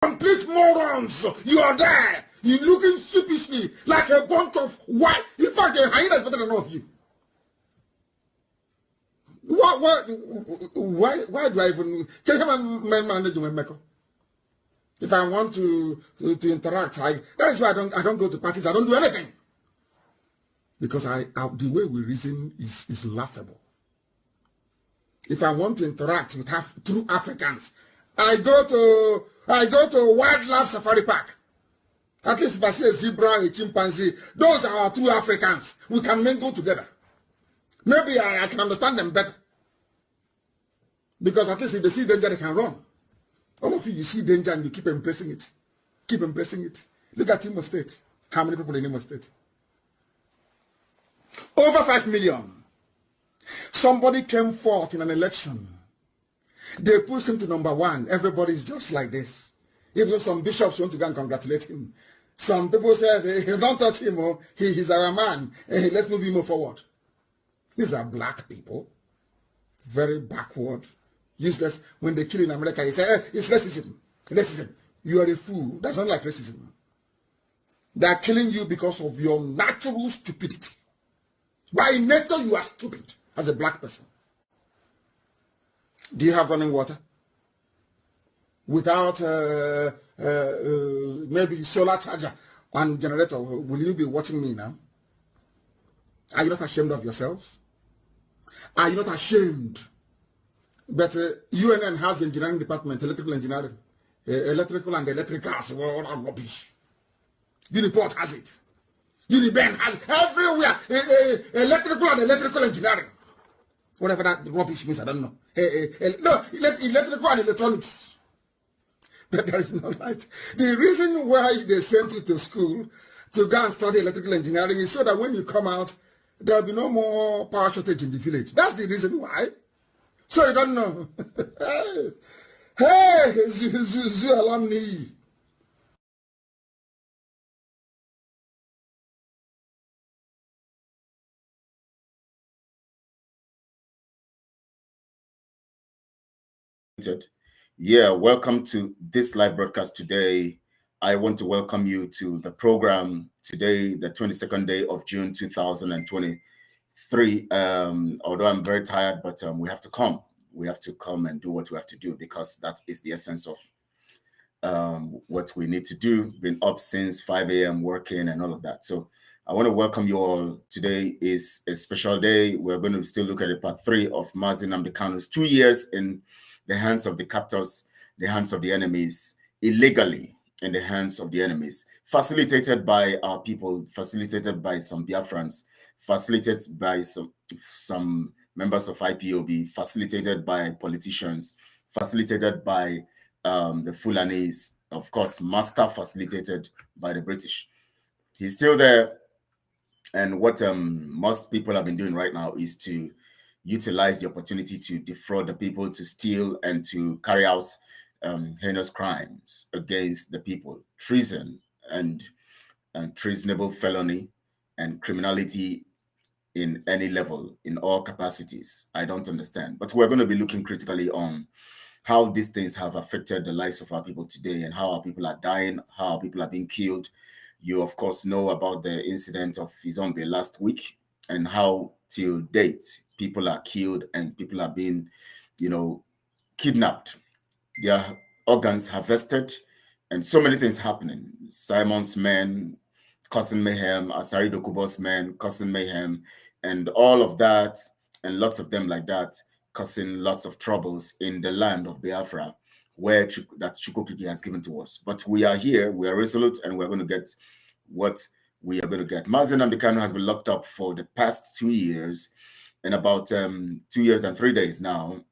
Complete morons. You are there. You looking sheepishly like a bunch of white. In fact, a hyena is better than all of you. Why do I even manage my makeup? If I want to interact, that is why I don't go to parties. I don't do anything because the way we reason is laughable. If I want to interact with true Africans, I go to wildlife safari park. At least if I see a zebra, a chimpanzee, those are our true Africans. We can mingle together. Maybe I can understand them better. Because at least if they see danger, they can run. All of you see danger and you keep embracing it. Keep embracing it. Look at Imo State. How many people in Imo State? Over 5 million. Somebody came forth in an election. They pushed him to number 1. Everybody's just like this. Even some bishops want to go and congratulate him. Some people said, hey, don't touch him. Oh, he's our man. Hey, let's move him forward. These are black people. Very backward. Useless. When they kill in America, you say, hey, it's racism. Racism. You are a fool. That's not like racism. They are killing you because of your natural stupidity. By nature, you are stupid as a black person. Do you have running water? Without maybe solar charger and generator, will you be watching me now? Are you not ashamed of yourselves? Are you not ashamed? But UNN has engineering department, electrical engineering, electrical and electricals, all rubbish. Uniport has it. Uniben has it. Everywhere. Electrical and electrical engineering. Whatever that rubbish means, I don't know. No, electrical and electronics. But there is no light. The reason why they sent you to school to go and study electrical engineering is so that when you come out, there will be no more power shortage in the village. That's the reason why. So you don't know. Hey, Zoo alumni. Yeah, welcome to this live broadcast today. I want to welcome you to the program today, the 22nd day of June 2023. Although I'm very tired, but we have to come. We have to come and do what we have to do because that is the essence of what we need to do. Been up since 5 a.m. working and all of that. So I want to welcome you all. Today is a special day. We're going to still look at the part 3 of Mazi Nnamdi Kanu's 2 years in the hands of the captors, the hands of the enemies, illegally in the hands of the enemies, facilitated by our people, facilitated by some Biafrans, facilitated by some members of IPOB, facilitated by politicians, facilitated by the Fulanese, of course, master facilitated by the British. He's still there. And what most people have been doing right now is to utilize the opportunity to defraud the people, to steal and to carry out heinous crimes against the people, treason and treasonable felony and criminality in any level, in all capacities. I don't understand. But we're going to be looking critically on how these things have affected the lives of our people today and how our people are dying, how our people are being killed. You, of course, know about the incident of Izombe last week and how till date people are killed and people are being, kidnapped, their organs harvested, and so many things happening. Simon's men causing mayhem, Asari Dokubo's men causing mayhem, and all of that, and lots of them like that, causing lots of troubles in the land of Biafra, where that Chukokiki has given to us. But we are here, we are resolute, and we're going to get what we are going to get. Mazi Nnamdi Kanu has been locked up for the past 2 years, in about 2 years and 3 days now,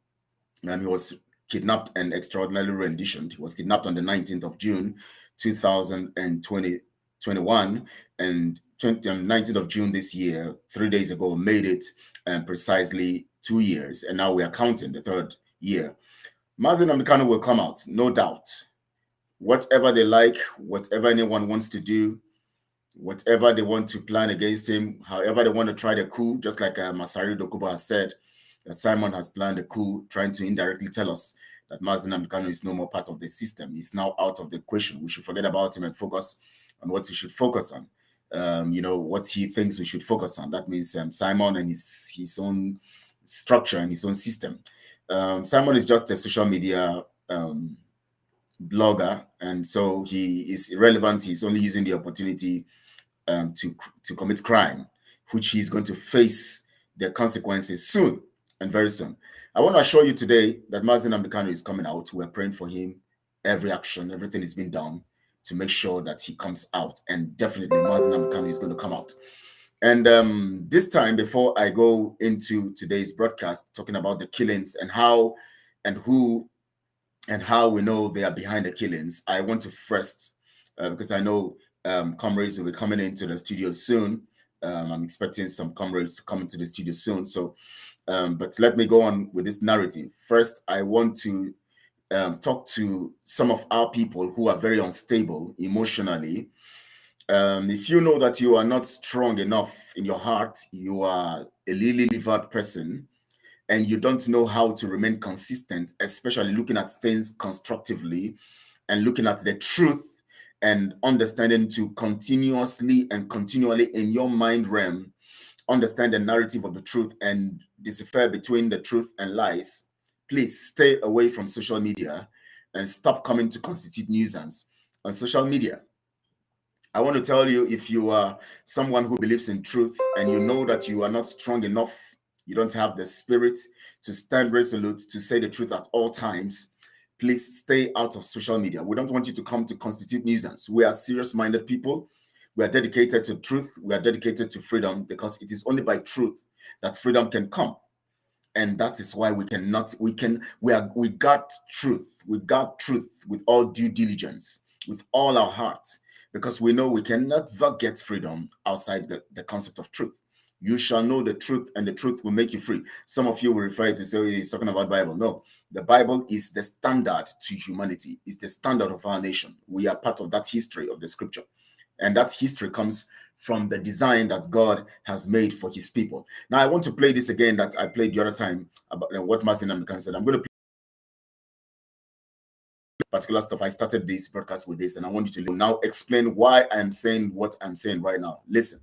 and he was kidnapped and extraordinarily renditioned. He was kidnapped on the 19th of June, 2021, and 19th of June this year, 3 days ago, made it precisely 2 years, and now we are counting the 3rd year. Mazi Nnamdi Kanu will come out, no doubt. Whatever they like, whatever anyone wants to do, whatever they want to plan against him, however they want to try the coup, just like Masari Dokubo has said, Simon has planned a coup, trying to indirectly tell us that Mazi Nnamdi Kanu is no more part of the system. He's now out of the equation. We should forget about him and focus on what we should focus on. What he thinks we should focus on. That means Simon and his own structure and his own system. Simon is just a social media blogger, and so he is irrelevant. He's only using the opportunity to commit crime, which he's going to face the consequences soon and very soon. I want to assure you today that Mazi Nnamdi Kanu is coming out. We're praying for him. Every action, everything is being done to make sure that he comes out, and definitely Mazi Nnamdi Kanu is going to come out. And this time, before I go into today's broadcast, talking about the killings and how and who and how we know they are behind the killings, I want to first, because I know comrades will be coming into the studio soon. I'm expecting some comrades to come into the studio soon. So, but let me go on with this narrative. First, I want to talk to some of our people who are very unstable emotionally. If you know that you are not strong enough in your heart, you are a lily-livered person, and you don't know how to remain consistent, especially looking at things constructively and looking at the truth and understanding to continuously and continually in your mind realm, understand the narrative of the truth and decipher between the truth and lies, please stay away from social media and stop coming to constitute nuisance on social media. I want to tell you, if you are someone who believes in truth and you know that you are not strong enough, you don't have the spirit to stand resolute, to say the truth at all times, please stay out of social media. We don't want you to come to constitute nuisance. We are serious-minded people. We are dedicated to truth. We are dedicated to freedom, because it is only by truth that freedom can come. And that is why we got truth. We got truth with all due diligence, with all our heart, because we know we can never get freedom outside the concept of truth. You shall know the truth, and the truth will make you free. Some of you will refer to say he's talking about Bible. No, the Bible is the standard to humanity. It's the standard of our nation. We are part of that history of the scripture. And that history comes from the design that God has made for his people. Now, I want to play this again that I played the other time about what Mazi Nnamdi Kanu said. I'm going to play particular stuff. I started this broadcast with this, and I want you to now explain why I'm saying what I'm saying right now. Listen.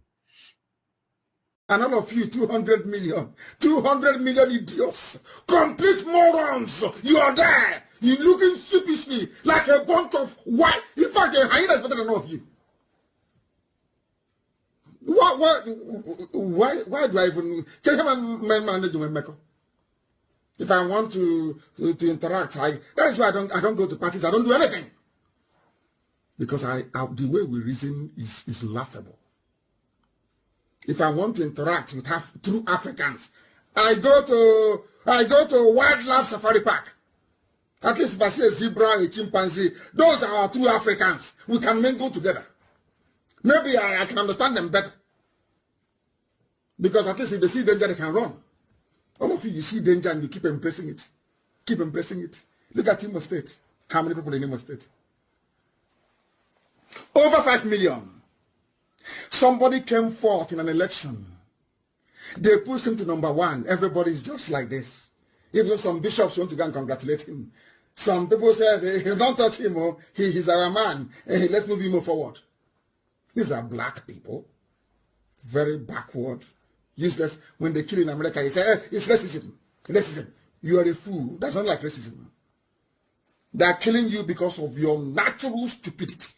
And all of you, 200 million idiots, complete morons, you are there. You looking sheepishly like a bunch of white. In fact, a hyena is better than all of you. Why do I even? Can I manage my makeup? If I want to interact, that is why I don't go to parties. I don't do anything, because the way we reason is laughable. If I want to interact with true Africans, I go to wildlife safari park. At least if I see a zebra, a chimpanzee, those are our true Africans. We can mingle together. Maybe I can understand them better. Because at least if they see danger, they can run. All of you see danger and you keep embracing it. Keep embracing it. Look at Imo State. How many people in Imo State? Over 5 million. Somebody came forth in an election. They pushed him to number 1. Everybody's just like this. Even some bishops want to go and congratulate him. Some people said, hey, don't touch him. Oh. He's our man. Hey, let's move him forward. These are black people. Very backward. Useless. When they kill in America, you say, hey, it's racism. Racism. You are a fool. That's not like racism. They are killing you because of your natural stupidity.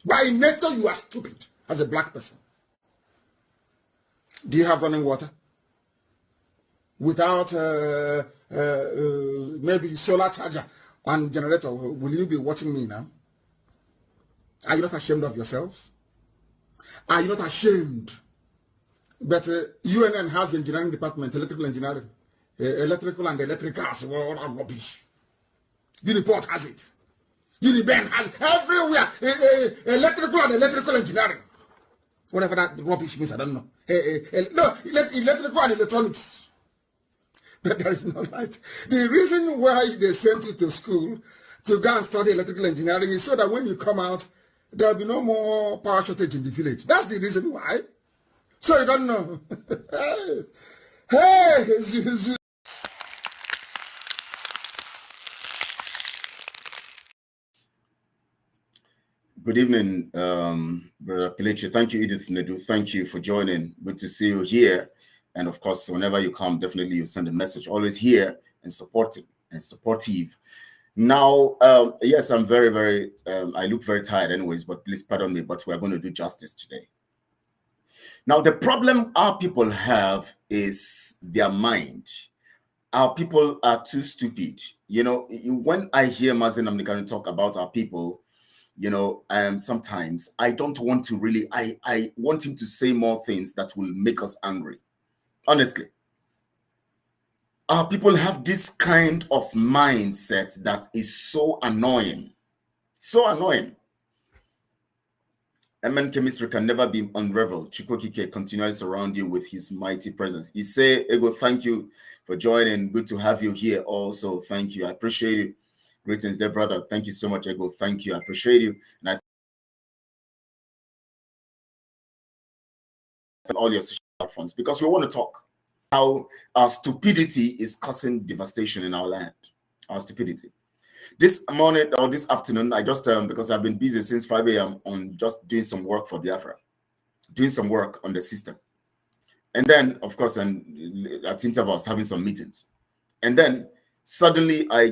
By nature, you are stupid as a black person. Do you have running water? Without maybe solar charger and generator, will you be watching me now? Are you not ashamed of yourselves? Are you not ashamed? But UNN has engineering department, electrical engineering, electrical and electricals, all rubbish. Uniport has it. Uniben has it. Everywhere. Electrical and electrical engineering. Whatever that rubbish means, I don't know. No, electrical and electronics. But there is no light. The reason why they sent you to school to go and study electrical engineering is so that when you come out, there will be no more power shortage in the village. That's the reason why. So you don't know. Hey, Good evening, Brother Kelechi. Thank you, Edith Nedu. Thank you for joining. Good to see you here. And of course, whenever you come, definitely you send a message. Always here and supportive. Now, yes, I'm very, I look very tired anyways, but please pardon me, but we're going to do justice today. Now, the problem our people have is their mind. Our people are too stupid. You know, when I hear Mazen Amnikani talk about our people, you know, sometimes I don't want to really, I want him to say more things that will make us angry. Honestly. Our people have this kind of mindset that is so annoying. So annoying. MN chemistry can never be unraveled. Chukokike continually surround you with his mighty presence. He say, Ego, thank you for joining. Good to have you here also. Thank you. I appreciate you. Greetings there, brother. Thank you so much, Ego. Thank you. I appreciate you. And I thank all your social platforms because we want to talk how our stupidity is causing devastation in our land. Our stupidity. This morning or this afternoon, I just, because I've been busy since 5 a.m. on just doing some work for Biafra, doing some work on the system. And then, of course, and at intervals, having some meetings. And then suddenly I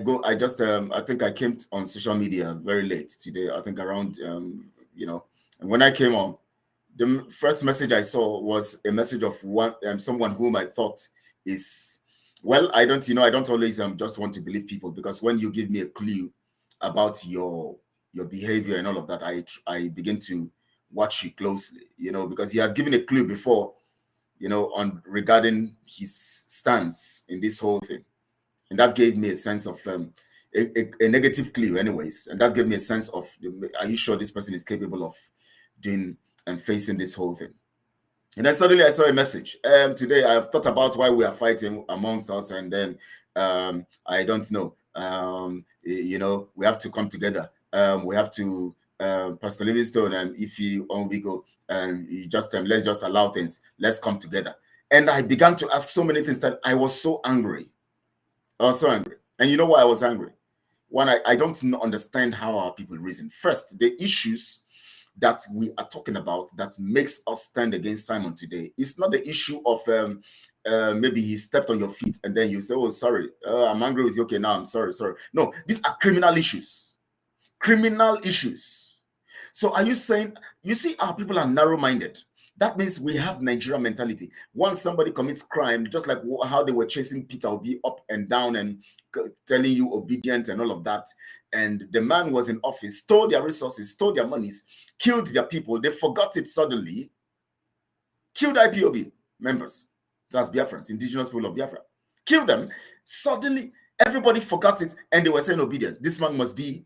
think I came on social media very late today, I think around, you know, and when I came on, the first message I saw was a message of someone whom I thought is, well, I don't always just want to believe people, because when you give me a clue about your behavior and all of that, I begin to watch you closely, you know, because he had given a clue before, you know, on regarding his stance in this whole thing. And that gave me a sense of a negative clue anyways. And that gave me a sense of, are you sure this person is capable of doing and facing this whole thing? And then suddenly I saw a message. Today I've thought about why we are fighting amongst us, and then I don't know. You know, we have to come together. We have to, Pastor Livingstone, and if you on we go, you just let's just allow things. Let's come together. And I began to ask so many things that I was so angry. I was so angry. And you know why I was angry? One, I don't understand how our people reason. First, the issues that we are talking about that makes us stand against Simon today. It's not the issue of maybe he stepped on your feet and then you say, oh, sorry, I'm angry with you. Okay, now I'm sorry. No, these are criminal issues. Criminal issues. So are you saying, you see, our people are narrow-minded. That means we have Nigerian mentality. Once somebody commits crime, just like how they were chasing Peter Obi up and down and telling you obedient and all of that, and the man was in office, stole their resources, stole their monies, killed their people. They forgot it suddenly. Killed IPOB members. That's Biafrans, indigenous people of Biafra. Killed them. Suddenly, everybody forgot it, and they were saying obedient. This man must be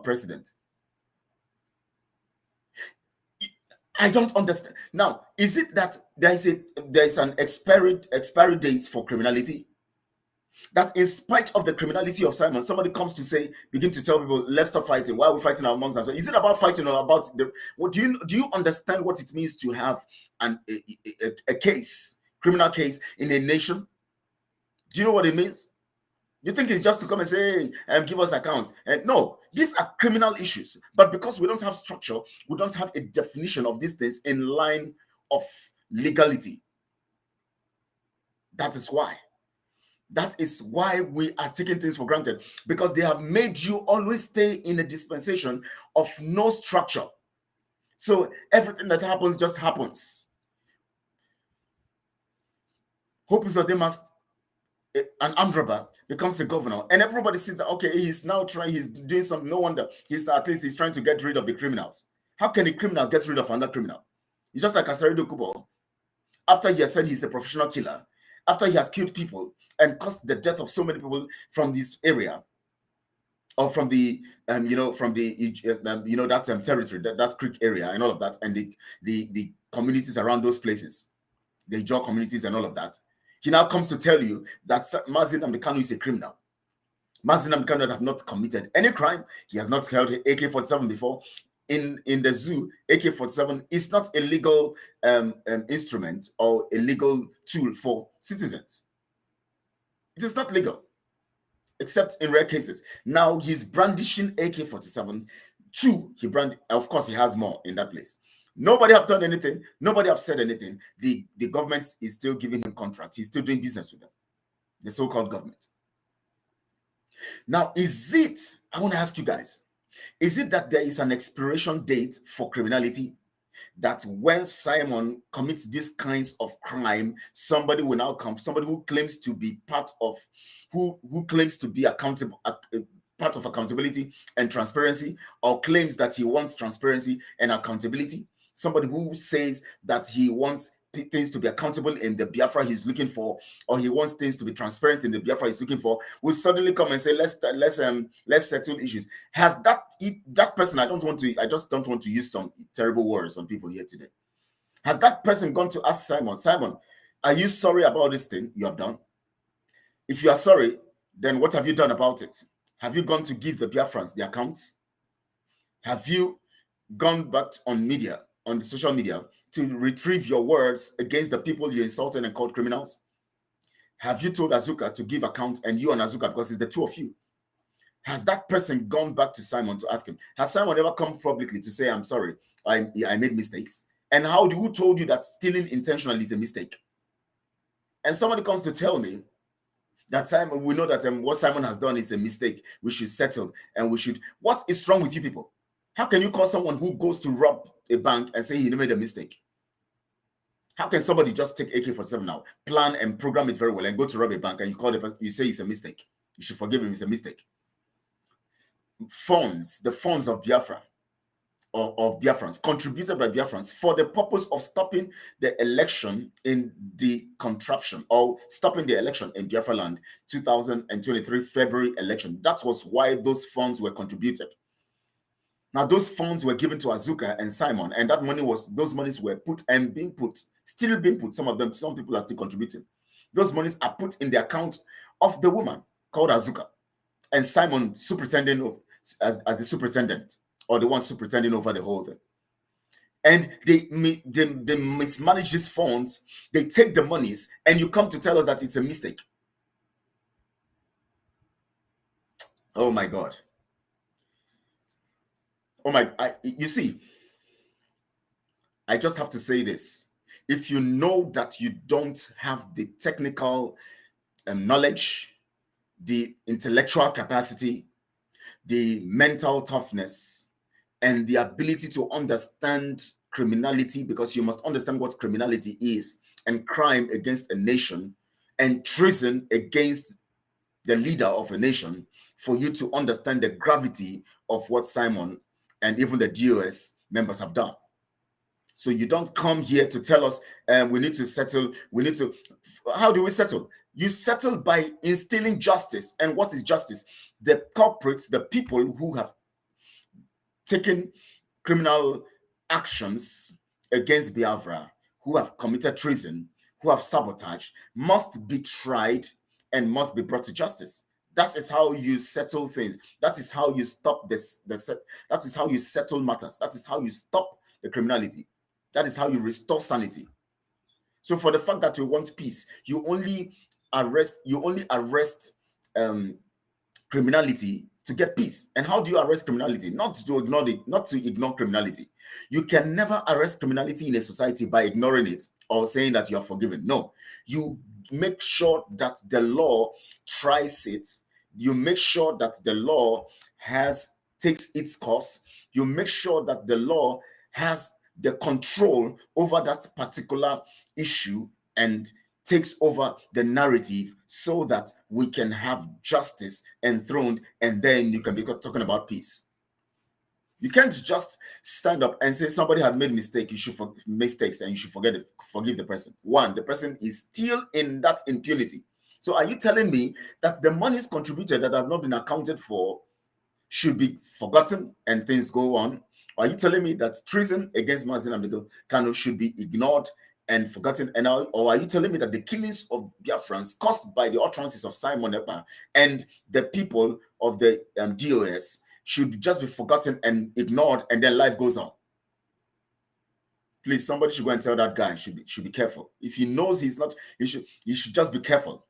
president. I don't understand. Now, is it that there is an expiry date for criminality? That in spite of the criminality of Simon, somebody comes to say, begin to tell people, let's stop fighting. Why are we fighting amongst ourselves? Is it about fighting or about the? What do you understand what it means to have a case, criminal case in a nation? Do you know what it means? You think it's just to come and say, hey, give us account? And no, these are criminal issues. But because we don't have structure, we don't have a definition of these things in line of legality. That is why. That is why we are taking things for granted, because they have made you always stay in a dispensation of no structure. So everything that happens just happens. Hope is that they must, an armed robber becomes a governor, and everybody sees that, okay, he's now trying, he's doing something. No wonder at least he's trying to get rid of the criminals. How can a criminal get rid of another criminal? It's just like Asarido Kubo. After he has said he's a professional killer, after he has killed people and caused the death of so many people from this area, or from the that territory, that creek area and all of that, and the communities around those places, the Ijaw communities and all of that, he now comes to tell you that Mazen Amdekanu is a criminal. Mazen Amdekanu have not committed any crime. He has not held AK-47 before. In the zoo, AK-47 is not a legal instrument or a legal tool for citizens. It is not legal, except in rare cases. Now he's brandishing AK-47, Two, he brand, of course, he has more in that place. Nobody have done anything. Nobody have said anything. The government is still giving him contracts. He's still doing business with them, the so-called government. Now, is it, I want to ask you guys, is it that there is an expiration date for criminality? That when Simon commits these kinds of crime, somebody will now come, somebody who claims to be part of, who claims to be accountable, part of accountability and transparency, or claims that he wants transparency and accountability, somebody who says that he wants things to be accountable in the Biafra he's looking for, or he wants things to be transparent in the Biafra he's looking for, will suddenly come and say, let's settle issues. Has that person, I just don't want to use some terrible words on people here today. Has that person gone to ask Simon, are you sorry about this thing you have done? If you are sorry, then what have you done about it? Have you gone to give the Biafrans the accounts? Have you gone back on media, on the social media, to retrieve your words against the people you insulted and called criminals? Have you told Azuka to give account, and you and Azuka, because it's the two of you? Has that person gone back to Simon to ask him? Has Simon ever come publicly to say, I'm sorry, I made mistakes? And who told you that stealing intentionally is a mistake? And somebody comes to tell me that Simon, we know that what Simon has done is a mistake. We should settle, and we should. What is wrong with you people? How can you call someone who goes to rob a bank and say he made a mistake? How can somebody just take AK-47 now, plan and program it very well, and go to rob a bank, and you call the person, you say it's a mistake? You should forgive him, it's a mistake. The funds of Biafra, or of Biafrans, contributed by Biafrans for the purpose of stopping the election in the contraption, or stopping the election in Biafra land, 2023 February election. That was why those funds were contributed. Now, those funds were given to Azuka and Simon, and those monies were still being put. Some people are still contributing. Those monies are put in the account of the woman called Azuka, and Simon superintending as the superintendent, or the one superintending over the whole thing. And they mismanage these funds. They take the monies, and you come to tell us that it's a mistake. Oh my God. You see, I just have to say this. If you know that you don't have the technical knowledge, the intellectual capacity, the mental toughness, and the ability to understand criminality, because you must understand what criminality is, and crime against a nation, and treason against the leader of a nation, for you to understand the gravity of what Simon and even the DOS members have done. So you don't come here to tell us we need to settle. How do we settle? You settle by instilling justice. And what is justice? The culprits, the people who have taken criminal actions against Biafra, who have committed treason, who have sabotaged, must be tried and must be brought to justice. That is how you settle things. That is how you stop that is how you settle matters. That is how you stop the criminality. That is how you restore sanity. So for the fact that you want peace, you only arrest criminality to get peace. And how do you arrest criminality? Not to ignore criminality. You can never arrest criminality in a society by ignoring it or saying that you are forgiven. No, you make sure that the law tries it. You make sure that the law takes its course. You make sure that the law has the control over that particular issue and takes over the narrative, so that we can have justice enthroned, and then you can be talking about peace. You can't just stand up and say somebody had made mistakes, and you should forgive the person. One, the person is still in that impunity. So are you telling me that the monies contributed that have not been accounted for should be forgotten and things go on? Are you telling me that treason against Mazin Amdeko Kano should be ignored and forgotten? Or are you telling me that the killings of Biafrans caused by the utterances of Simon Ekpa and the people of the DOS should just be forgotten and ignored, and then life goes on? Please, somebody should go and tell that guy should be careful. If he knows he's not, he should just be careful.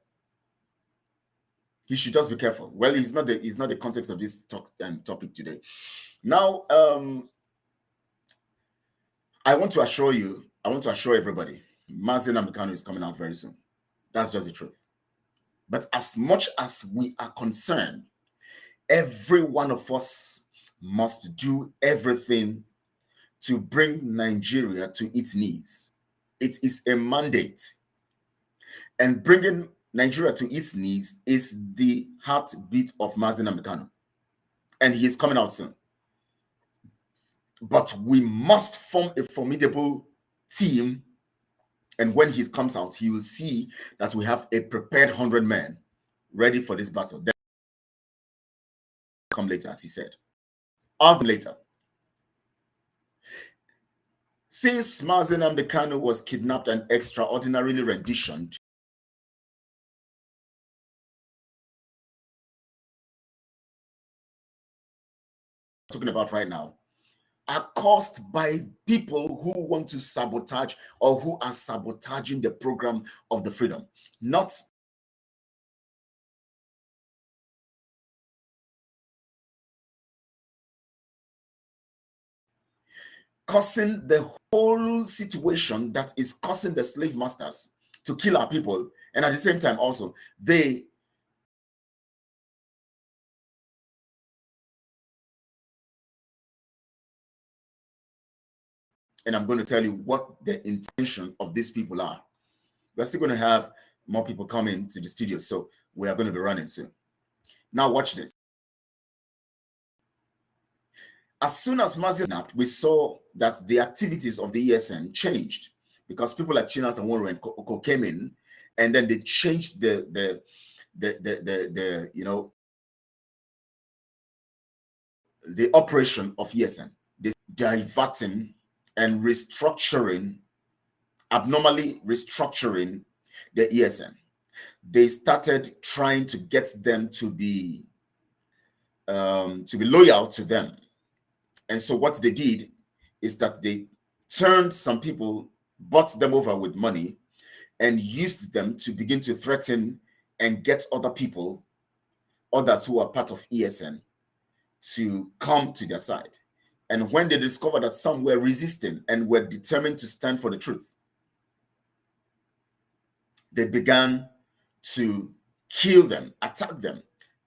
He should just be careful. Well, it's not the context of this topic today. Now, I want to assure everybody, Mazi Nnamdi Kanu is coming out very soon. That's just the truth. But as much as we are concerned, every one of us must do everything to bring Nigeria to its knees. It is a mandate. And bringing Nigeria to its knees is the heartbeat of Mazi Nnamdi Kanu. And he is coming out soon. But we must form a formidable team. And when he comes out, he will see that we have a prepared 100 men ready for this battle. Then come later, as he said. Later. Since Mazi Nnamdi Kanu was kidnapped and extraordinarily renditioned, talking about right now, are caused by people who want to sabotage or who are sabotaging the program of the freedom, not causing the whole situation that is causing the slave masters to kill our people. And at the same time also, they and I'm going to tell you what the intention of these people are. We're still going to have more people come into the studio, so we are going to be running soon. Now watch this. As soon as Mazi kidnapped, we saw that the activities of the ESN changed because people like Chinas and Warren and Koko came in, and then they changed the operation of ESN. They diverting and abnormally restructuring the ESN. They started trying to get them to be loyal to them. And so what they did is that they turned some people, bought them over with money, and used them to begin to threaten and get other people, others who are part of ESN, to come to their side. And when they discovered that some were resisting and were determined to stand for the truth, they began to kill them, attack them.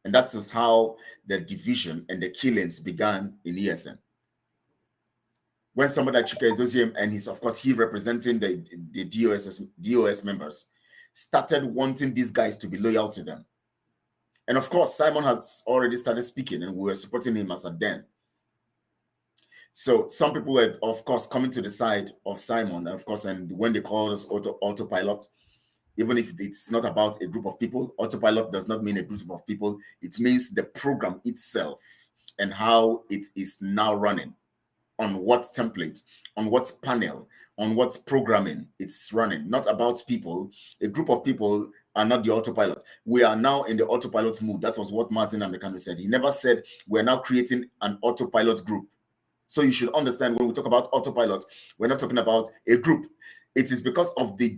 And that is how the division and the killings began in ESN. When somebody like Chika Edoziem, and he's, of course, he representing the DOS members, started wanting these guys to be loyal to them. And of course, Simon has already started speaking, and we were supporting him as a then. So some people were, of course, coming to the side of Simon, of course, and when they call us autopilot, even if it's not about a group of people, autopilot does not mean a group of people. It means the program itself and how it is now running, on what template, on what panel, on what programming it's running. Not about people. A group of people are not the autopilot. We are now in the autopilot mood. That was what Mazi Nnamdi Kanu said. He never said we're now creating an autopilot group. So you should understand, when we talk about autopilot, we're not talking about a group. It is because of the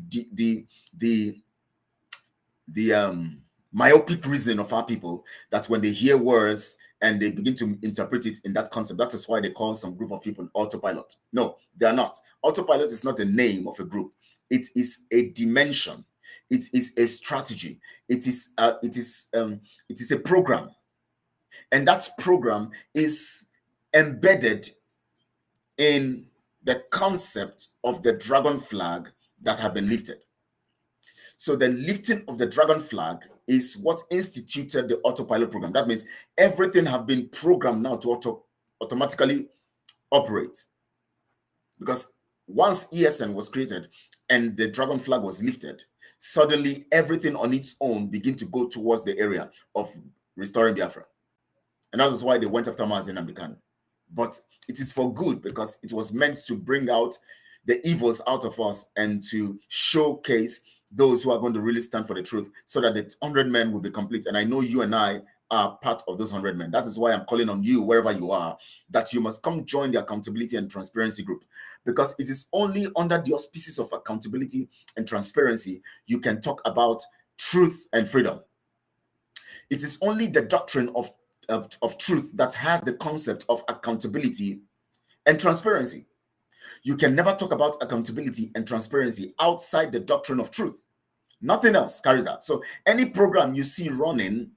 myopic reasoning of our people that when they hear words and they begin to interpret it in that concept, that is why they call some group of people autopilot. No, they are not. Autopilot is not the name of a group. It is a dimension. It is a strategy. It is a program, and that program is embedded in the concept of the dragon flag that have been lifted. So the lifting of the dragon flag is what instituted the autopilot program. That means everything have been programmed now to automatically operate. Because once ESN was created and the dragon flag was lifted, suddenly everything on its own began to go towards the area of restoring Biafra. And that is why they went after Mazi Nnamdi Kanu. But it is for good, because it was meant to bring out the evils out of us and to showcase those who are going to really stand for the truth, so that the 100 men will be complete. And I know you and I are part of those 100 men. That is why I'm calling on you, wherever you are, that you must come join the accountability and transparency group, because it is only under the auspices of accountability and transparency you can talk about truth and freedom. It is only the doctrine of truth that has the concept of accountability and transparency. You can never talk about accountability and transparency outside the doctrine of truth. Nothing else carries that. So any program you see running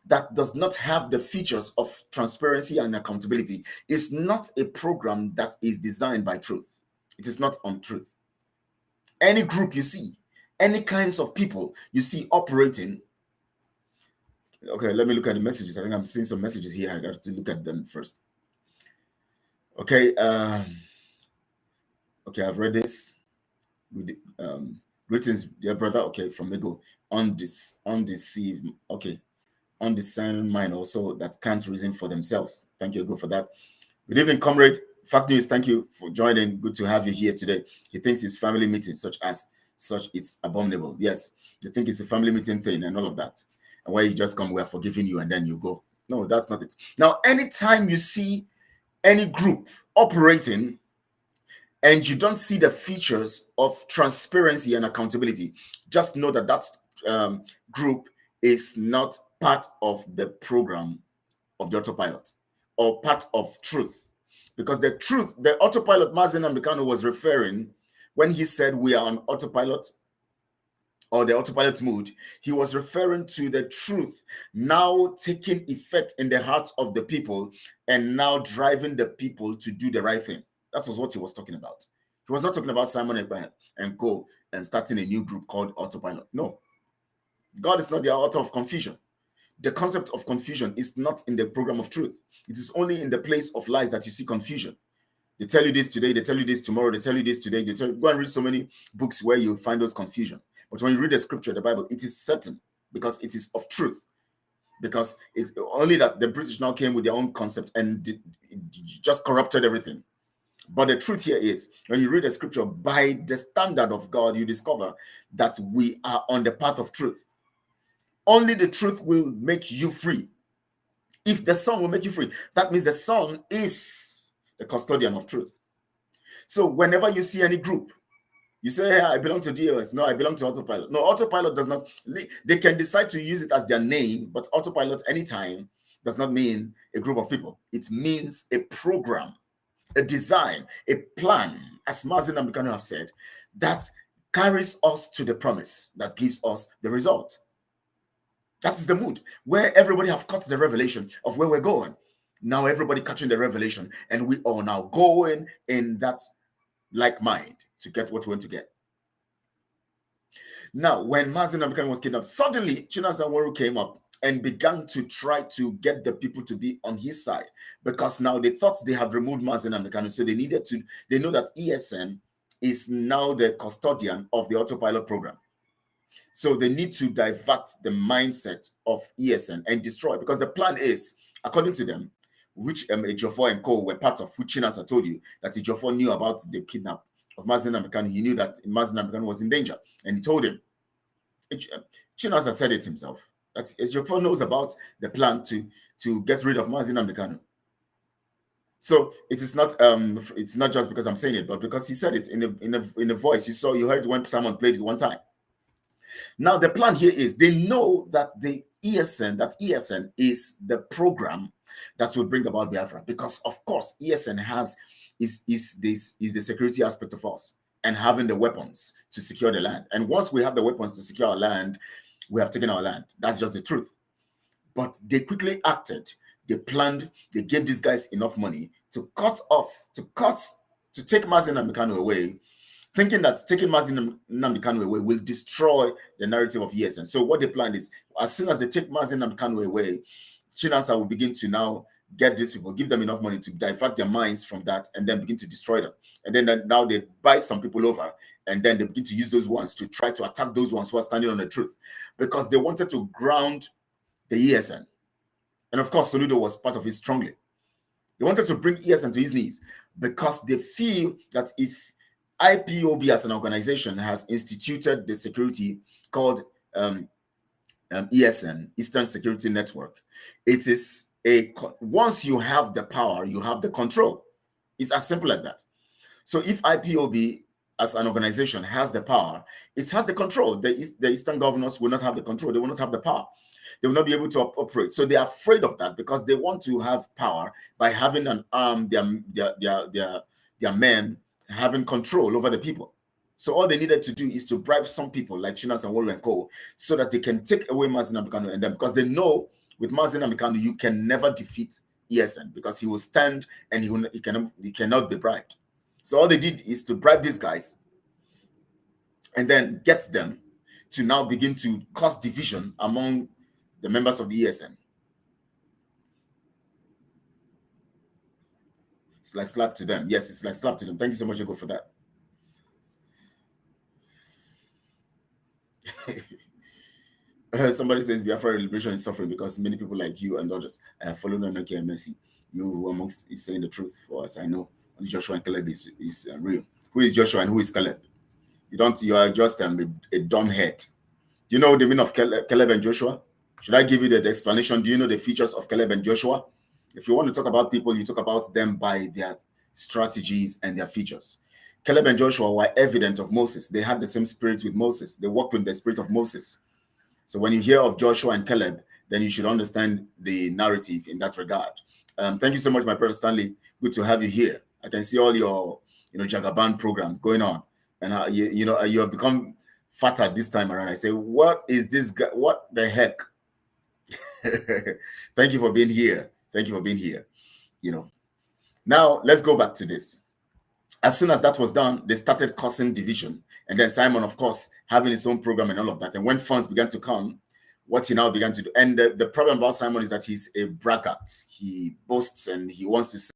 that does not have the features of transparency and accountability is not a program that is designed by truth. It is not on truth. Any group you see, any kinds of people you see operating. Okay, let me look at the messages. I think I'm seeing some messages here. I got to look at them first. Okay, okay, I've read this. Greetings, dear brother. Okay, from Mego. Undeceive. Okay, undiscerning mind also that can't reason for themselves. Thank you, Ego, for that. Good evening, comrade. Fact News, thank you for joining. Good to have you here today. He thinks it's family meeting, such it's abominable. Yes, they think it's a family meeting thing and all of that. And where you just come, we are forgiving you, and then you go. No, that's not it. Now, anytime you see any group operating and you don't see the features of transparency and accountability, just know that that group is not part of the program of the autopilot or part of truth. Because the truth, the autopilot Mazen Ambikano was referring when he said we are on autopilot or the autopilot mood, he was referring to the truth now taking effect in the hearts of the people and now driving the people to do the right thing. That was what he was talking about. He was not talking about Simon and Co. and starting a new group called autopilot. No. God is not the author of confusion. The concept of confusion is not in the program of truth. It is only in the place of lies that you see confusion. They tell you this today, they tell you this tomorrow, they tell you this today. Go and read so many books where you find those confusion. But when you read the scripture, the Bible, it is certain because it is of truth. Because it's only that the British now came with their own concept and just corrupted everything. But the truth here is, when you read the scripture, by the standard of God, you discover that we are on the path of truth. Only the truth will make you free. If the Son will make you free, that means the Son is the custodian of truth. So whenever you see any group, you say, hey, I belong to DOS. No, I belong to autopilot. No, autopilot does not. They can decide to use it as their name, but autopilot anytime does not mean a group of people. It means a program, a design, a plan, as Mazen Ambikano have said, that carries us to the promise, that gives us the result. That is the mood where everybody have caught the revelation of where we're going. Now everybody catching the revelation, and we are now going in that like mind to get what we want to get. Now, when Mazen Ambikano was kidnapped, suddenly Chinasa Nworu came up and began to try to get the people to be on his side, because now they thought they had removed Mazen Ambikano, so they know that ESN is now the custodian of the autopilot program. So they need to divert the mindset of ESN and destroy, because the plan is, according to them, which Ejiofor and Co were part of, which Chinasa told you that Ejiofor knew about the kidnap of Mazen Ambikano. He knew that Mazen Ambikano was in danger, and he told him. Chinasa said it himself, that Ejiofor knows about the plan to get rid of Mazen Ambikano. So it's not just because I'm saying it, but because he said it in a voice. You heard when someone played it one time. Now the plan here is, they know that the ESN is the program that will bring about Biafra, because of course ESN is the security aspect of us, and having the weapons to secure the land. And once we have the weapons to secure our land, we have taken our land. That's just the truth. But they quickly acted. They planned. They gave these guys enough money to take Mazen Ambikano away, thinking that taking Mazen Ambikano away will destroy the narrative of ESN. So what they planned is, as soon as they take Mazen Ambikano away, Chinasa will begin to now get these people, give them enough money to divert their minds from that, and then begin to destroy them. And then now they buy some people over, and then they begin to use those ones to try to attack those ones who are standing on the truth, because they wanted to ground the ESN. And of course, Soludo was part of it strongly. They wanted to bring ESN to his knees, because they feel that if IPOB as an organization has instituted the security called ESN, Eastern Security Network, it is once you have the power, you have the control. It's as simple as that. So if IPOB as an organization has the power, it has the control. The Eastern governors will not have the control. They will not have the power. They will not be able to operate. So they are afraid of that because they want to have power by having an their men having control over the people. So all they needed to do is to bribe some people like Chinas and Wolu and Co. so that they can take away Mazi Nnamdi Kanu and them, because they know with Mazi Nnamdi Kanu you can never defeat ESN because he will stand and he cannot be bribed. So all they did is to bribe these guys and then get them to now begin to cause division among the members of the ESN. It's like slap to them. Yes, it's like slap to them. Thank you so much, Ego, for that. Somebody says Biafra liberation is suffering because many people like you and others follow MNK and Messi. You amongst is saying the truth for us. I know Joshua and Caleb is real. Who is Joshua and who is Caleb? You are just a dumb head. Do you know the meaning of Caleb and Joshua? Should I give you the explanation? Do you know the features of Caleb and Joshua? If you want to talk about people, you talk about them by their strategies and their features. Caleb and Joshua were evident of Moses. They had the same spirit with Moses. They walked with the spirit of Moses. So when you hear of Joshua and Caleb, then you should understand the narrative in that regard. Thank you so much, my brother Stanley. Good to have you here. I can see all your, Jagaban programs going on, and you have become fatter this time around. I say, what is this guy? What the heck? Thank you for being here. Thank you for being here. Now let's go back to this. As soon as that was done, they started causing division. And then Simon, of course, having his own program and all of that. And when funds began to come, what he now began to do. And the problem about Simon is that he's a braggart. He boasts and he wants to say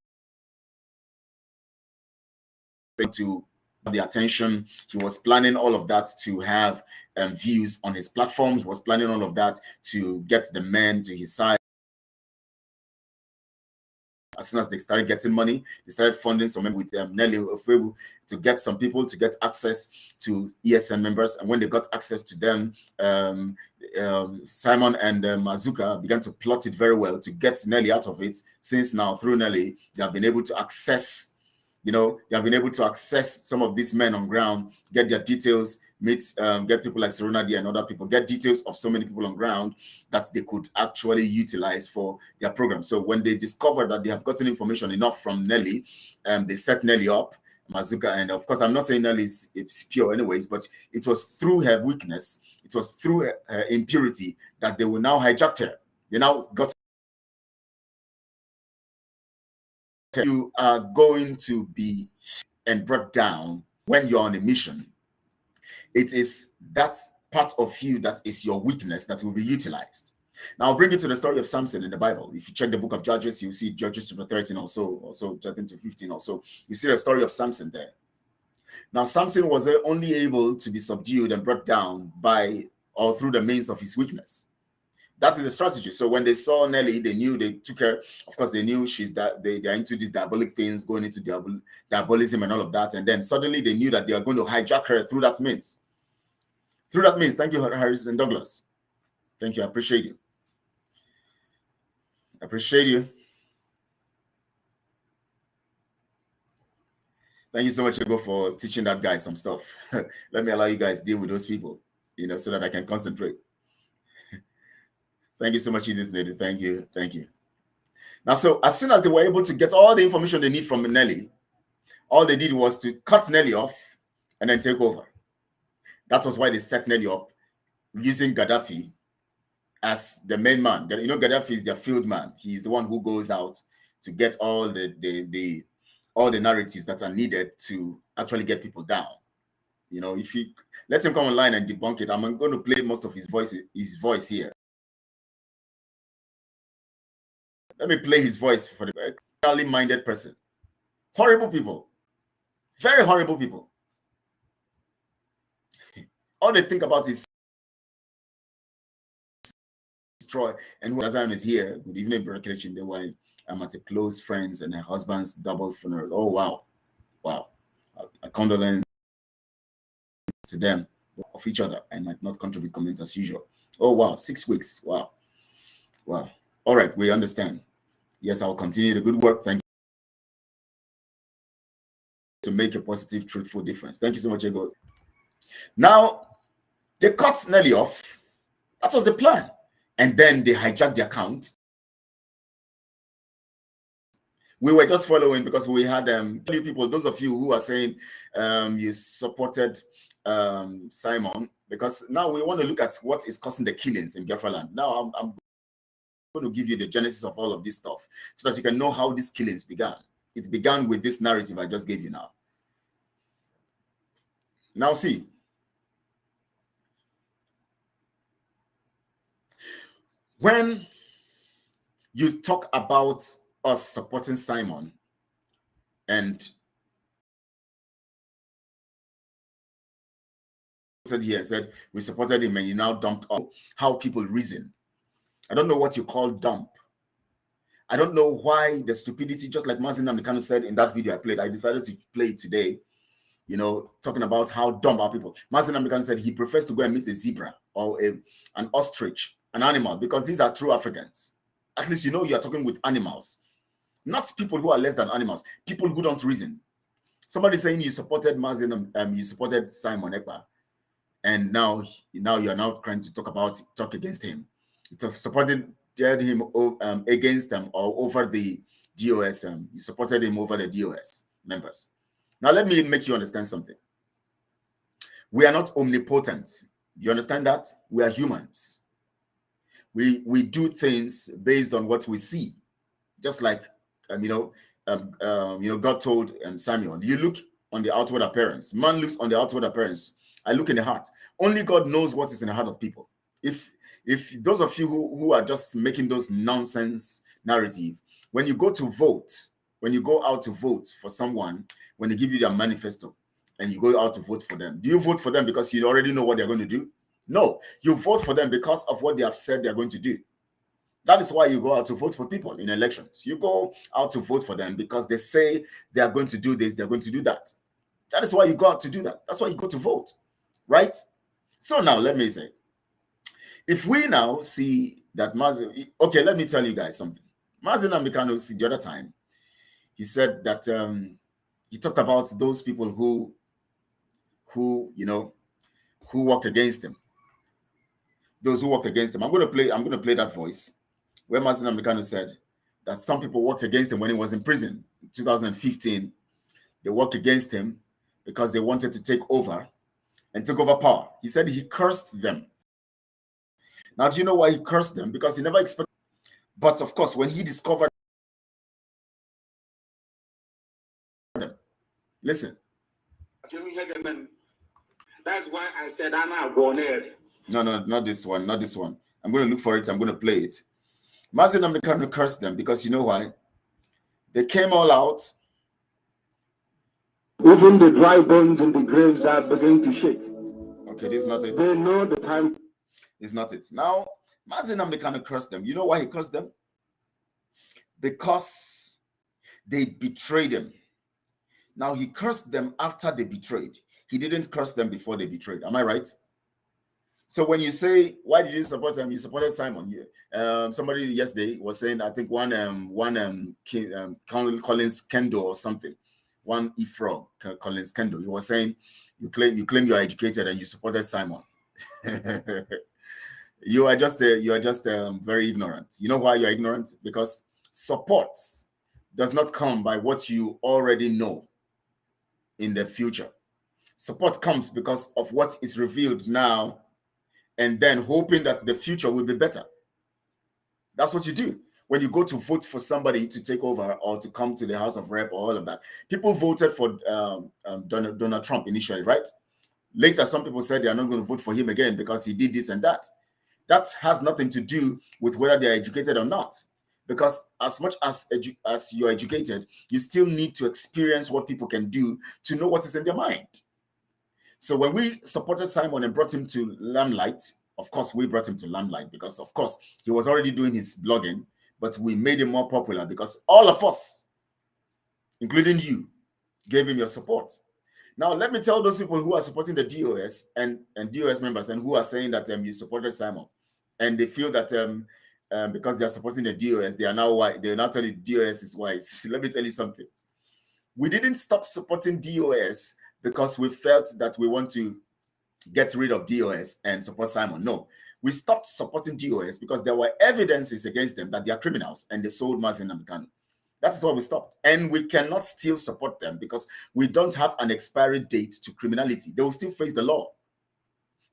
to the attention. He was planning all of that to have views on his platform. He was planning all of that to get the men to his side. As soon as they started getting money, they started funding some with Nelly to get some people to get access to ESN members. And when they got access to them, Simon and Mazuka began to plot it very well to get Nelly out of it. Since now, through Nelly, they have been able to access, they have been able to access some of these men on ground, get their details, get people like Serona D and other people, get details of so many people on ground that they could actually utilize for their program. So when they discovered that they have gotten information enough from Nelly, they set Nelly up, Mazuka, and of course, I'm not saying Nelly is pure anyways, but it was through her weakness, it was through her impurity that they will now hijack her. They now got you are going to be and brought down when you're on a mission. It is that part of you that is your weakness that will be utilized. Now, I'll bring you to the story of Samson in the Bible. If you check the book of Judges, you see Judges chapter 13 also 13 to 15 also. You see the story of Samson there. Now, Samson was only able to be subdued and brought down by or through the means of his weakness. That is the strategy. So when they saw Nelly, they knew, they took her. Of course, they knew they're into these diabolic things, going into diabolism and all of that. And then suddenly they knew that they are going to hijack her through that means. Through that means. Thank you, Harris and Douglas. Thank you. I appreciate you. I appreciate you. Thank you so much, Ego, for teaching that guy some stuff. Let me allow you guys deal with those people, so that I can concentrate. Thank you so much, Edith Lady. Thank you. Thank you. Now, so as soon as they were able to get all the information they need from Nelly, all they did was to cut Nelly off and then take over. That was why they set Nelly up using Gaddafi as the main man. Gaddafi is their field man. He's the one who goes out to get all the narratives that are needed to actually get people down. If you let him come online and debunk it, I'm going to play most of his voice here. Let me play his voice for the very minded person. Horrible people. Very horrible people. All they think about is destroy. And who Azam is here. Good evening, Brother. I'm at a close friends and her husband's double funeral. Oh, wow. Wow. A condolence to them of each other. I might not contribute comments as usual. Oh, wow. 6 weeks. Wow. Wow. All right. We understand. Yes, I'll continue the good work. Thank to make a positive, truthful difference. Thank you so much, Ego. Now, they cut Nelly off. That was the plan. And then they hijacked the account. We were just following because we had people, those of you who are saying you supported Simon, because now we want to look at what is causing the killings in Biafra land. Now I'm going to give you the genesis of all of this stuff so that you can know how these killings began. It began with this narrative I just gave you now. Now see, when you talk about us supporting Simon and said we supported him and you now dumped up how people reason. I don't know what you call dump. I don't know why the stupidity, just like Mazi Nnamdi Kanu said in that video I played, I decided to play it today, you know, talking about how dumb are people. Mazi Nnamdi Kanu said he prefers to go and meet a zebra or an ostrich, an animal, because these are true Africans. At least you know you are talking with animals, not people who are less than animals, people who don't reason. Somebody saying you supported Mazi Nnamdi, you supported Simon Ekpa, and now you are now trying to talk against him. You supported him against them or over the DOS. You supported him over the DOS members. Now let me make you understand something. We are not omnipotent. You understand that? We are humans. We do things based on what we see. Just like God told Samuel, you look on the outward appearance. Man looks on the outward appearance. I look in the heart. Only God knows what is in the heart of people. If those of you who are just making those nonsense narrative, when you go to vote, when you go out to vote for someone, when they give you their manifesto and you go out to vote for them, do you vote for them because you already know what they're going to do? No, you vote for them because of what they have said they're going to do. That is why you go out to vote for people in elections. You go out to vote for them because they say they are going to do this, they're going to do that. That is why you go out to do that. That's why you go to vote, right? So now let me say, if we now see that Mazi, okay, let me tell you guys something. Mazi Nnamdi Kanu, the other time, he said that he talked about those people who worked against him. Those who worked against him. I'm going to play that voice where Mazi Nnamdi Kanu said that some people worked against him when he was in prison. In 2015, they worked against him because they wanted to take over and took over power. He said he cursed them. Now, do you know why he cursed them? Because he never expected. But of course, when he discovered them, listen. That's why I said I'm not going there. No, not this one, not this one. I'm going to look for it. I'm going to play it. Mazi Nnamdi Kanu cursed them because you know why? They came all out. Even the dry bones in the graves are beginning to shake. Okay, this is not it. They know the time. It's not it. Now, Mazi Nnamdi Kanu cursed them. You know why he cursed them? Because they betrayed him. Now, he cursed them after they betrayed. He didn't curse them before they betrayed. Am I right? So when you say, why did you support him? You supported Simon. Somebody yesterday was saying, I think one Collins Kendo or something. One Ifro Collins Kendo. He was saying, you claim you are educated and you supported Simon. You are just very ignorant. You know why you're ignorant? Because support does not come by what you already know in the future. Support comes because of what is revealed now, and then hoping that the future will be better. That's what you do when you go to vote for somebody to take over or to come to the House of Rep or all of that. People voted for Donald Trump initially, right? Later, some people said they are not going to vote for him again because he did this and that. That has nothing to do with whether they are educated or not. Because as much as you're educated, you still need to experience what people can do to know what is in their mind. So when we supported Simon and brought him to limelight, of course, we brought him to limelight because, of course, he was already doing his blogging, but we made him more popular because all of us, including you, gave him your support. Now, let me tell those people who are supporting the DOS and DOS members and who are saying that you supported Simon, and they feel that because they are supporting the DOS, they are now white. They are not telling DOS is wise. Let me tell you something. We didn't stop supporting DOS because we felt that we want to get rid of DOS and support Simon. No, we stopped supporting DOS because there were evidences against them that they are criminals and they sold Mazin Namikano. That is why we stopped. And we cannot still support them because we don't have an expiry date to criminality. They will still face the law.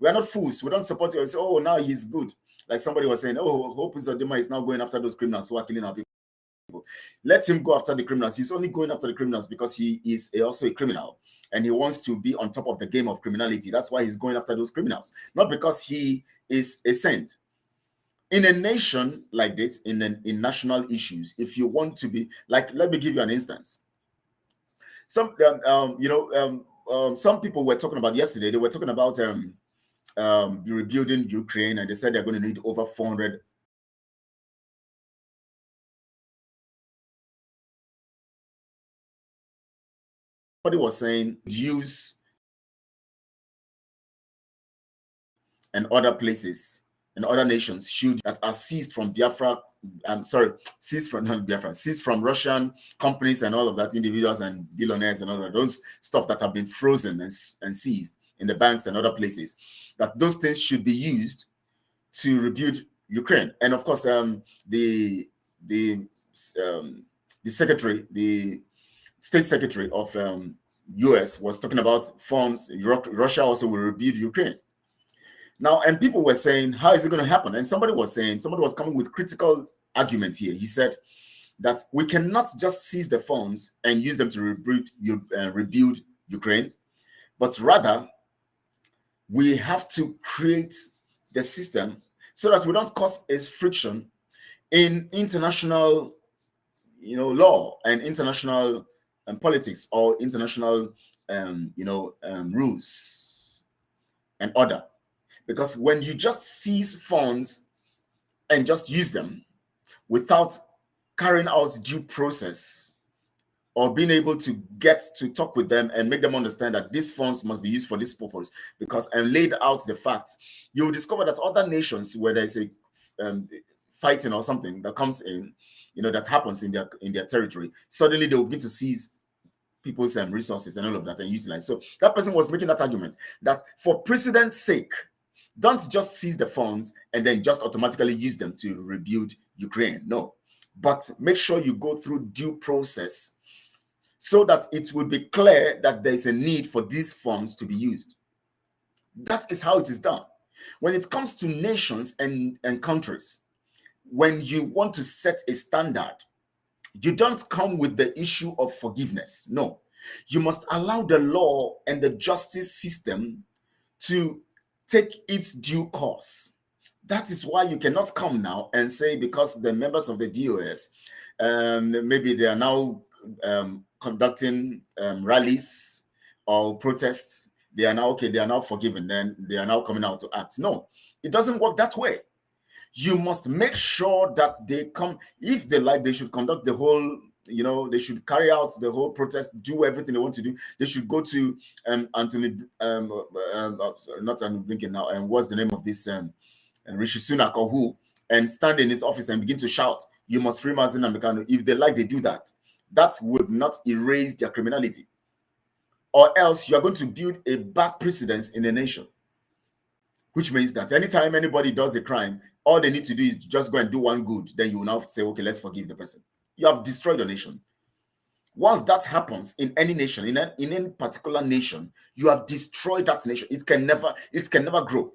We are not fools. We don't support you and say, oh, now he's good. Like somebody was saying, oh, Hope Uzodinma is now going after those criminals who are killing our people. Let him go after the criminals. He's only going after the criminals because he is also a criminal and he wants to be on top of the game of criminality. That's why he's going after those criminals, not because he is a saint. In a nation like this, in national issues, if you want to be like, let me give you an instance. Some some people were talking about yesterday. They were talking about rebuilding Ukraine, and they said they're going to need over 400. Somebody was saying Jews and other places and other nations should that are seized from Biafra. Seized from Russian companies and all of that, individuals and billionaires and all of those stuff that have been frozen and seized in the banks and other places. That those things should be used to rebuild Ukraine. And of course, the secretary, the state secretary of US was talking about funds. Russia also will rebuild Ukraine. Now, and people were saying, how is it going to happen? And somebody was coming with critical argument here. He said that we cannot just seize the funds and use them to rebuild Ukraine, but rather we have to create the system so that we don't cause a friction in international, law and international politics or international, rules and order. Because when you just seize funds and just use them without carrying out due process or being able to get to talk with them and make them understand that these funds must be used for this purpose, and laid out the facts, you will discover that other nations where there's a fighting or something that comes in, that happens in their territory, suddenly they will begin to seize people's resources and all of that and utilize. So that person was making that argument that for precedent's sake, don't just seize the funds and then just automatically use them to rebuild Ukraine. No, but make sure you go through due process so that it will be clear that there is a need for these funds to be used. That is how it is done. When it comes to nations and countries, when you want to set a standard, you don't come with the issue of forgiveness. No, you must allow the law and the justice system to take its due course. That is why you cannot come now and say because the members of the DOS, maybe they are now conducting rallies or protests, they are now okay, they are now forgiven, then they are now coming out to act. No, it doesn't work that way. You must make sure that they come, if they like, they should conduct the whole, they should carry out the whole protest, do everything they want to do. They should go to Anthony, not Anthony Blinken now, and what's the name of this, Rishi Sunak or who, and stand in his office and begin to shout, you must free Mazin Namikano. If they like, they do that. That would not erase their criminality. Or else you are going to build a bad precedence in a nation. Which means that anytime anybody does a crime, all they need to do is just go and do one good. Then you will now say, okay, let's forgive the person. You have destroyed a nation. Once that happens in any nation, in any particular nation, you have destroyed that nation. It can never grow.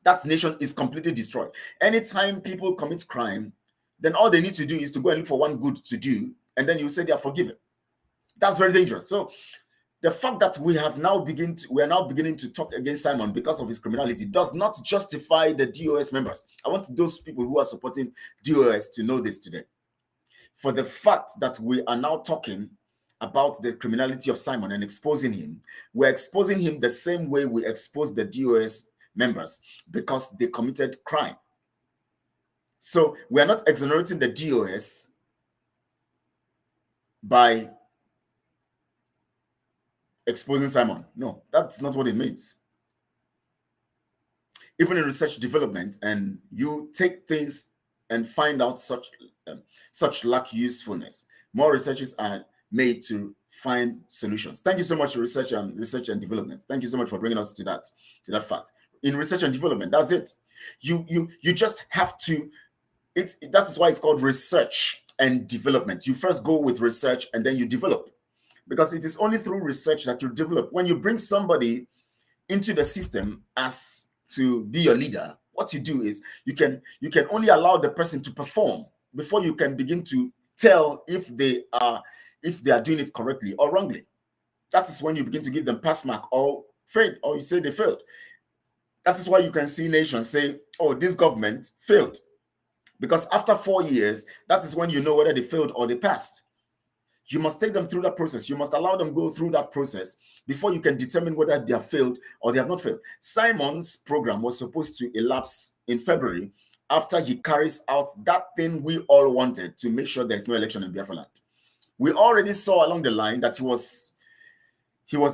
That nation is completely destroyed. Anytime people commit crime, then all they need to do is to go and look for one good to do, and then you say they are forgiven. That's very dangerous. So the fact that we are now beginning to talk against Simon because of his criminality does not justify the DOS members. I want those people who are supporting DOS to know this today. For the fact that we are now talking about the criminality of Simon and exposing him, we're exposing him the same way we expose the DOS members because they committed crime. So we are not exonerating the DOS by exposing Simon. No, that's not what it means. Even in research development, and you take things and find out such lack usefulness, more researches are made to find solutions. Thank you so much for research and development. Thank you so much for bringing us to that fact. In research and development, that's it. You just have to. That is why it's called research and development. You first go with research and then you develop, because it is only through research that you develop. When you bring somebody into the system as to be your leader, what you do is you can only allow the person to perform before you can begin to tell if they are doing it correctly or wrongly. That is when you begin to give them pass mark or fail, or you say they failed. That is why you can see nations say, oh, this government failed. Because after 4 years, that is when you know whether they failed or they passed. You must take them through that process. You must allow them go through that process before you can determine whether they have failed or they have not failed. Simon's program was supposed to elapse in February after he carries out that thing we all wanted, to make sure there's no election in Biafra land. We already saw along the line that he was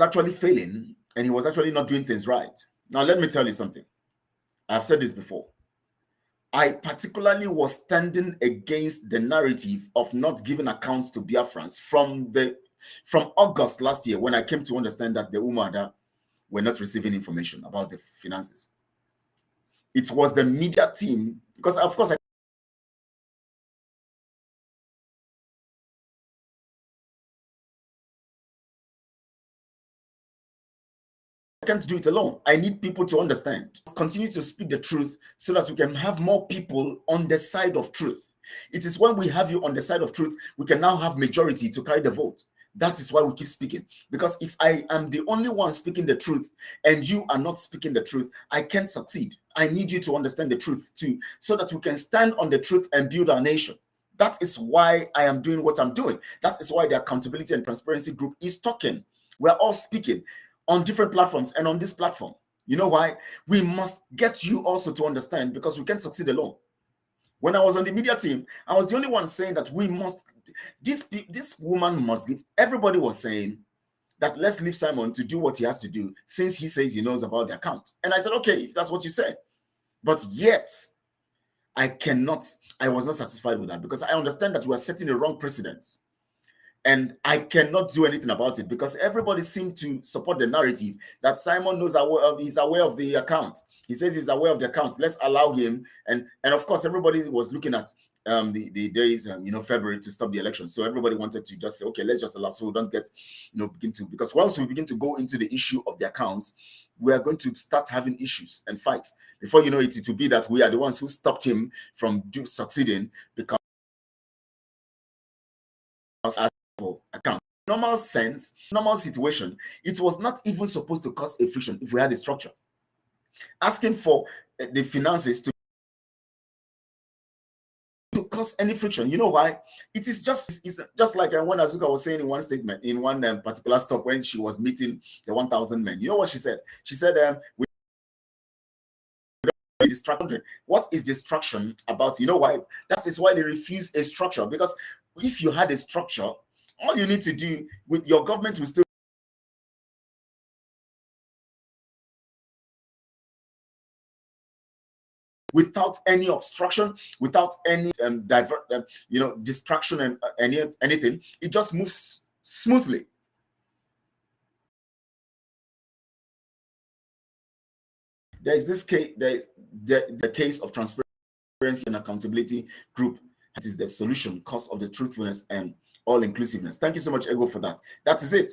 actually failing, and he was actually not doing things right. Now, let me tell you something. I've said this before. I particularly was standing against the narrative of not giving accounts to Biafrans from August last year, when I came to understand that the Umada were not receiving information about the finances. It was the media team, because of course I can't do it alone. I need people to understand. Continue to speak the truth so that we can have more people on the side of truth. It is when we have you on the side of truth, we can now have majority to carry the vote. That is why we keep speaking. Because if I am the only one speaking the truth and you are not speaking the truth, I can't succeed. I need you to understand the truth too, so that we can stand on the truth and build our nation. That is why I am doing what I'm doing. That is why the Accountability and Transparency Group is talking. We're all speaking on different platforms and on this platform. You know why? We must get you also to understand, because we can't succeed alone. When I was on the media team, I was the only one saying that we must, this woman must give. Everybody was saying that let's leave Simon to do what he has to do, since he says he knows about the account. And I said, okay, if that's what you said. But yet, I was not satisfied with that, because I understand that we are setting a wrong precedent. And I cannot do anything about it, because everybody seemed to support the narrative that Simon knows he's aware of the account. He says he's aware of the account. Let's allow him. And of course, everybody was looking at the days, February, to stop the election. So everybody wanted to just say, okay, let's just allow, so we don't get, because once we begin to go into the issue of the account, we are going to start having issues and fights. Before you know it, it will be that we are the ones who stopped him from succeeding, because account. Normal sense, normal situation, it was not even supposed to cause a friction if we had a structure. Asking for the finances to cause any friction. You know why? It's just like when Azuka was saying in one statement, in one particular stop, when she was meeting the 1,000 men. You know what she said? She said, we distracted. What is distraction about? You know why? That is why they refuse a structure, because if you had a structure, all you need to do with your government will still without any obstruction, without any distraction and anything. It just moves smoothly. There is this case, the case of Transparency and Accountability Group. That is the solution, cause of the truthfulness and all-inclusiveness. Thank you so much, Ego, for that. That is it.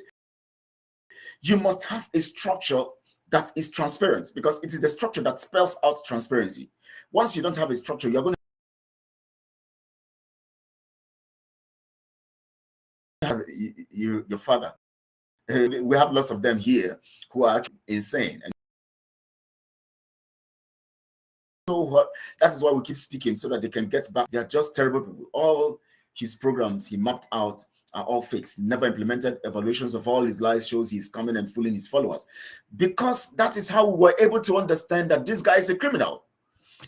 You must have a structure that is transparent, because it is the structure that spells out transparency. Once you don't have a structure, you're going to have your father. We have lots of them here who are actually insane. And so that is why we keep speaking, so that they can get back. They are just terrible people. All his programs he mapped out are all fakes, never implemented. Evaluations of all his lies shows he's coming and fooling his followers, because that is how we were able to understand that this guy is a criminal.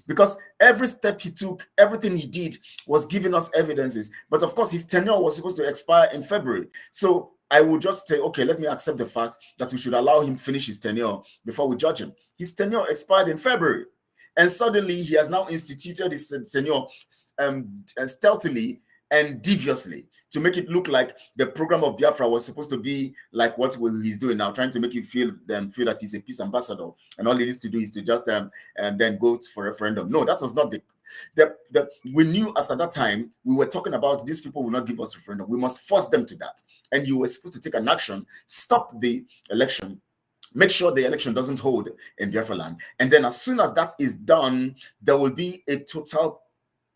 Because every step he took, everything he did was giving us evidences. But of course, his tenure was supposed to expire in February. So I would just say, okay, let me accept the fact that we should allow him finish his tenure before we judge him. His tenure expired in February. And suddenly he has now instituted his tenure stealthily and deviously to make it look like the program of Biafra was supposed to be like what he's doing now, trying to make you feel that he's a peace ambassador, and all he needs to do is to just and then go for referendum. No, that was not we knew as at that time we were talking about these people will not give us referendum. We must force them to that, and you were supposed to take an action, stop the election, make sure the election doesn't hold in Biafra land, and then as soon as that is done, there will be a total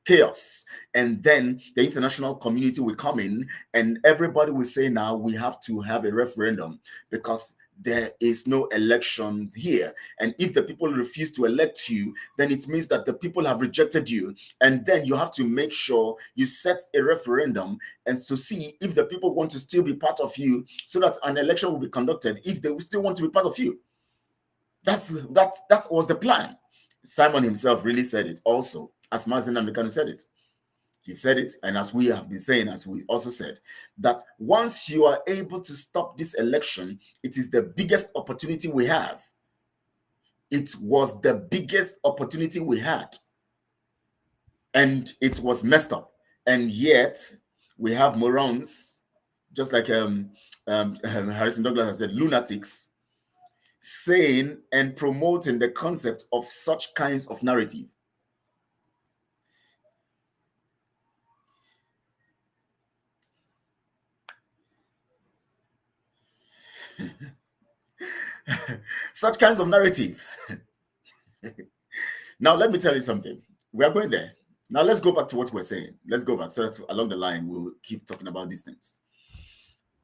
chaos, and then the international community will come in and everybody will say, now we have to have a referendum because there is no election here, and if the people refuse to elect you, then it means that the people have rejected you, and then you have to make sure you set a referendum and to see if the people want to still be part of you, so that an election will be conducted if they still want to be part of you. That was the plan. Simon himself really said it also, as Mazen Namdekanu said it. He said it, and as we have been saying, as we also said, that once you are able to stop this election, it is the biggest opportunity we have. It was the biggest opportunity we had. And it was messed up. And yet, we have morons, just like Harrison Douglas has said, lunatics, saying and promoting the concept of such kinds of narrative. Such kinds of narrative. Now, let me tell you something. We are going there. Now, let's go back to what we're saying. Let's go back so that along the line, we'll keep talking about these things.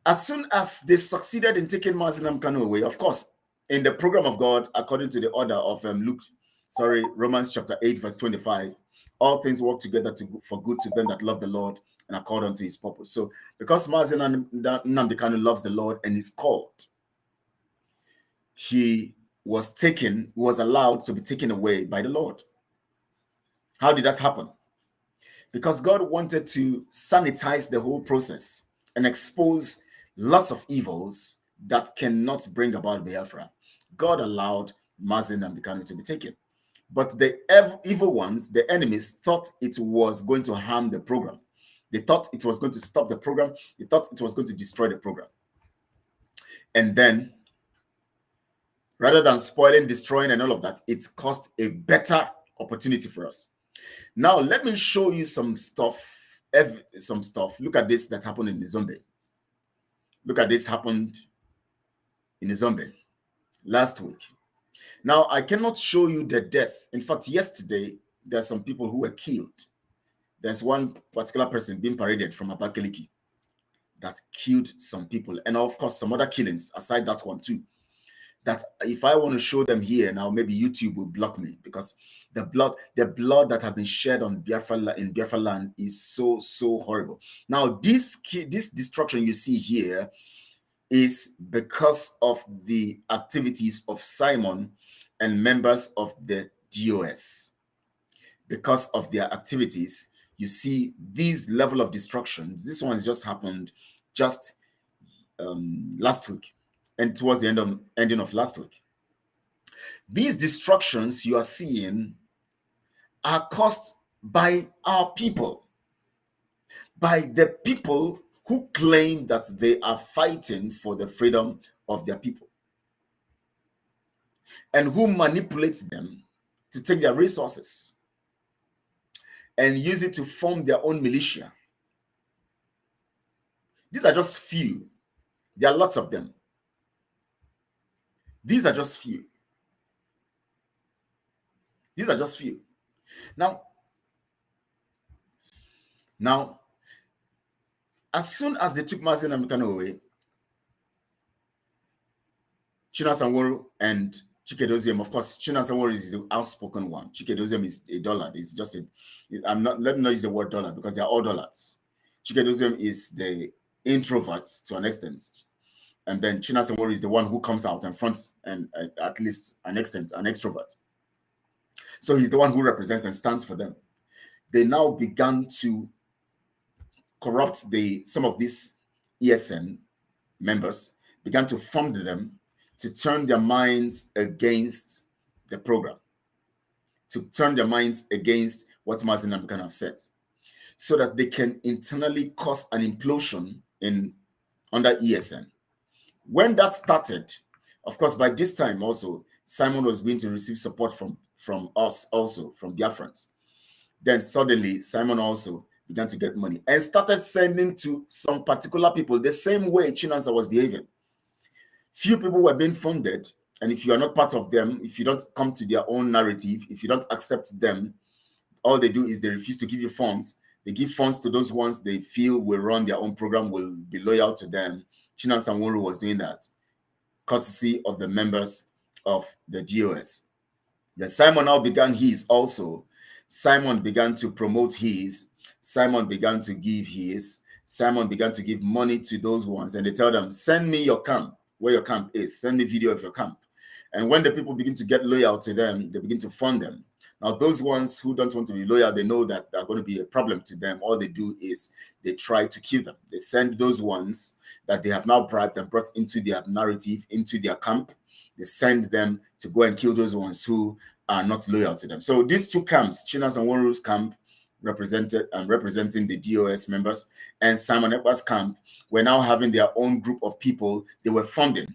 As soon as they succeeded in taking Mazi Nnamdi Kanu away, of course, in the program of God, according to the order of Romans chapter 8, verse 25, all things work together for good to them that love the Lord and according to his purpose. So, because Mazi Nnamdi Kanu loves the Lord and is called, he was allowed to be taken away by the Lord. How did that happen? Because God wanted to sanitize the whole process and expose lots of evils that cannot bring about Biafra. God allowed Mazi Nnamdi Kanu to be taken. But the evil ones, the enemies, thought it was going to harm the program. They thought it was going to stop the program. They thought it was going to destroy the program. And then, rather than spoiling, destroying, and all of that, it caused a better opportunity for us. Now, let me show you some stuff. Look at this that happened in Izombe. Look at this happened in Izombe last week. Now, I cannot show you the death. In fact, yesterday, there are some people who were killed. There's one particular person being paraded from Abakaliki that killed some people. And of course, some other killings aside that one too. That if I want to show them here now, maybe YouTube will block me, because the blood that has been shed on in Biafra land is so horrible. Now, this destruction you see here is because of the activities of Simon and members of the DOS. Because of their activities, you see these level of destruction. This one has just happened just last week, and towards the ending of last week. These destructions you are seeing are caused by our people, by the people who claim that they are fighting for the freedom of their people, and who manipulates them to take their resources and use it to form their own militia. These are just few. There are lots of them. These are just few. These are just few. Now, as soon as they took Mazi Nnamdi Kanu away, Chinua Sanwo-Olu and Chike Doziem, of course, Chinua Sanwo-Olu is the outspoken one. Chike Doziem is a dollar. It's just let me not use the word dollar because they are all dollars. Chike Doziem is the introvert to an extent. And then Chinua Sanwo-Olu is the one who comes out and fronts, and at least an extent, an extrovert. So he's the one who represents and stands for them. They now began to corrupt some of these ESN members, began to fund them to turn their minds against the program, to turn their minds against what Mazi Nnamdi Kanu have said. so that they can internally cause an implosion under ESN. When that started, of course, by this time also, Simon was going to receive support from us also, from Biafrans. Then suddenly, Simon also began to get money and started sending to some particular people the same way Chinasa was behaving. Few people were being funded, and if you are not part of them, if you don't come to their own narrative, if you don't accept them, all they do is they refuse to give you funds. They give funds to those ones they feel will run their own program, will be loyal to them. Chinasa Nworu was doing that, courtesy of the members of the DOS. Then Simon now began his also. Simon began to promote his. Simon began to give his. Simon began to give money to those ones, and they tell them, send me your camp, where your camp is. Send me video of your camp. And when the people begin to get loyal to them, they begin to fund them. Now, those ones who don't want to be loyal, they know that they're going to be a problem to them. All they do is they try to kill them. They send those ones that they have now bribed and brought into their narrative, into their camp. They send them to go and kill those ones who are not loyal to them. So these two camps, Chinasa Nworu's camp, representing the DOS members, and Simon Ekpa's camp, were now having their own group of people they were funding.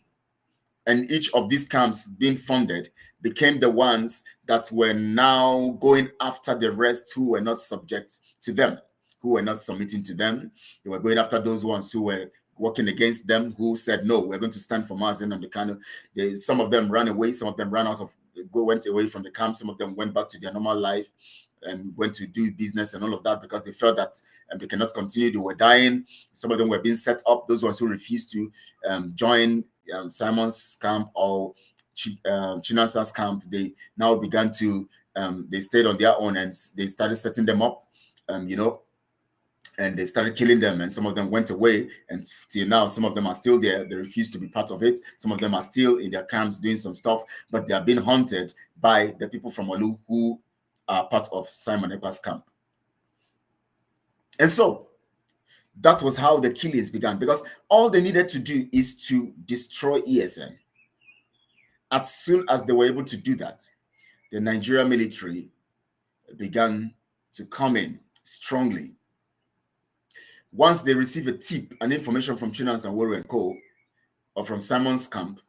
And each of these camps being funded became the ones that were now going after the rest who were not subject to them, who were not submitting to them. They were going after those ones who were working against them, who said, no, we're going to stand for Mazen and the kind of, some of them ran away, some of them went away from the camp, some of them went back to their normal life and went to do business and all of that because they felt that they cannot continue. They were dying. Some of them were being set up. Those ones who refused to join Simon's camp or Chinasa's camp, they now began to, they stayed on their own and they started setting them up, and they started killing them, and some of them went away, and till now some of them are still there. They refuse to be part of it. Some of them are still in their camps doing some stuff, but they are being hunted by the people from Olu who are part of Simon Ekpa's camp. And so that was how the killings began, because all they needed to do is to destroy ESN. As soon as they were able to do that, the Nigerian military began to come in strongly. Once they receive a tip, an information from Chinasa Nworu and Co., or from Simon's camp,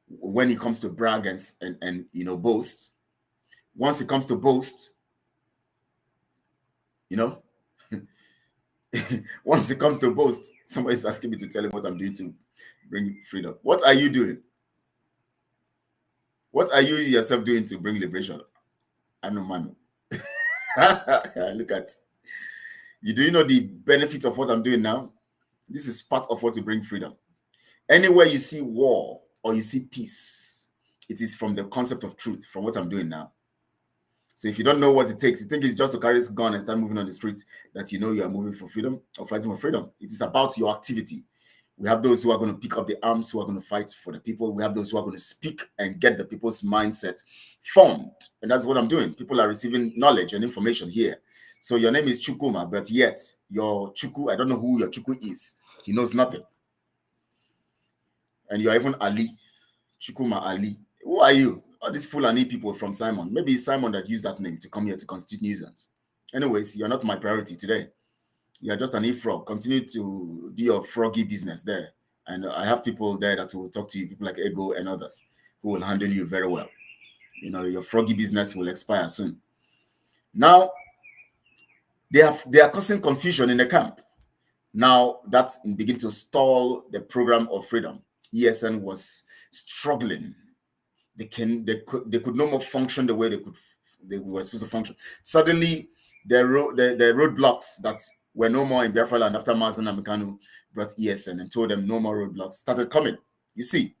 when he comes to brag and boast, once he comes to boast, once he comes to boast, somebody's asking me to tell him what I'm doing to bring freedom. What are you doing? What are you yourself doing to bring liberation? I know, man. Look at. Do you know the benefit of what I'm doing now? This is part of what to bring freedom. Anywhere you see war or you see peace, it is from the concept of truth, from what I'm doing now. So if you don't know what it takes, you think it's just to carry this gun and start moving on the streets, that you are moving for freedom or fighting for freedom. It is about your activity. We have those who are going to pick up the arms, who are going to fight for the people. We have those who are going to speak and get the people's mindset formed. And that's what I'm doing. People are receiving knowledge and information here. So your name is Chukuma, but yet your Chuku, I don't know who your Chuku is. He knows nothing. And you're even Ali, Chukuma Ali. Who are you? All these Fulani people from Simon. Maybe it's Simon that used that name to come here to constitute nuisance. Anyways, you're not my priority today. You're just an e-frog. Continue to do your froggy business there. And I have people there that will talk to you, people like Ego and others, who will handle you very well. Your froggy business will expire soon. Now, they are causing confusion in the camp. Now that's begin to stall the program of freedom. ESN was struggling. They could no more function the way they were supposed to function. Suddenly, the roadblocks that were no more in Biafra land after Mazen and Mekanu brought ESN and told them no more roadblocks started coming. You see,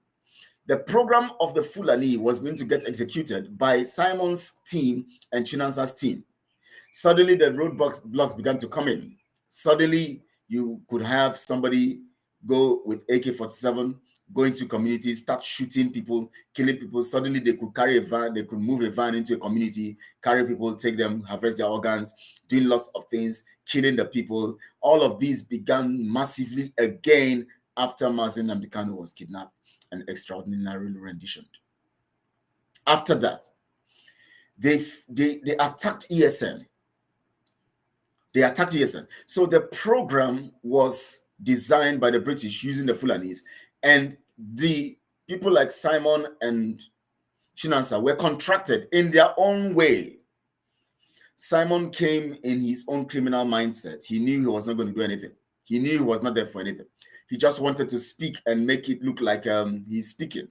the program of the Fulani was going to get executed by Simon's team and Chinasa's team. Suddenly, the roadblocks began to come in. Suddenly, you could have somebody go with AK-47, go into communities, start shooting people, killing people. Suddenly, they could carry a van, they could move a van into a community, carry people, take them, harvest their organs, doing lots of things, killing the people. All of these began massively again after Mazen Namdekano was kidnapped and extraordinarily renditioned. After that, they attacked ESN They attacked ESN. So the program was designed by the British using the Fulanis, and the people like Simon and Chinasa were contracted in their own way. Simon came in his own criminal mindset. He knew he was not going to do anything. He knew he was not there for anything. He just wanted to speak and make it look like he's speaking.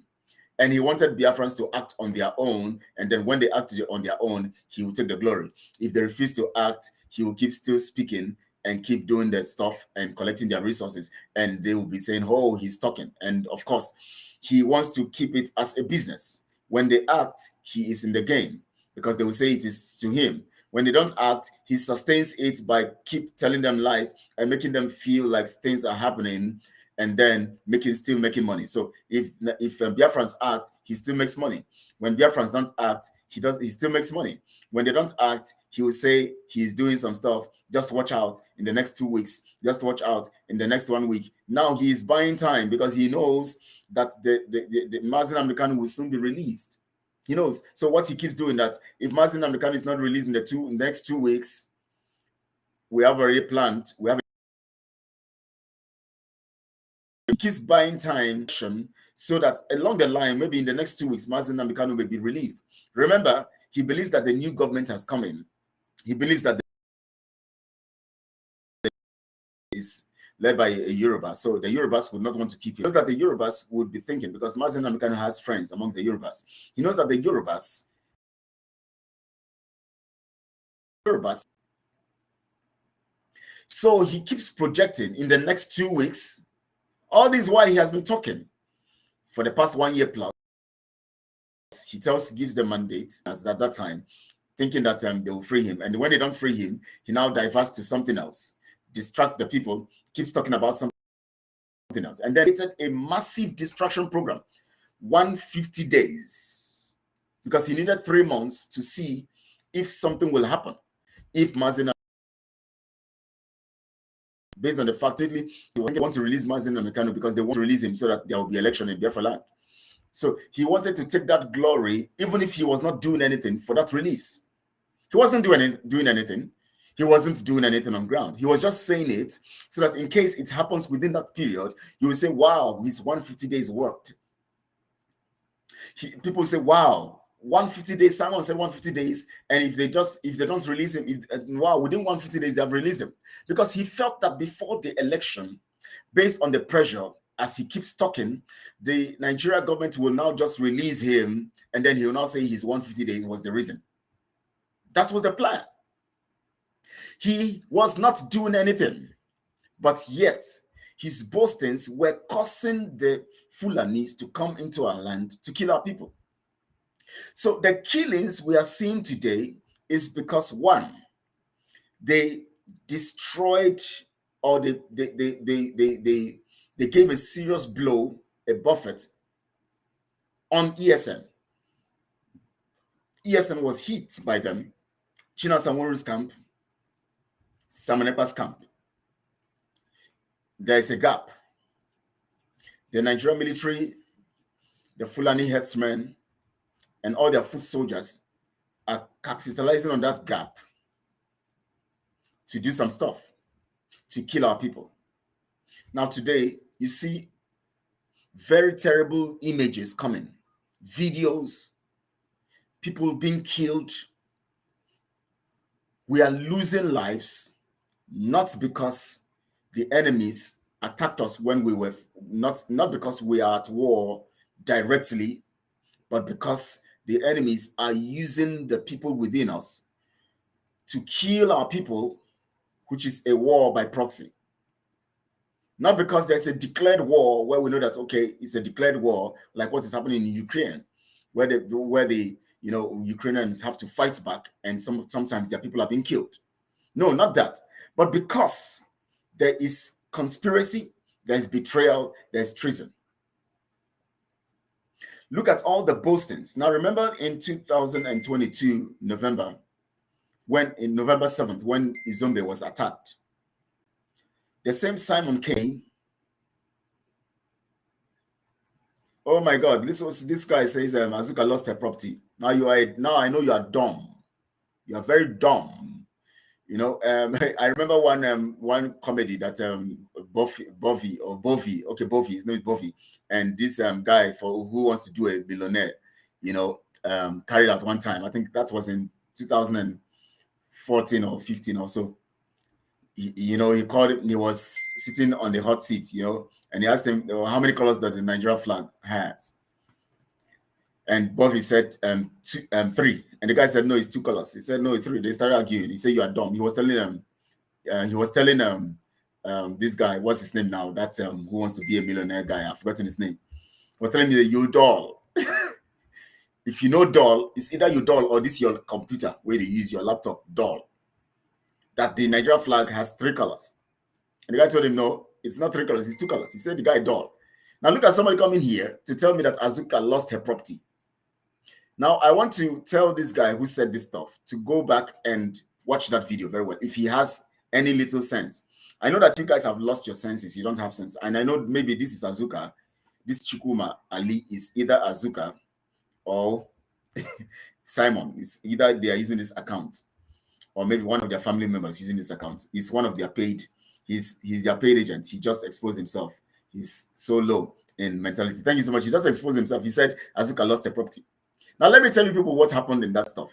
And he wanted Biafrans to act on their own. And then when they acted on their own, he would take the glory. If they refuse to act, he will keep still speaking and keep doing their stuff and collecting their resources. And they will be saying, oh, he's talking. And of course, he wants to keep it as a business. When they act, he is in the game because they will say it is to him. When they don't act, he sustains it by keep telling them lies and making them feel like things are happening, and then still making money. So if Biafrans act, he still makes money. When Biafrans don't act, he still makes money. When they don't act, he will say he's doing some stuff. Just watch out in the next 2 weeks. Just watch out in the next 1 week. Now he is buying time because he knows that the Mazi Nnamdi Kanu will soon be released. He knows. So what he keeps doing, that if Mazi Nnamdi Kanu is not released in the next 2 weeks, we have already planned. He keeps buying time so that along the line, maybe in the next 2 weeks, Mazi Nnamdi Kanu will be released. Remember, he believes that the new government has come in. He believes that is led by a Yoruba. So the Yorubas would not want to keep him. He knows that the Yorubas would be thinking, because Mazi Nnamdi Kanu has friends amongst the Yorubas. He knows that the Yorubas. So he keeps projecting in the next 2 weeks. All this while he has been talking for the past 1 year plus. He gives the mandate as at that time, thinking that they will free him. And when they don't free him, he now diverts to something else, distracts the people, keeps talking about something else. And then created a massive distraction program, 150 days, because he needed 3 months to see if something will happen. If Mazi Nnamdi, based on the fact that they want to release Mazi Nnamdi Kanu because they want to release him so that there will be election in Biafra land. So he wanted to take that glory, even if he was not doing anything for that release. He wasn't doing anything. He wasn't doing anything on ground. He was just saying it so that in case it happens within that period, you will say, wow, his 150 days worked. People say, wow, 150 days, someone said 150 days, and if they don't release him, wow, within 150 days, they have released him. Because he felt that before the election, based on the pressure, as he keeps talking, the Nigeria government will now just release him, and then he will now say his 150 days was the reason. That was the plan. He was not doing anything, but yet his boastings were causing the Fulanis to come into our land to kill our people. So the killings we are seeing today is because, one, they destroyed, or they gave a serious blow, a buffet on ESN. ESN was hit by them. China Samuru's camp, Samanepa's camp. There is a gap. The Nigerian military, the Fulani herdsmen, and all their foot soldiers are capitalizing on that gap to do some stuff, to kill our people. Now today, you see very terrible images coming, videos, people being killed. We are losing lives, not because the enemies attacked us when we were, not because we are at war directly, but because the enemies are using the people within us to kill our people, which is a war by proxy. Not because there's a declared war where we know that, okay, it's a declared war, like what is happening in Ukraine, where the Ukrainians have to fight back, and sometimes their people are being killed. No, not that. But because there is conspiracy, there's betrayal, there's treason. Look at all the boastings. Now, remember in 2022, November 7th, when Izombe was attacked, the same Simon came. Oh my God, this guy says Azuka lost her property. Now I know you are dumb. You are very dumb. You know, I remember one comedy that Bovey, okay, Bovey, his name is Bovey, and this guy for Who Wants to Do a Millionaire, you know, carried out one time. I think that was in 2014 or 15 or so. You know, he called him, he was sitting on the hot seat, you know, and he asked him, how many colors does the Nigeria flag has? And Bobby said, three. And the guy said, no, it's two colors. He said, no, it's three. They started arguing. He said, you are dumb. He was telling this guy, what's his name now? That's Who Wants to Be a Millionaire guy. I've forgotten his name. He was telling me that you doll. If you know doll, it's either you doll or this your computer where they use your laptop, doll. That the Nigeria flag has three colors. And the guy told him, no, it's not three colors, it's two colors. He said, the guy doll. Now look at somebody coming here to tell me that Azuka lost her property. Now, I want to tell this guy who said this stuff to go back and watch that video very well, if he has any little sense. I know that you guys have lost your senses. You don't have sense. And I know maybe this is Azuka. This Chukuma Ali is either Azuka or Simon. It's either they are using this account or maybe one of their family members using this account. He's one of their paid. He's their paid agent. He just exposed himself. He's so low in mentality. Thank you so much. He just exposed himself. He said Azuka lost her property. Now, let me tell you people what happened in that stuff.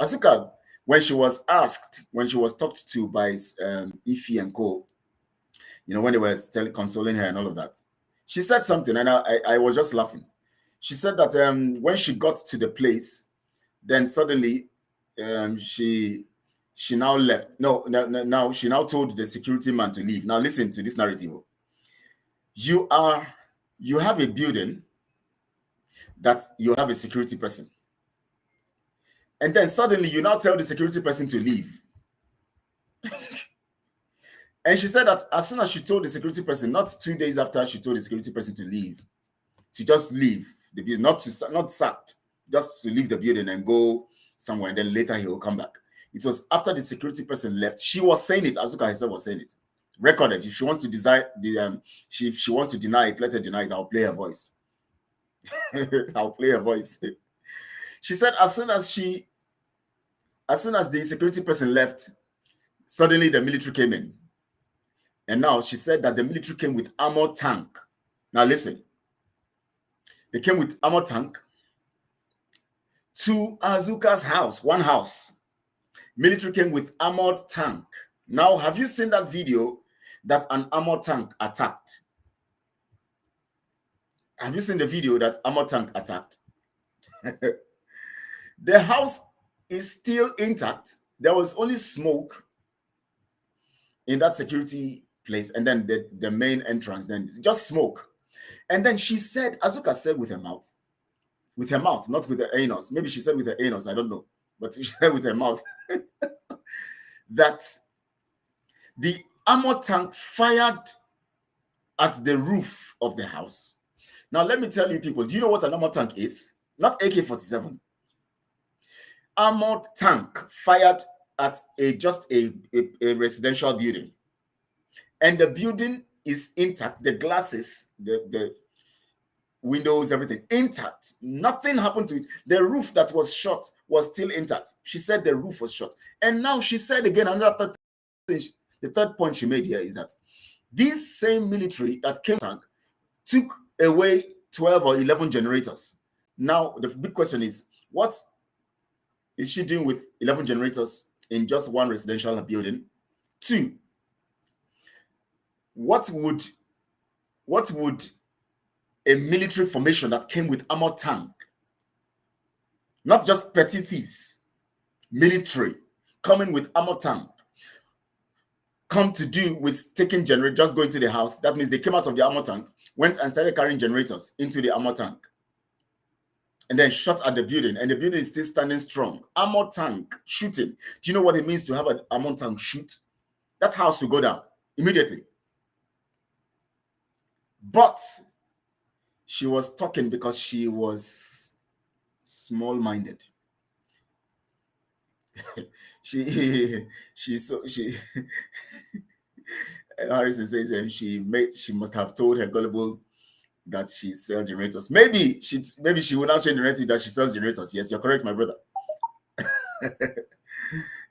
Asuka, when she was talked to by Ify and Co., you know, when they were consoling her and all of that, she said something, and I was just laughing. She said that when she got to the place, then suddenly she now left. Now she now told the security man to leave. Now, listen to this narrative. You have a building that you have a security person. And then suddenly you now tell the security person to leave. And she said that as soon as she told the security person, not 2 days after she told the security person to leave, to just leave the building, not sacked, just to leave the building and go somewhere, and then later he will come back. It was after the security person left. She was saying it. Azuka herself was saying it. Recorded. If she wants to design she wants to deny it, let her deny it. I'll play her voice. I'll play her voice. She said as soon as the security person left, suddenly the military came in. And now she said that the military came with armored tank. Now listen. They came with armored tank to Azuka's house, one house. Military came with armored tank. Now, have you seen that video that an armored tank attacked? Have you seen the video that armored tank attacked? The house is still intact. There was only smoke in that security place, and then the main entrance, then just smoke. And then she said, Azuka said with her mouth, not with her anus. Maybe she said with her anus, I don't know. But she said with her mouth that the armored tank fired at the roof of the house. Now, let me tell you people, do you know what an armored tank is? Not AK-47. Armored tank fired at just a residential building. And the building is intact. The glasses, the windows, everything intact. Nothing happened to it. The roof that was shot was still intact. She said the roof was shot. And now she said again, another thing, the third point she made here is that this same military that came tank took away 12 or 11 generators. Now, the big question is, what is she doing with 11 generators in just one residential building? 2, what would a military formation that came with armored tank, not just petty thieves, military coming with armored tank, come to do with taking generators, just going to the house? That means they came out of the armored tank, went and started carrying generators into the armored tank, and then shot at the building, and the building is still standing strong. Armored tank shooting. Do you know what it means to have an armored tank shoot? That house will go down immediately. But she was talking because she was small-minded. Harrison says she must have told her gullible that she sells generators. Maybe she will now change the narrative that she sells generators. Yes, you're correct, my brother.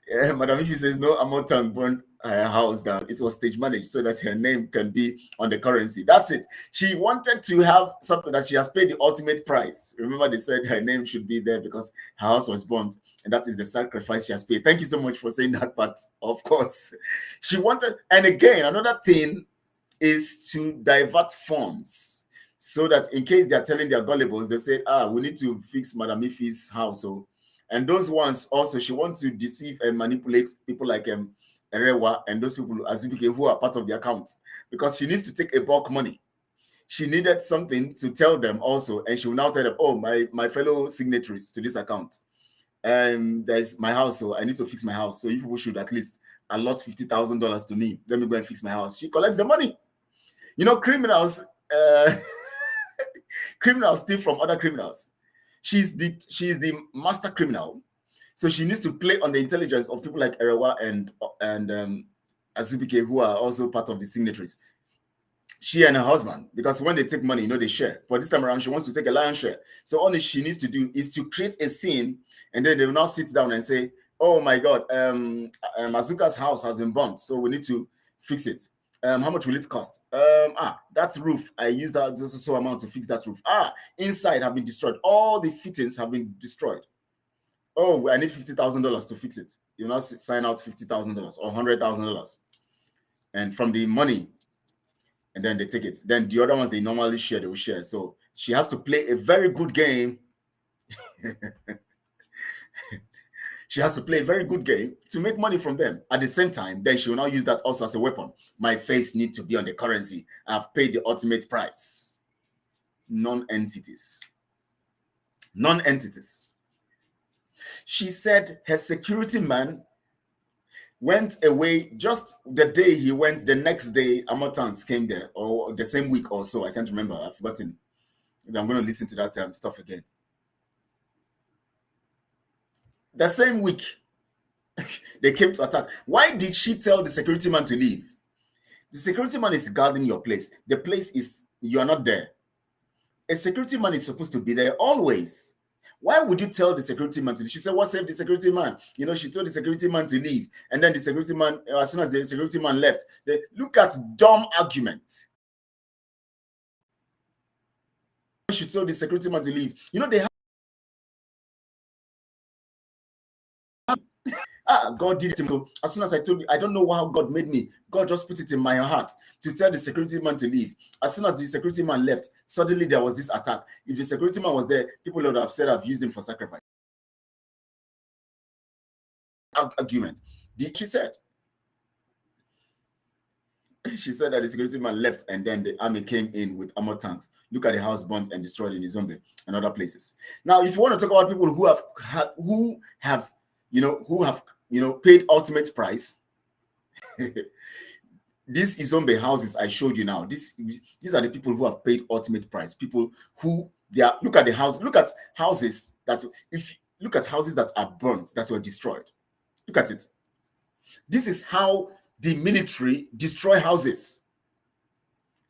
Madam Ifi says no Amotang burned her house down. It was stage managed so that her name can be on the currency. That's it. She wanted to have something that she has paid the ultimate price. Remember, they said her name should be there because her house was burnt, and that is the sacrifice she has paid. Thank you so much for saying that part. Of course, she wanted, and again, another thing is to divert funds so that in case they are telling their gullibles, they say, we need to fix Madam Ifi's house. So, and those ones also, she wants to deceive and manipulate people like Erewa and those people Azubike who are part of the account because she needs to take a bulk money. She needed something to tell them also, and she will now tell them, oh, my fellow signatories to this account, there's my house, so I need to fix my house. So you people should at least allot $50,000 to me. Let me go and fix my house. She collects the money. You know, criminals, criminals steal from other criminals. She's the master criminal, so she needs to play on the intelligence of people like Erewa and Azubike, who are also part of the signatories. She and her husband, because when they take money, you know, they share. But this time around, she wants to take a lion's share. So all she needs to do is to create a scene, and then they will now sit down and say, "Oh my God, Azuka's house has been burnt, so we need to fix it. How much will it cost? That roof, I used that so amount to fix that roof. Inside have been destroyed. All the fittings have been destroyed. Oh, I need $50,000 to fix it. You now sign out $50,000 or $100,000, and from the money." And then they take it. Then the other ones they normally share, they will share. So she has to play a very good game. She has to play a very good game to make money from them. At the same time, then she will now use that also as a weapon. My face needs to be on the currency. I've paid the ultimate price. Non-entities. Non-entities. She said her security man went away just the day he went. The next day, Amotans came there, or the same week or so. I can't remember. I've forgotten. Maybe I'm going to listen to that stuff again. The same week, they came to attack. Why did she tell the security man to leave? The security man is guarding your place. The place is, you are not there. A security man is supposed to be there always. Why would you tell the security man to leave? She said, what saved the security man? You know, she told the security man to leave. And then the security man, as soon as the security man left, they look at dumb argument. She told the security man to leave. You know, they have God did it. So as soon as I told you, I don't know how God made me. God just put it in my heart to tell the security man to leave. As soon as the security man left, suddenly there was this attack. If the security man was there, people would have said, I've used him for sacrifice. Argument. She said that the security man left and then the army came in with armor tanks. Look at the house burnt and destroyed in Izombe and other places. Now, if you want to talk about people who have paid ultimate price, these Izombe houses I showed you now, these are the people who have paid ultimate price. People who look at the house, look at houses that are burnt, that were destroyed. Look at it. This is how the military destroy houses.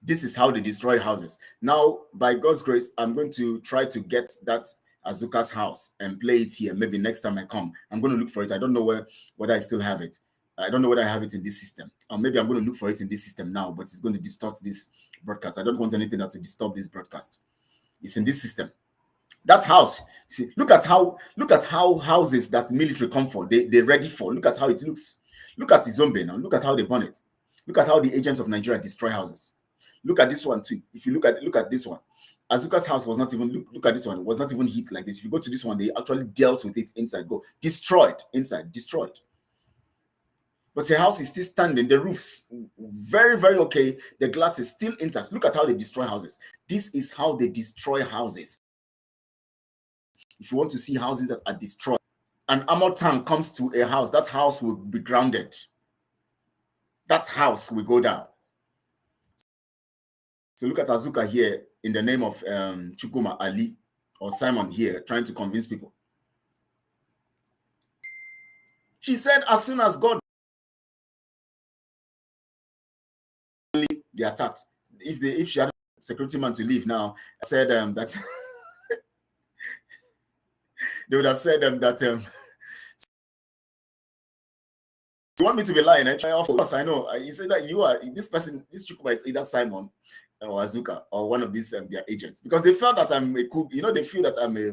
This is how they destroy houses. Now, by God's grace, I'm going to try to get that Azuka's house and play it here. Maybe next time I come, I'm going to look for it. I don't know whether I still have it. I don't know whether I have it in this system. Or maybe I'm going to look for it in this system now, but it's going to distort this broadcast. I don't want anything that will disturb this broadcast. It's in this system. That house, see, look at how houses that military come for, they're ready for. Look at how it looks. Look at Izombe now. Look at how they burn it. Look at how the agents of Nigeria destroy houses. Look at this one too. If you look at this one, Azuka's house was not even, look at this one, it was not even hit like this. If you go to this one, they actually dealt with it inside. Go destroyed inside, destroyed. But the house is still standing. The roof's very, very okay. The glass is still intact. Look at how they destroy houses. This is how they destroy houses. If you want to see houses that are destroyed, an armor tank comes to a house, that house will be grounded. That house will go down. So look at Azuka here in the name of Chukuma Ali or Simon here trying to convince people. She said as soon as God they attacked, if she had a security man to leave now, said that they would have said that You want me to be lying? Of course, I know. You say that you are this person. This Chukuma is either Simon or Azuka or one of these their agents, because they felt that I'm a cook. You know, they feel that I'm a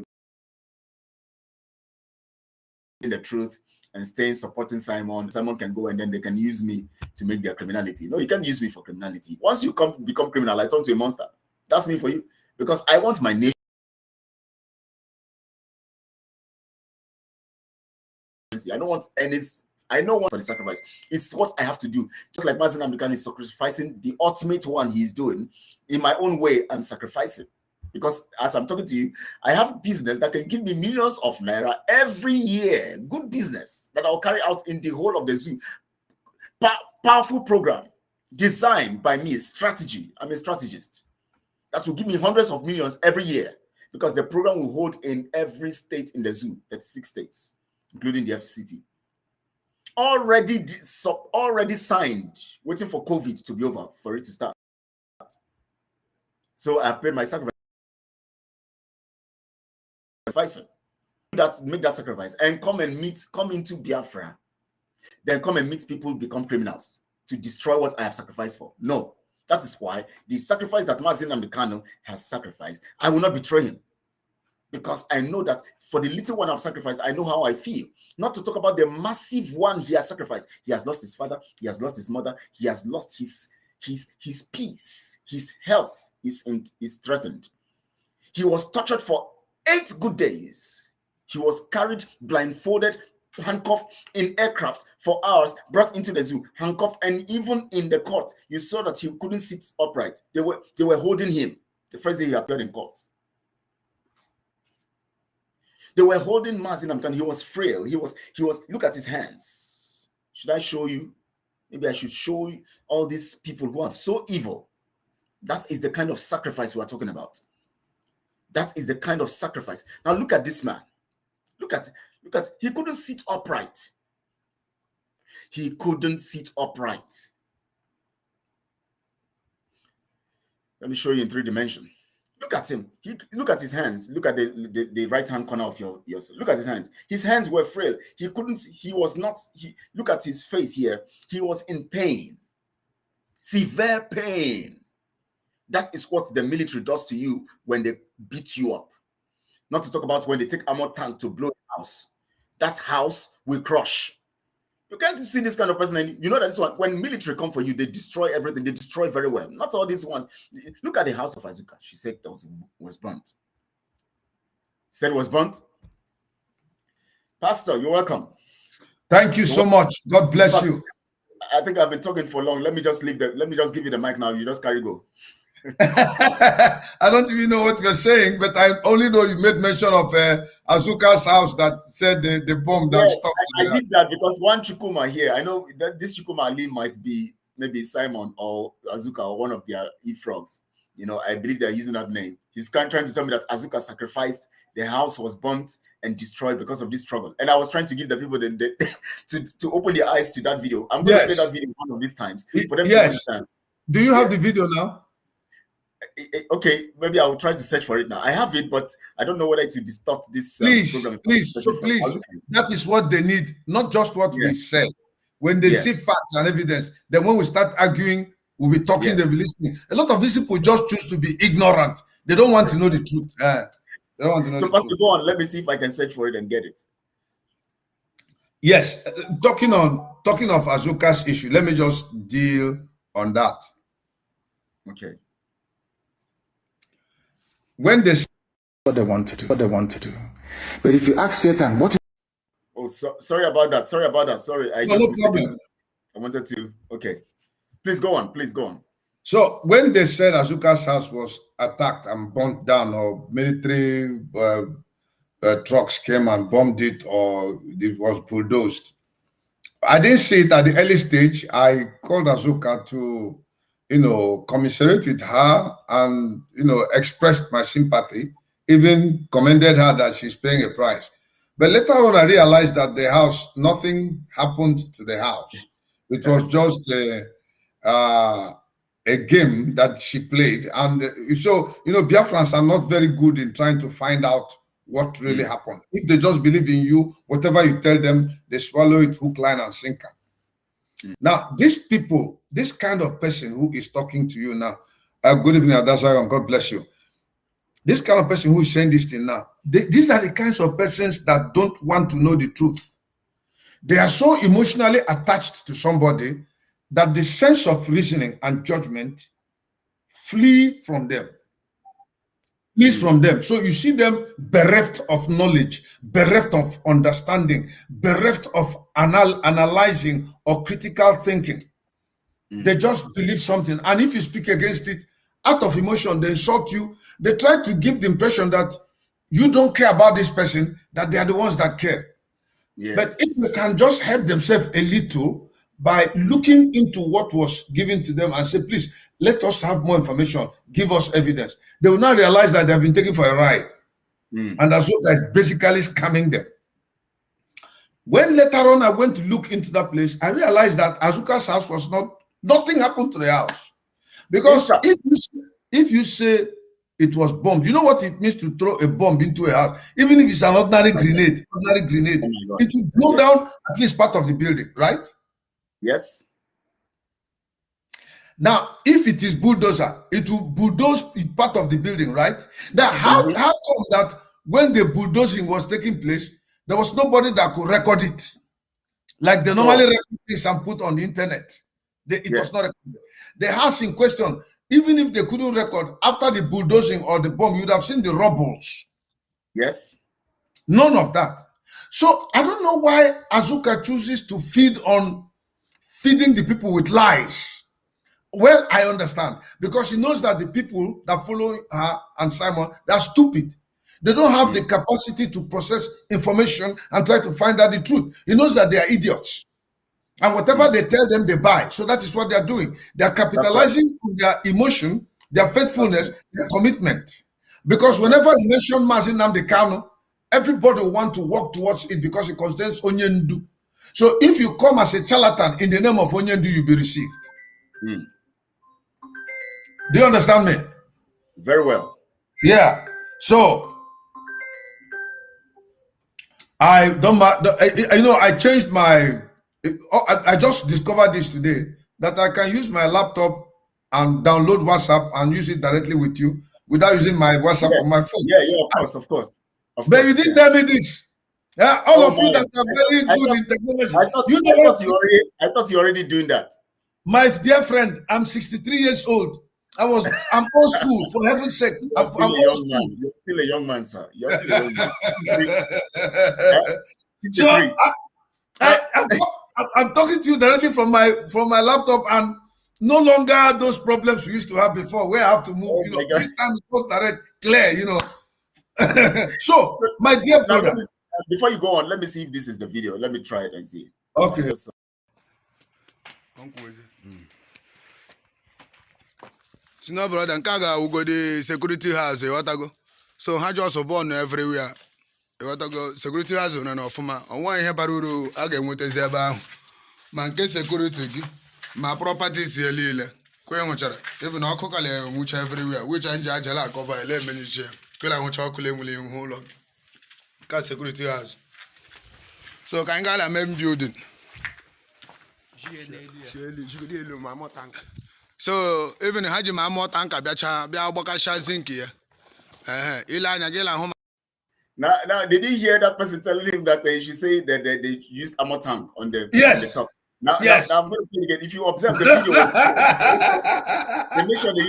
in the truth and staying supporting Simon. Simon can go and then they can use me to make their criminality. No, you can't use me for criminality. Once you become criminal, I turn to a monster. That's me for you, because I want my nation. I don't want any. I know what for the sacrifice. It's what I have to do. Just like Mazen Amdekan is sacrificing the ultimate one he's doing. In my own way, I'm sacrificing. Because as I'm talking to you, I have business that can give me millions of naira every year. Good business that I'll carry out in the whole of the zoo. Powerful program designed by me, strategy. I'm a strategist. That will give me hundreds of millions every year, because the program will hold in every state in the zoo, 36 states, including the FCT. Already signed, waiting for COVID to be over for it to start. So I've paid my sacrifice. Make that sacrifice and come into Biafra, then come and meet people, become criminals to destroy what I have sacrificed for. No, that is why the sacrifice that Mazen Amdekan has sacrificed, I will not betray him, because I know that for the little one I've sacrificed, I know how I feel. Not to talk about the massive one he has sacrificed. He has lost his father, he has lost his mother, he has lost his peace, his health is threatened. He was tortured for 8 good days. He was carried blindfolded, handcuffed in aircraft for hours, brought into the zoo, handcuffed, and even in the court, you saw that he couldn't sit upright. They were holding him the first day he appeared in court. They were holding Mazen Amdekan. He was frail. He was. Look at his hands. Should I show you? Maybe I should show you all these people who are so evil. That is the kind of sacrifice we are talking about. That is the kind of sacrifice. Now look at this man. Look at. He couldn't sit upright. He couldn't sit upright. Let me show you in 3 dimensions. Look at him. Look at his hands. Look at the right-hand corner of your look at his hands. His hands were frail. Look at his face here. He was in pain. Severe pain. That is what the military does to you when they beat you up. Not to talk about when they take armor tank to blow the house. That house will crush. You can't see this kind of person, and you know that this one, when military come for you, they destroy everything. They destroy very well. Not all these ones. Look at the house of Azuka. She said that was burnt. Said it was burnt. Pastor, you're welcome. Thank you so much. God bless you. I think I've been talking for long. Let me just give you the mic now. You just carry go. I don't even know what you're saying, but I only know you made mention of Azuka's house that said the bomb that stopped. I did that because one Chukuma here, I know that this Chukuma Ali might be maybe Simon or Azuka or one of their frogs. You know, I believe they're using that name. He's trying to tell me that Azuka sacrificed, the house was burnt and destroyed because of this trouble. And I was trying to give the people to open their eyes to that video. I'm going to play that video one of these times for them to understand. Do you have the video now? Okay, maybe I will try to search for it now. I have it, but I don't know whether to distort this program. Please, that is what they need, not just what we say. When they see facts and evidence, then when we start arguing, we'll be talking, they'll be listening. A lot of these people just choose to be ignorant. They don't want to know the truth. They don't want to know so, Pastor, go on. Let me see if I can search for it and get it. Yes, talking of Azuka's issue, let me just deal on that. Okay. When they what they want to do, but if you ask Satan, what is... Oh, sorry about that. Sorry. No problem. I wanted to. Okay, please go on. So when they said Azuka's house was attacked and burnt down, or military trucks came and bombed it, or it was bulldozed, I didn't see it at the early stage. I called Azuka to, commiserate with her and, expressed my sympathy, even commended her that she's paying a price. But later on, I realized that the house, nothing happened to the house. It was just a game that she played. And so, Biafrans are not very good in trying to find out what really happened. If they just believe in you, whatever you tell them, they swallow it hook, line, and sinker. Now, these people, this kind of person who is talking to you now, good evening, Adasayon, God bless you. This kind of person who is saying this thing now, these are the kinds of persons that don't want to know the truth. They are so emotionally attached to somebody that the sense of reasoning and judgment flee from them. Flees from them. So you see them bereft of knowledge, bereft of understanding, bereft of analyzing or critical thinking. They just believe something. And if you speak against it, out of emotion, they insult you. They try to give the impression that you don't care about this person, that they are the ones that care. Yes. But if they can just help themselves a little by looking into what was given to them and say, please, let us have more information, give us evidence, they will not realize that they have been taken for a ride. And Azuka is basically scamming them. When later on I went to look into that place, I realized that Azuka's house was nothing happened to the house. Because if you say it was bombed, you know what it means to throw a bomb into a house? Even if it's an ordinary grenade, it will blow down at least part of the building, right? Yes. Now, if it is bulldozer, it will bulldoze part of the building, right? Now, how come that when the bulldozing was taking place, there was nobody that could record it? Like they normally record things and put on the internet. It was not recorded. The house in question, even if they couldn't record, after the bulldozing or the bomb, you'd have seen the rubbles. Yes. None of that. So I don't know why Azuka chooses to feed on feeding the people with lies. Well, I understand, because she knows that the people that follow her and Simon, they're stupid. They don't have the capacity to process information and try to find out the truth. He knows that they are idiots. And whatever they tell them, they buy. So that is what they're doing. They're capitalizing on their emotion, their faithfulness, their commitment. Because whenever you mention Mazi Nnamdi Kanu, everybody will want to walk towards it because it contains Onyendu. So if you come as a charlatan in the name of Onyendu, you'll be received. Do you understand me? Very well. Yeah. So I changed my. I just discovered this today, that I can use my laptop and download WhatsApp and use it directly with you without using my WhatsApp on my phone. Yeah, of course. But you didn't tell me this. Yeah, all of you that are very good in technology. I thought you were already doing that. My dear friend, I'm 63 years old. I'm old school, for heaven's sake. I'm old school. You're still a young man, sir. You're still a young man. So I'm talking to you directly from my laptop, and no longer those problems we used to have before, where I have to move. This time it's just direct, clear. So, my dear brother, before you go on, let me see if this is the video. Let me try it and see. Okay. No, brother, Kaga will go the security house. So I just born everywhere. Security house on ofuma. On one here baruru again with Zeba. Manke security. My properties here lile. Even our cockale which everywhere, which I judge a lack of a lemon share. Kila chocolate will in whole lot. Cat security house. So Kangala main building. So even Haji Mamo Tanka Biacha Biabokasha Zinki. Ilana Gela home. Now, did you hear that person telling him that she said that they used ammo tank on the top? Now, yes. Now I'm going to play again. If you observe the video, they make sure they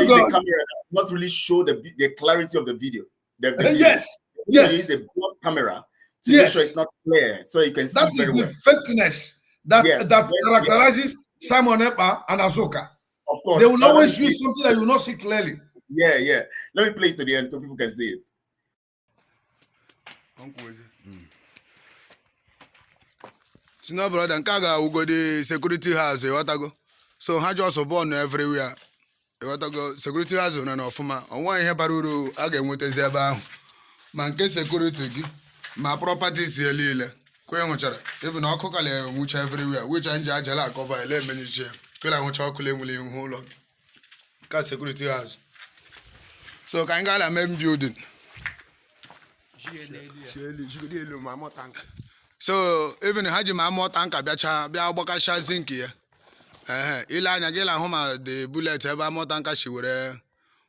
use the camera, not really show the clarity of the video. The yes. They use a broad camera to make sure it's not clear, so you can see very well. That is the fakeness that characterizes Simon Epa and Azuka. Of course. They will always use something that you will not see clearly. Yeah. Let me play it to the end so people can see it. No, brother, Kaga will go the security house. So I just born everywhere. Security house on ofuma. On one here baruru again with Zeba. Manke security. My properties here lile. Even our cockale which everywhere, which I judge a lack of a lemon share. Kila chocolate will in whole lot. Cat security house. So Kangala main building. So even ha ji ma mmụọ tanka bịa gbakasha zinc ya ile anya gị lahụ ma the bullet ebe mmụọ tanka shi were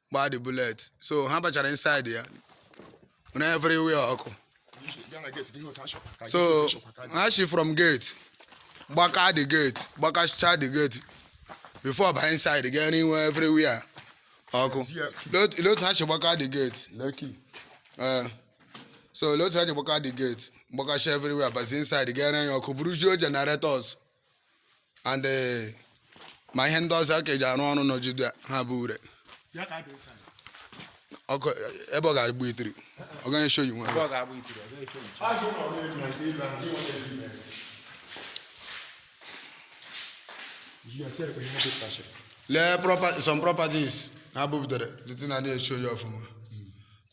gbaa the bullet. So ha bachara inside ya everywhere ọkụ. So ha shi from gate gbaka the gate gbakasha the gate before by inside get anywhere everywhere ọkụ. Lot ha shi gbaka the gate. So let's have to walk out the gate, walk everywhere, but inside again, your Kubrujo generators and my hand does okay, I don't know Judah Habure. Okay, Eboga Buitri. I'm going to show you one. Some properties, Habu, the thing I need to show you off.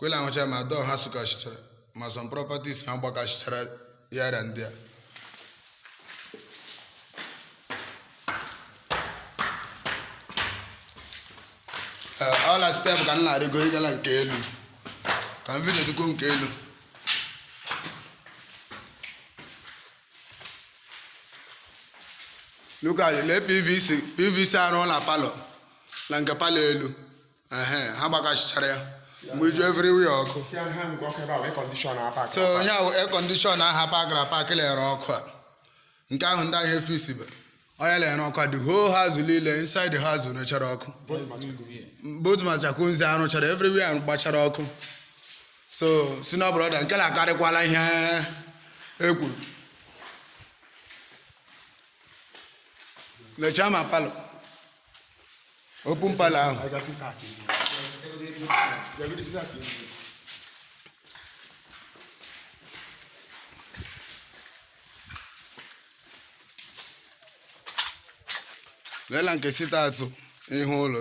Well, I'm going my door has to some properties and bakashara here and there. All I step can not go and kill you. Can visit to come kill you. Look at the PVC are on a palo. Lankapalelu. Habakashara. We do everywhere. So yeah, air condition I have a pack rock. In Kahunda here feasible. Oil and rock the whole house will inside the house with a rock. Both Majakunza and everywhere and Bacharoko. So sooner brother and Kalakara here. Le chama palo. Open pala.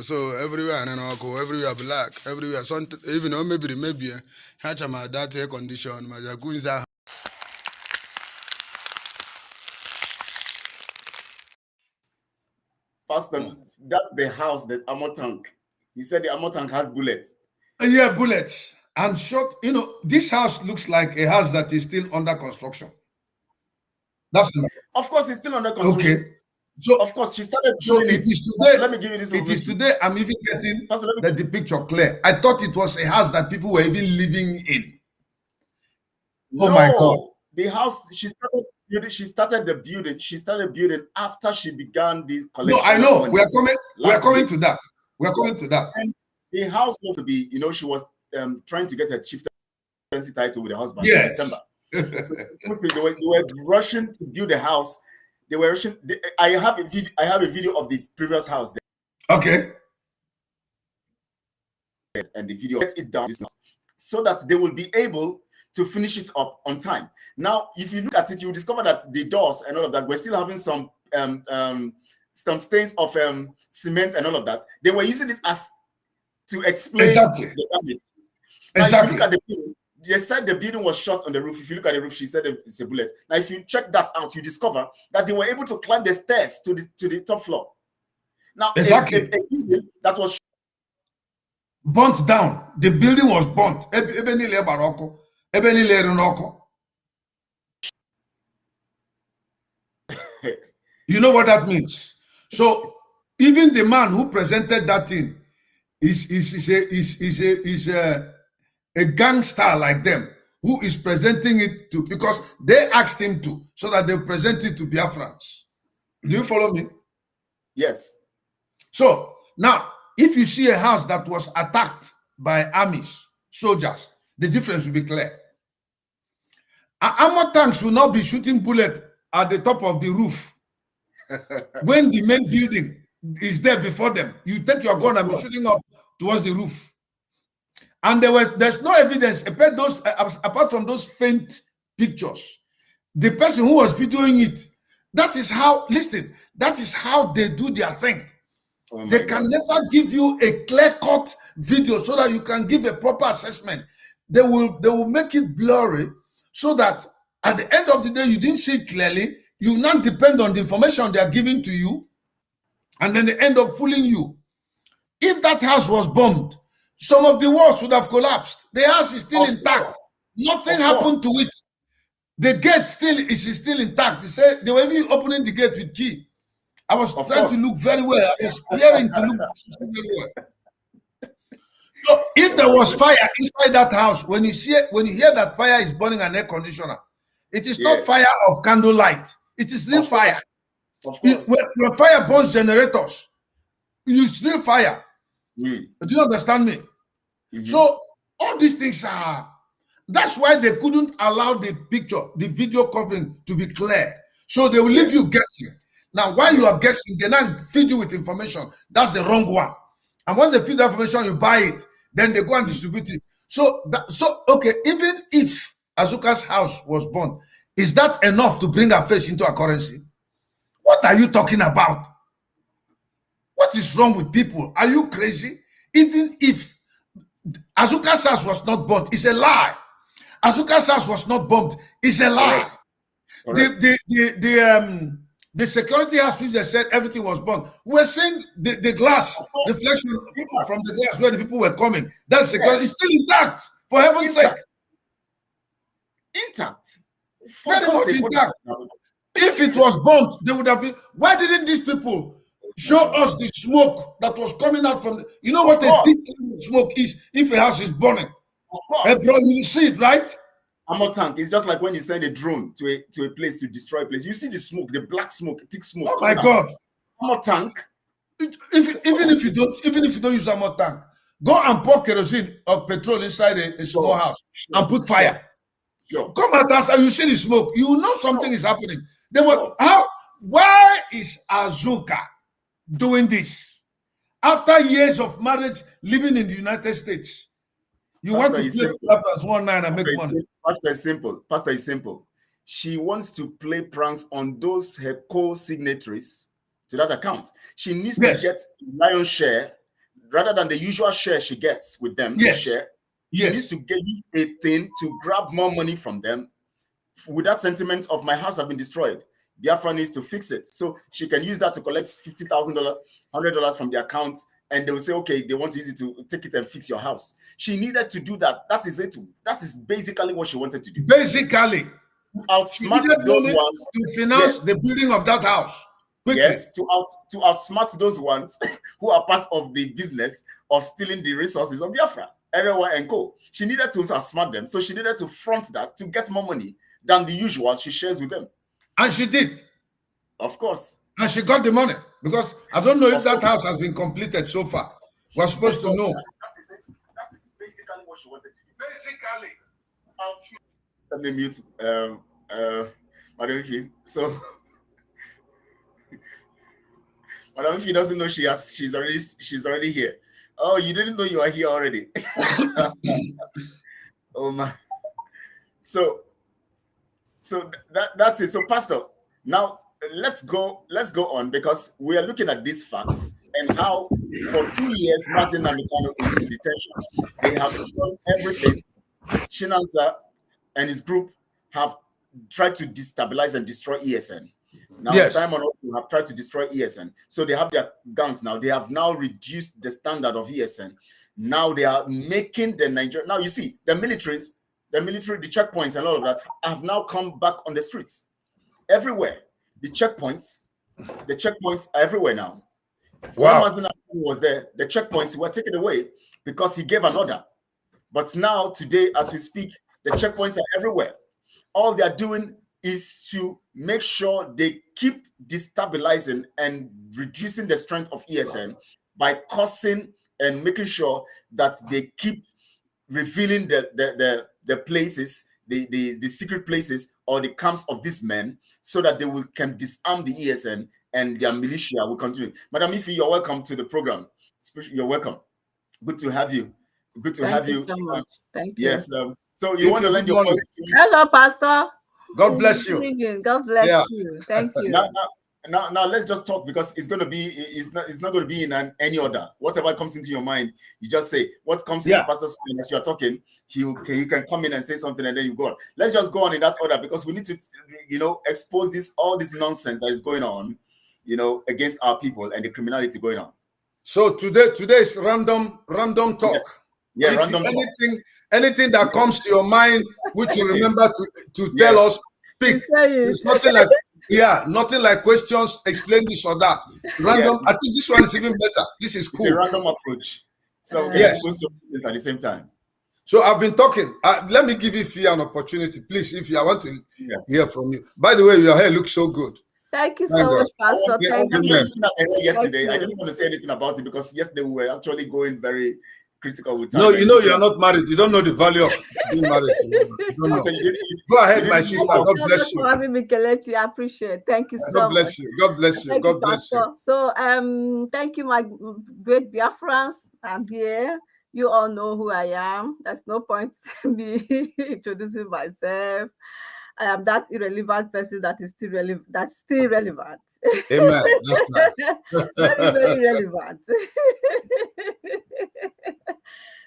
So everywhere and everywhere black, everywhere. Even maybe Hachama that air condition, Majagunza. Pastor, that's the house that ammo tank. He said the ammo tank has bullets. Yeah, bullets. And shot, this house looks like a house that is still under construction. Of course, it's still under construction. Okay. So of course, she started. So it is today. Let me give you this. It is today. I'm even getting the picture clear. I thought it was a house that people were even living in. Oh my God! The house she started the building. She started building after she began this collection. No, I know. We are coming to that. We are coming to that. And the house was to be. She was trying to get a chieftaincy title with her husband in December. So they were rushing to build a house. They were rushing. I have a video of the previous house there. Okay. And the video get it down so that they will be able to finish it up on time. Now, if you look at it, you will discover that the doors and all of that we're still having some stains of cement and all of that. They were using it as to explain the damage. Now, if you look at the building, they said the building was shot on the roof. If you look at the roof, she said it's a bullet. Now, if you check that out, you discover that they were able to climb the stairs to the top floor. Now, a building that was burnt down. The building was burnt. You know what that means? So even the man who presented that thing is a gangster like them who is presenting it to, because they asked him to, so that they present it to Biafrans. Do you follow me? Yes. So now, if you see a house that was attacked by armies, soldiers, the difference will be clear. Armor tanks will not be shooting bullets at the top of the roof. When the main building is there before them, you take your gun and be shooting up towards the roof. And there's no evidence apart from those faint pictures. The person who was videoing it, that is how they do their thing. Oh they can never give you a clear-cut video so that you can give a proper assessment. They will make it blurry so that at the end of the day, you didn't see it clearly. You not depend on the information they are giving to you, and then they end up fooling you. If that house was bombed, some of the walls would have collapsed. The house is still intact. Nothing happened to it. The gate is still intact. He said they were even opening the gate with key. I was trying to look very well. I was hearing to look very well. So if there was fire inside that house, when you hear that fire is burning an air conditioner, it is not fire of candlelight. It is still fire. When fire burns generators, you still fire. Do you understand me? So all these things are. That's why they couldn't allow the video covering to be clear. So they will leave you guessing. Now, while you are guessing, they now feed you with information. That's the wrong one. And once they feed the information, you buy it. Then they go and distribute it. So okay, even if Azuka's house was burned, is that enough to bring her face into a currency? What are you talking about? What is wrong with people? Are you crazy? Even if Azuka's house was not burnt, it's a lie. Azuka's house was not bombed, it's a lie. The security house, which they said everything was bombed, we're seeing the glass reflection from the glass where the people were coming. That security is still intact, for heaven's sake. Intact. Very much intact. If it was burnt, they would have been. Why didn't these people show us the smoke that was coming out from the, you know what a deep smoke is if a house is burning? Of course. Bro, you see it, right? Ammo tank. It's just like when you send a drone to a place to destroy a place. You see the smoke, the black smoke, thick smoke. Oh my God! Ammo tank. Even if you don't use ammo tank, go and pour kerosene or petrol inside a small house and put fire. Come at us and you see the smoke. You know something is happening. They were why is Azuka doing this after years of marriage, living in the United States? You want to play Biafrans 1-9 and make money. Pastor is simple. Pastor is simple. She wants to play pranks on those her co-signatories to that account. She needs to get lion's share rather than the usual share she gets with them. Share. She needs to get a thing to grab more money from them with that sentiment of my house have been destroyed. Biafra needs to fix it. So she can use that to collect $50,000, $100 from the account, and they will say, okay, they want to use it to take it and fix your house. She needed to do that. That is it. That is basically what she wanted to do. Basically, outsmart those ones to finance the building of that house. Quickly. Yes, to outsmart those ones who are part of the business of stealing the resources of Biafra, everyone and co. She needed to outsmart them, so she needed to front that to get more money than the usual she shares with them. And she did. Of course. And she got the money because I don't know if that house has been completed so far. We're supposed to know. That is basically what she wanted to do. Basically. Let me mute Madam Ifi. So Madam Ifi doesn't know she's already here. Oh, you didn't know you are here already. Oh my. So that's it. So Pastor, now let's go on because we are looking at these facts and how for 2 years Martin Namikano is in detention. They have done everything. Chinanza and his group have tried to destabilize and destroy ESN. Now Simon also have tried to destroy ESN. So they have their gangs now. They have now reduced the standard of ESN. Now they are making the Nigeria. Now you see the military, the checkpoints and all of that have now come back on the streets. Everywhere. The checkpoints are everywhere now. Wow. When Mazina was there, the checkpoints were taken away because he gave an order. But now, today, as we speak, the checkpoints are everywhere. All they are doing is to make sure they keep destabilizing and reducing the strength of ESN by causing and making sure that they keep revealing the places, the secret places or the camps of these men so that they can disarm the ESN and their militia will continue. Madam Ifi, you're welcome to the program. You're welcome. Good to have you. Good to have you. So much. Thank you. Yes. So you want to lend your voice to me? Hello, Pastor. God bless you. God bless you. Thank you. Now let's just talk because it's not going to be in any order. Whatever comes into your mind, you just say what comes into Pastor's mind as you are talking. You can come in and say something and then you go on. Let's just go on in that order because we need to, expose all this nonsense that is going on, against our people and the criminality going on. So today is random talk. Yes. Yeah, anything that comes to your mind, which you remember to tell us, Speak. It's nothing like, yeah, nothing like questions, explain this or that. Random. Yes. I think this one is even better. This is cool. It's a random approach. So we Yes. can this at the same time. So I've been talking. Let me give you Fia an opportunity, please. If I want to hear from you. By the way, your hair looks so good. Thank you so much, Pastor. Thank you. Yesterday, I didn't want to say anything about it because yesterday we were actually going very critical with time. No, you know you are not married. You don't know the value of being married. You don't know. Go ahead, my sister. God bless you. For having me, Kelechi. I appreciate it. Thank you so much. God bless you. God bless you. God bless you. So, thank you, my great Biafrans. I'm here. You all know who I am. There's no point in me introducing myself. I am that irrelevant person that is still relevant. That's still relevant. Amen. That's right. Very, very relevant.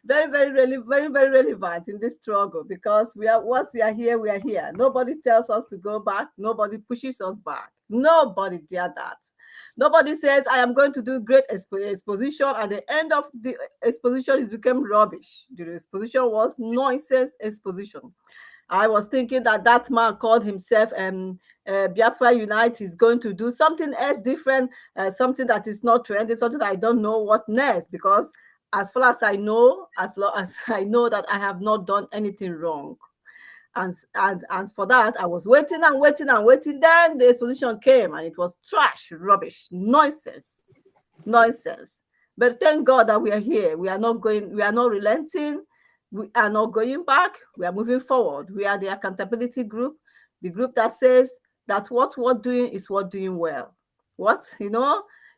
very relevant in this struggle because once we are here. Nobody tells us to go back. Nobody pushes us back. Nobody dare that. Nobody says, I am going to do great exposition. At the end of the exposition, it became rubbish. The exposition was nonsense exposition. I was thinking that man called himself Biafra Unite is going to do something else different, something that is not trending, something that I don't know what next, because as far as I know, as long as I know that I have not done anything wrong. And for that, I was waiting. Then the exposition came and it was trash, rubbish, nonsense. But thank God that we are here. We are not relenting. We are not going back. We are moving forward. We are the accountability group, the group that says that what we're doing is what doing well.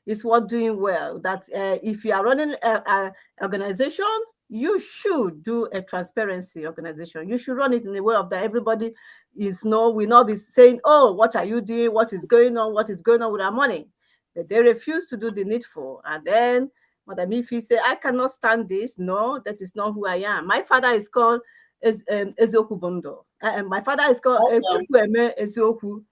Is what doing well. That if you are running an organization, you should do a transparency organization. You should run it in a way of that everybody will not be saying, oh, what are you doing? What is going on? What is going on with our money? But they refuse to do the needful. And then Madam Ifi said, I cannot stand this. No, that is not who I am. My father is called Ezoku Bondo. My father is called Ezoku.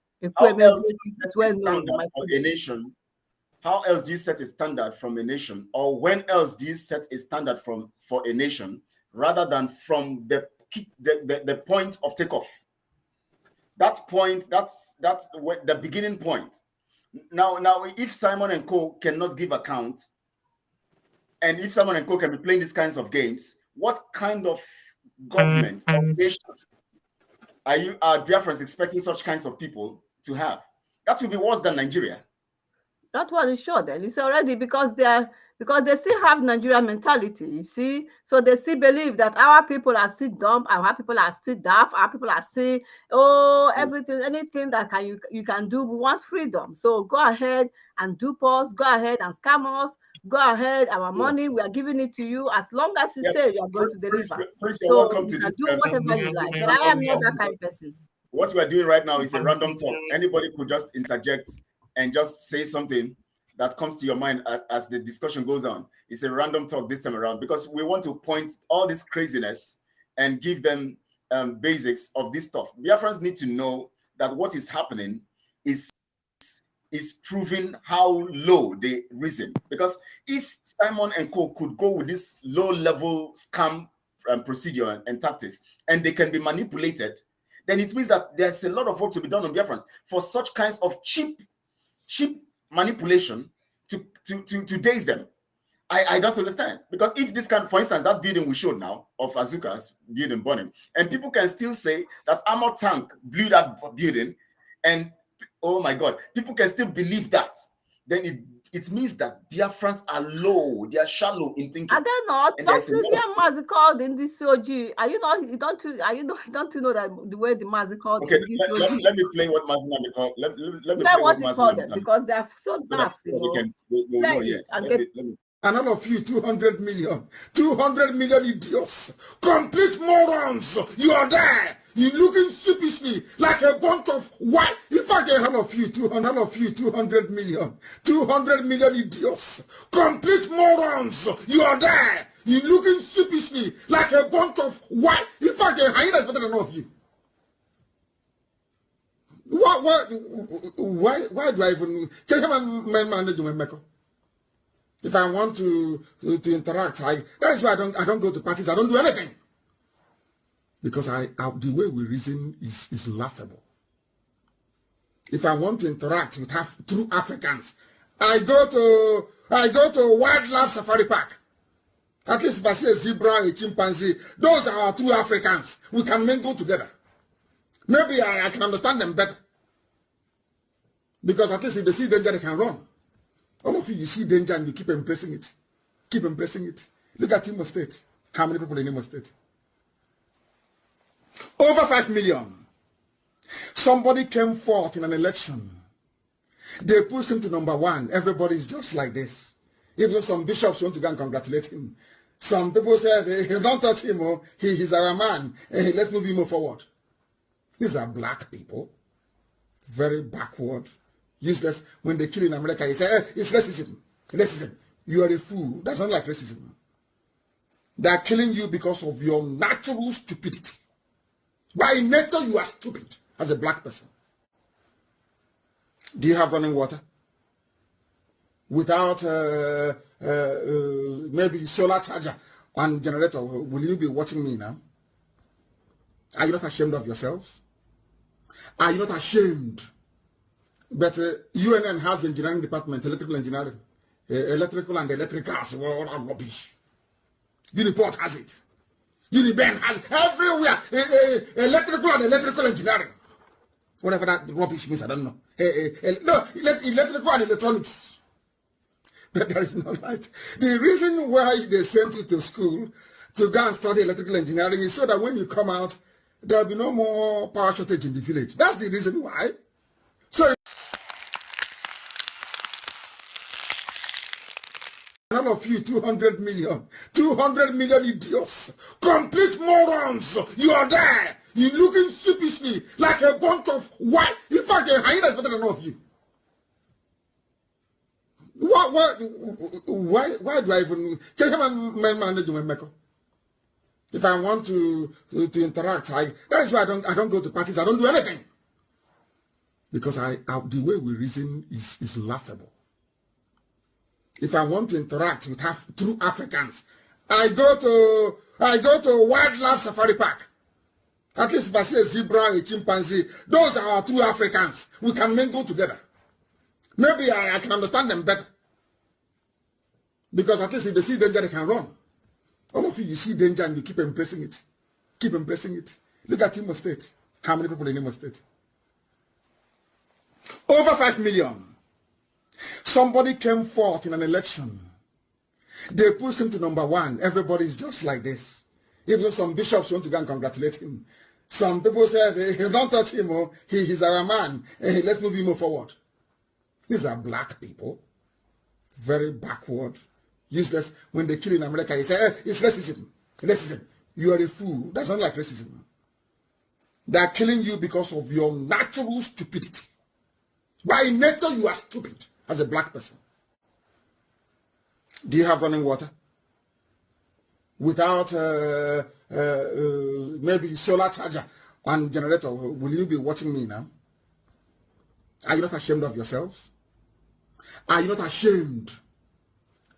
How else do you set a standard from a nation? Or when else do you set a standard for a nation rather than from the point of takeoff? That point, that's the beginning point. Now, if Simon & Co. cannot give account, and if Simon & Co. can be playing these kinds of games, what kind of government or nation are Biafrans expecting such kinds of people to have? That will be worse than Nigeria. That one is sure then. It's already because they still have Nigerian mentality, you see. So they still believe that our people are still dumb, our people are still daft, our people are still, everything, anything that you can do, we want freedom. So go ahead and dupe us, go ahead and scam us, go ahead, our money, we are giving it to you as long as you say you are going to deliver. So you can do whatever you like. But I am not that kind of person. What we are doing right now is a random talk. Anybody could just interject and just say something that comes to your mind as the discussion goes on. It's a random talk this time around because we want to point all this craziness and give them basics of this stuff. Biafrans need to know that what is happening is proving how low they reason. Because if Simon & Co. could go with this low-level scam procedure and tactics, and they can be manipulated, then it means that there's a lot of work to be done on Biafrans for such kinds of cheap manipulation to daze them. I don't understand. Because if this kind, for instance, that building we showed now of Azuka's building burning, and people can still say that armored tank blew that building, and oh my God, people can still believe that, then it means that Biafrans are low, they are shallow in thinking. Are they not? Don't you hear Mazi called in this OG? Are you not? Don't you know that the way the Mazi called? Okay, let me play what Mazi called. Let me play what Mazi called because they are so daft. Yes. And all of you, 200 million idiots, complete morons. You are there. You looking sheepishly like a bunch of white. In fact, all of you, 200 million idiots, complete morons. You are there. You looking sheepishly like a bunch of white. In fact, hyena is better than all of you. Why do I even? Can you manage my makeup? If I want to interact, that is why I don't go to parties. I don't do anything. Because the way we reason is laughable. If I want to interact with true Africans, I go to wildlife safari park. At least if I see a zebra, a chimpanzee, those are our true Africans. We can mingle together. Maybe I can understand them better. Because at least if they see danger, they can run. All of you see danger and you keep embracing it. Keep embracing it. Look at Imo State. How many people in Imo State? Over 5 million. Somebody came forth in an election. They pushed him to number 1. Everybody's just like this. Even some bishops want to go and congratulate him. Some people said, hey, don't touch him. Oh. He's our man. Hey, let's move him forward. These are black people. Very backward. Useless. When they kill in America, he say, hey, it's racism. Racism. You are a fool. That's not like racism. They are killing you because of your natural stupidity. By nature, you are stupid as a black person. Do you have running water? Without maybe solar charger and generator, will you be watching me now? Are you not ashamed of yourselves? Are you not ashamed? But UNN has engineering department, electrical engineering, electrical and electricals, all are rubbish. Uniport has it. Uniben has it. Everywhere, electrical and electrical engineering. Whatever that rubbish means, I don't know. No, electrical and electronics. But there is no light. The reason why they sent you to school to go and study electrical engineering is so that when you come out, there will be no more power shortage in the village. That's the reason why. So all of you, 200 million idiots, complete morons, you are there. You're looking sheepishly like a bunch of white. In fact, the hyena is better than all of you. Why do I even can I manage my makeup? If I want to interact, that is why I don't go to parties. I don't do anything because the way we reason is laughable. If I want to interact with true Africans, I go to wildlife safari park. At least if I see a zebra, a chimpanzee, those are our true Africans. We can mingle together. Maybe I can understand them better. Because at least if they see danger, they can run. All of you see danger and you keep embracing it. Keep embracing it. Look at Imo State. How many people in Imo State? Over 5 million. Somebody came forth in an election. They pushed him to number 1. Everybody's just like this. Even some bishops want to go and congratulate him. Some people said, hey, don't touch him. Oh. He's our man. Hey, let's move him forward. These are black people. Very backward. Useless. When they kill in America, he say, hey, it's racism. Racism. You are a fool. That's not like racism. They are killing you because of your natural stupidity. By nature, you are stupid as a black person. Do you have running water? Without maybe solar charger and generator, will you be watching me now? Are you not ashamed of yourselves? Are you not ashamed?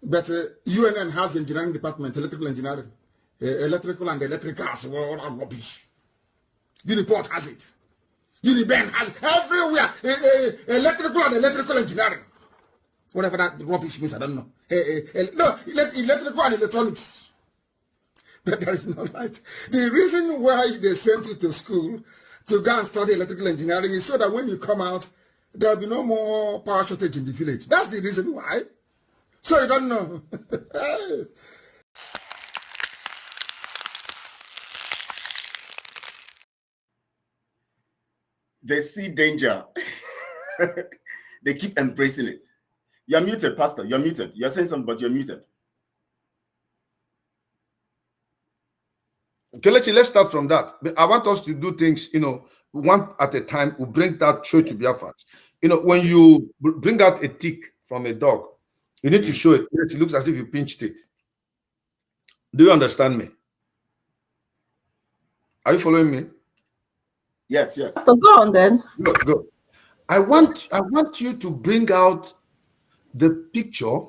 But UNN has engineering department, electrical engineering, electrical and electricals, all are rubbish. Uniport has it. Uniben has it. Everywhere, electrical and electrical engineering. Whatever that rubbish means, I don't know. No, electrical and electronics. But there is no light. The reason why they sent you to school to go and study electrical engineering is so that when you come out, there will be no more power shortage in the village. That's the reason why. So you don't know. They see danger. They keep embracing it. You're muted, Pastor. You're muted. You're saying something, but you're muted. Okay, let's start from that. I want us to do things, one at a time. We bring that show to Biafrans. When you bring out a tick from a dog, you need to show it. It looks as if you pinched it. Do you understand me? Are you following me? Yes, yes. So go on then. Go. I want you to bring out the picture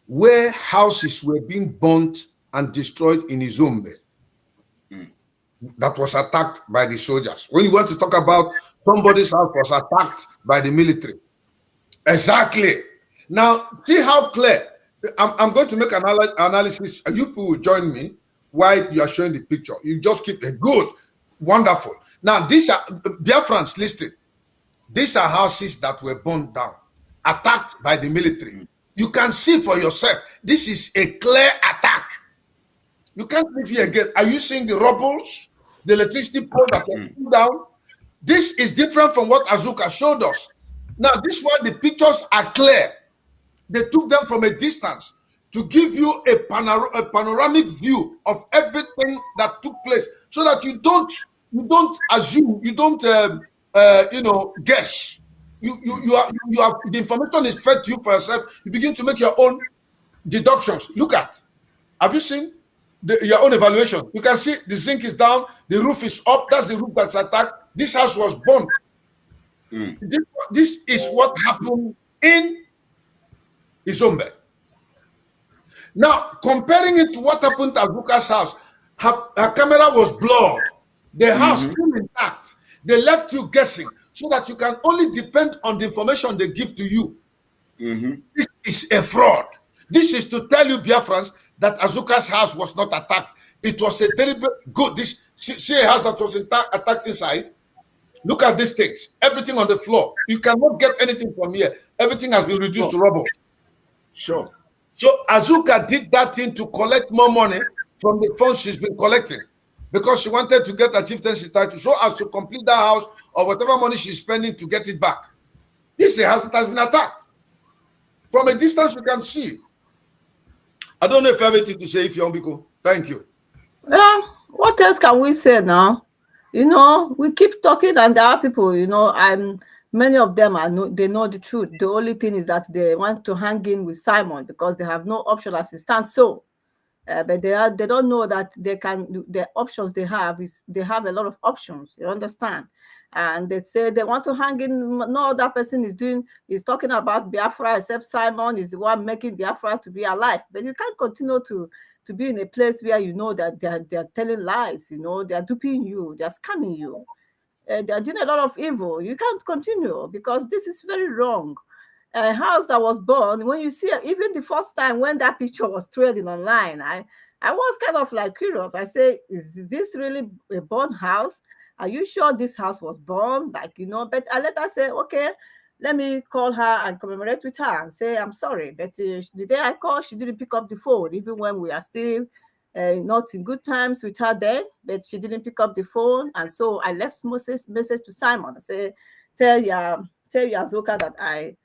where houses were being burnt and destroyed in Izumbe. that was attacked by the soldiers. When you want to talk about somebody's house was attacked by the military. Exactly. Now, see how clear. I'm going to make an analysis. You people will join me while you are showing the picture. You just keep it good. Wonderful. Now, these are Biafrans listed. These are houses that were burned down, attacked by the military. You can see for yourself, this is a clear attack. You can't live here again. Are you seeing the rubbles, the electricity pole that was pulled down? This is different from what Azuka showed us. Now, this one, the pictures are clear. They took them from a distance to give you a panoramic view of everything that took place, so that you don't assume, you don't guess. You are the information is fed to you for yourself. You begin to make your own deductions. Look at, have you seen your own evaluation? You can see the zinc is down, the roof is up. That's the roof that's attacked. This house was burnt. This is what happened in Izombe. Now, comparing it to what happened at Azuka's house, her camera was blurred. The house still intact. They left you guessing, so that you can only depend on the information they give to you. This is a fraud. This is to tell you, Biafrans, that Azuka's house was not attacked. It was a terrible good. See a house that was attacked inside. Look at these things. Everything on the floor. You cannot get anything from here. Everything has been reduced to rubble. Sure. So Azuka did that thing to collect more money from the funds she's been collecting, because she wanted to get a chieftaincy title, so as to complete that house or whatever money she's spending to get it back. This is a house that has been attacked. From a distance, you can see. I don't know if you have anything to say, if you want, Biko. Thank you. What else can we say now? You know, we keep talking, and there are people, you know, many of them they know the truth. The only thing is that they want to hang in with Simon because they have no option as it stands. So, but they don't know that the options they have is they have a lot of options. You understand? And they say they want to hang in. No other person is talking about Biafra except Simon is the one making Biafra to be alive. But you can't continue to be in a place where you know that they're telling lies. You know, they're duping you, they're scamming you. They're doing a lot of evil. You can't continue because this is very wrong. A house that was burned, when you see even the first time when that picture was trending online, I was kind of like curious. I say, is this really a burned house? Are you sure this house was burned? Like, you know, but I let her say, okay, let me call her and commemorate with her and say, I'm sorry, but the day I called, she didn't pick up the phone, even when we are still not in good times with her then, but she didn't pick up the phone. And so I left message to Simon. I say, tell your Azuka that I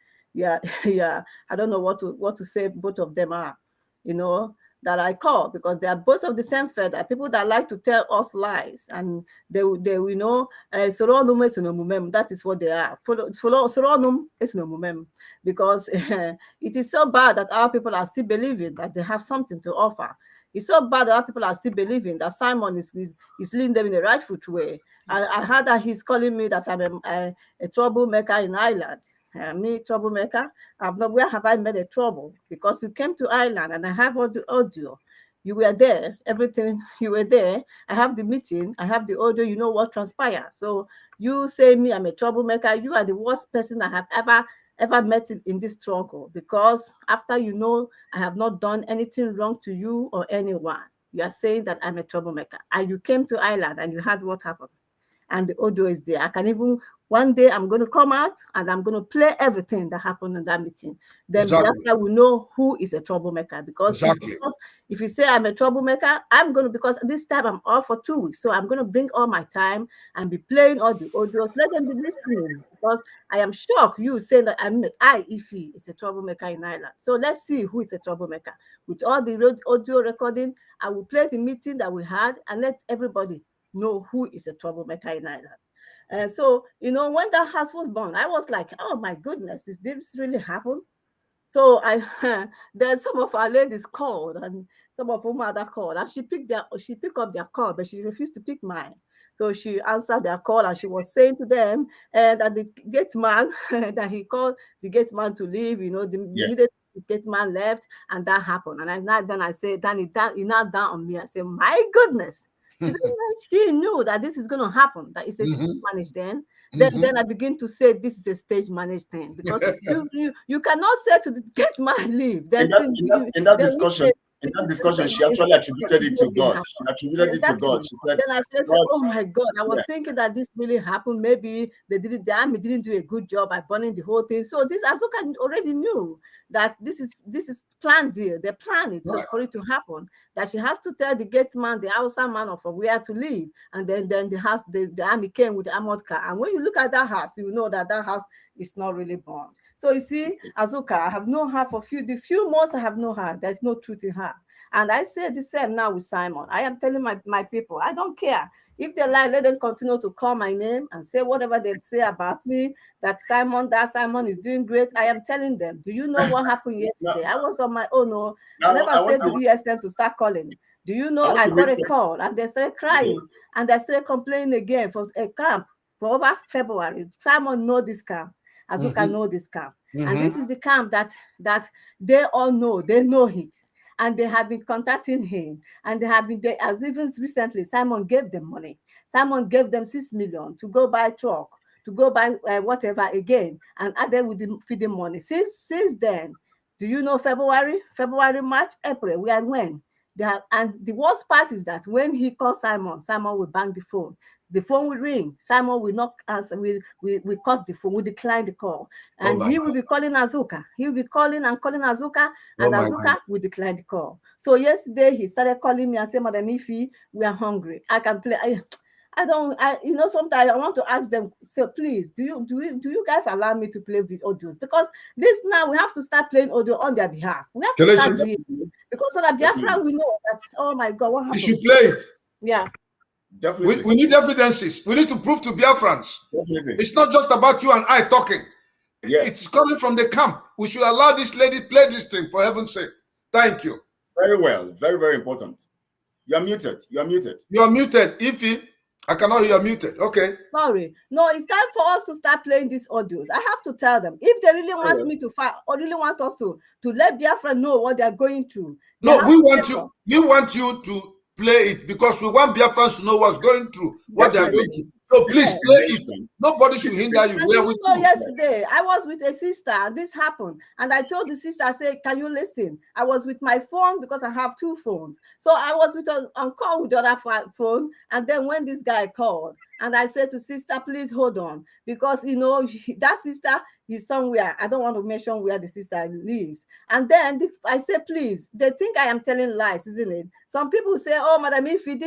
don't know what to say. Both of them are, you know, that I call, because they are both of the same feather. People that like to tell us lies, and they you know, that is what they are. Because it is so bad that our people are still believing that they have something to offer. It's so bad that our people are still believing that Simon is leading them in the rightful way. I heard that he's calling me that I'm a troublemaker in Ireland. Me, troublemaker? Where have I made a trouble? Because you came to Ireland and I have all the audio. You were there, everything, you were there. I have the meeting, I have the audio, you know what transpired. So you say me, I'm a troublemaker. You are the worst person I have ever met in this struggle, because after you know I have not done anything wrong to you or anyone, you are saying that I'm a troublemaker. And you came to Ireland and you had what happened. And the audio is there. I can even, one day I'm going to come out and I'm going to play everything that happened in that meeting. Then Biafra will know who is a troublemaker. Because if you say I'm a troublemaker, I'm going to, because this time I'm off for 2 weeks. So I'm going to bring all my time and be playing all the audios. Let them be listening, because I am shocked you saying that Ify is a troublemaker in Ireland. So let's see who is a troublemaker. With all the audio recording, I will play the meeting that we had and let everybody know who is a troublemaker in Ireland. And so, you know, when that house was burned, I was like, oh my goodness, is this really happened? So then some of our ladies called, and some of them other called, and she picked up their call, but she refused to pick mine. So she answered their call, and she was saying to them that the gate man, that he called the gate man to leave, you know, the gate man left, and that happened. And then I said, then he now down on me. I said, my goodness. She knew that this is going to happen, that it's a stage managed then. Then I begin to say this is a stage managed thing, because you cannot say to the get my leave. Then in that discussion, she actually attributed it to God. She attributed it to God. She said, then I said, oh my God, I was thinking that this really happened. Maybe the army didn't do a good job at burning the whole thing. So this Azuka already knew that this is planned deal. They planned it for it to happen. That she has to tell the gate man, the outside man, of where to leave. And then the army came with the armored car. And when you look at that house, you know that house is not really burned. So you see, Azuka, I have known her for the few months I have known her, there's no truth in her. And I say the same now with Simon. I am telling my people, I don't care. If they lie, let them continue to call my name and say whatever they say about me, that Simon is doing great. I am telling them, do you know what happened yesterday? I was on my own. No, I never said to ESN to start calling. Do you know I got a call and they started crying and they started complaining again for a camp for over February. Simon know this camp. Azuka know this camp. And this is the camp that they all know. They know it. And they have been contacting him. And they have been there, as even recently, Simon gave them money. Simon gave them 6 million to go buy a truck, to go buy whatever again, and added with the feeding money. Since then, do you know February, March, April, we are when? And the worst part is that when he calls Simon will bang the phone. The phone will ring. Simon will not answer. We cut the phone. We decline the call. And he will be calling Azuka. He will be calling Azuka, and Azuka will decline the call. So yesterday he started calling me and said, Madam Ifi, we are hungry. I can play. Sometimes I want to ask them, so please, do you guys allow me to play with audios? Because this now we have to start playing audio on their behalf. We have to start doing it. Because so that Biafra we know that, oh my God, what happened? You should play it. Yeah. Definitely. We need evidences. We need to prove to Biafrans. Definitely. It's not just about you and I talking. Yes. It's coming from the camp. We should allow this lady play this thing, for heaven's sake. Thank you. Very well. Very, very important. You are muted. You are muted. You are muted. Ify, I cannot hear you. Are muted. Okay. Sorry. No, it's time for us to start playing these audios. I have to tell them. If they really want me to fight or really want us to let Biafra know what they're going through. No, we want you to play it because we want Biafrans to know what's going through, what they're going through. So please play it. Nobody should hinder you. Yesterday, I was with a sister and this happened. And I told the sister, I said, can you listen? I was with my phone because I have 2 phones. So I was on call with the other phone. And then when this guy called, and I said to sister, please hold on. Because, that sister is somewhere. I don't want to mention where the sister lives. And then I said, please, they think I am telling lies, isn't it? Some people say, oh, Madam Ifi,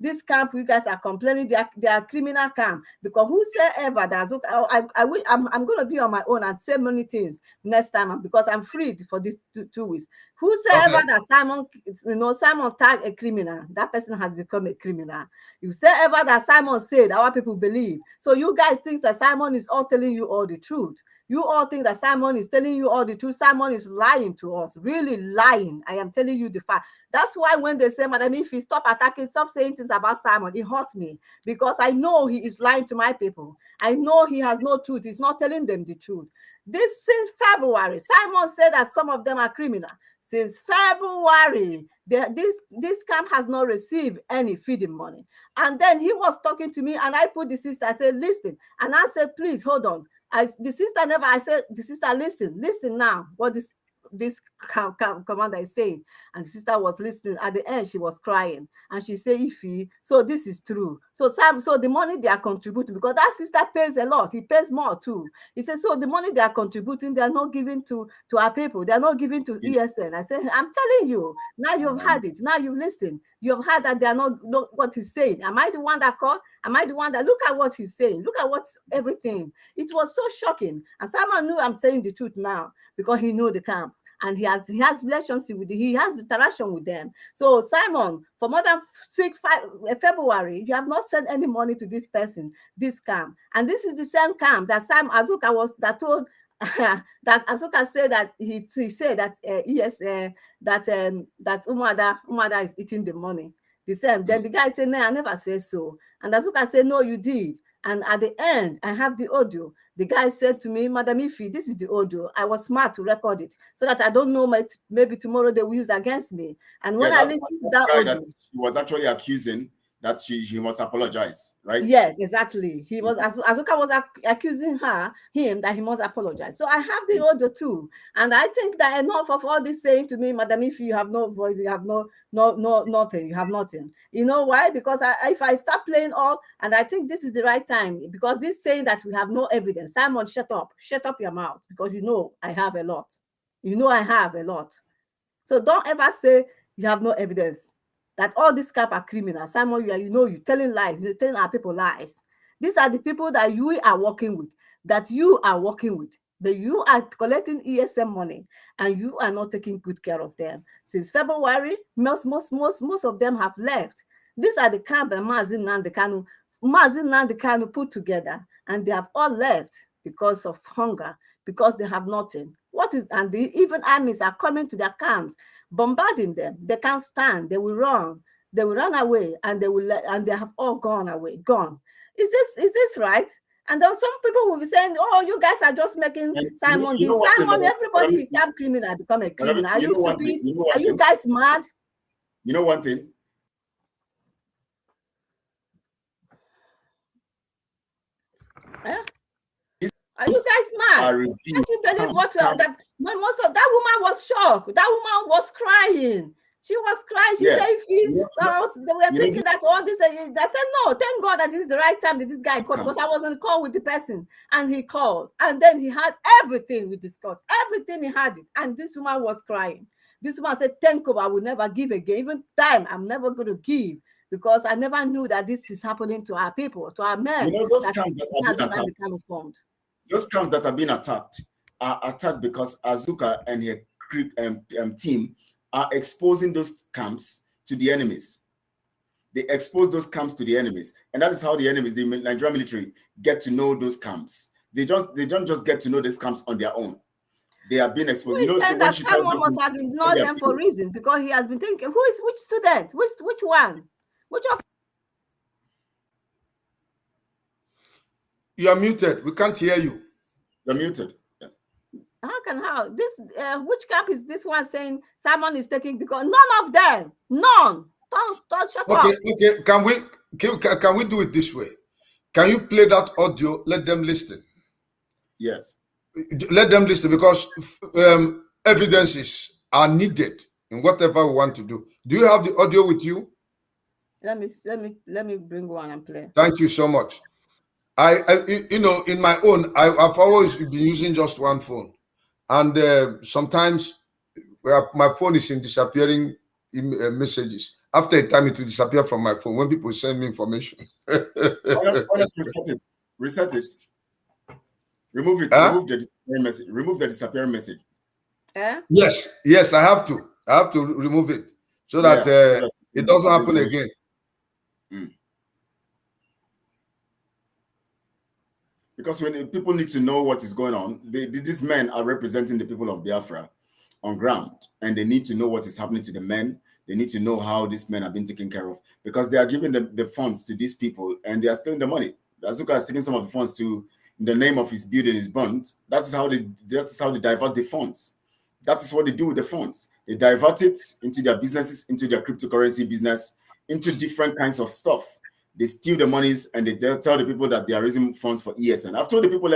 this camp you guys are complaining, they are criminal camp. Because whosoever that I'm going to be on my own and say many things next time because I'm freed for these 2 weeks. Whosoever that Simon tagged a criminal, that person has become a criminal. Whosoever that Simon said, our people believe. So you guys think that Simon is all telling you all the truth. You all think that Simon is telling you all the truth. Simon is lying to us, really lying. I am telling you the fact. That's why when they say, Madam Ifi, stop attacking, stop saying things about Simon, it hurts me because I know he is lying to my people. I know he has no truth. He's not telling them the truth. This since February, Simon said that some of them are criminal. Since February, this camp has not received any feeding money. And then he was talking to me and I put the sister, I said, listen. And I said, please, hold on. I said, the sister, listen now. What this commander is saying. And the sister was listening. At the end, she was crying. And she said, Ifi, so this is true. So the money they are contributing, because that sister pays a lot. He pays more too. He said, so the money they are contributing, they are not giving to our people. They are not giving to ESN. I said, I'm telling you, now you've had it. Now you've listened. You have heard that they are not what he's saying. Am I the one that called? Am I the one that look at what he's saying? Look at what's everything. It was so shocking. And Simon knew I'm saying the truth now because he knew the camp. And he has relationship with he has interaction with them. So Simon, for more than 5 February, you have not sent any money to this person, this camp. And this is the same camp that Sam Azuka told that Azuka said that he said that that Umada is eating the money. The same. Then the guy said, no, I never said so. And Azuka said, no, you did. And at the end, I have the audio The guy said to me, Madam Ifi, this is the audio. I was smart to record it so that I don't know, maybe tomorrow they will use it against me. And when I listened to that audio, she was actually accusing that he must apologize, right? Yes, exactly. He was, Azuka was accusing him that he must apologize. So I have the audio too, and I think that enough of all this saying to me, Madam, if you have no voice, you have nothing, you have nothing. You know why? Because if I start playing all, and I think this is the right time, because this saying that we have no evidence. Simon, shut up your mouth, because you know I have a lot. You know I have a lot. So don't ever say you have no evidence. That all these cap are criminals. Simon, you're telling lies. You're telling our people lies. These are the people that you are working with, that you are collecting ESM money, and you are not taking good care of them. Since February, most of them have left. These are the camp that Mazin Nandi Kanu put together, and they have all left because of hunger, because they have nothing. Even armies are coming to their camps, bombarding them. They can't stand. They will run. They will run away, and they have all gone away. Gone. Is this right? And then some people will be saying, "Oh, you guys are just making Simon this. Simon, everybody become criminal, become a criminal. Are you stupid? Are you guys mad?" You know one thing. Are you guys mad? Can't you believe what that? When most of that woman was shocked. That woman was crying. She was crying. She said, they were thinking that all this. I said, no, thank God that it's the right time that this guy called, because I was on the call with the person, and he called, and then he had everything we discussed. Everything, he had it, and this woman was crying. This woman said, thank God, I will never give again. Even time, I'm never going to give, because I never knew that this is happening to our people, to our men. You know, those camps that have been attacked. Those camps that have been attacked are attacked because Azuka and her team are exposing those camps to the enemies. They expose those camps to the enemies, and that is how the enemies, the Nigerian military, get to know those camps. They don't just get to know those camps on their own. They are being exposed. You know, that someone must have ignored them for reasons, because he has been thinking, which student, which one, which of. You are muted. We can't hear you. You're muted. Yeah. How this which camp is this one saying Simon is taking? Because none of them, none. Don't shut up. Okay. Can we do it this way? Can you play that audio? Let them listen. Yes. Let them listen, because evidences are needed in whatever we want to do. Do you have the audio with you? Let me bring one and play. Thank you so much. I in my own, I've always been using just one phone, and sometimes my phone is in disappearing messages. After a time, it will disappear from my phone when people send me information. Why not reset it? Remove it. Remove the disappearing message. Remove the disappearing message. Yes, I have to remove it so that it doesn't happen again. Because when people need to know what is going on, these men are representing the people of Biafra on ground, and they need to know what is happening to the men. They need to know how these men have been taken care of, because they are giving the funds to these people, and they are stealing the money. Azuka is taking some of the funds in the name of his building is burnt. That is how they divert the funds. That is what they do with the funds. They divert it into their businesses, into their cryptocurrency business, into different kinds of stuff. They steal the monies, and they tell the people that they are raising funds for ESN. I've told the people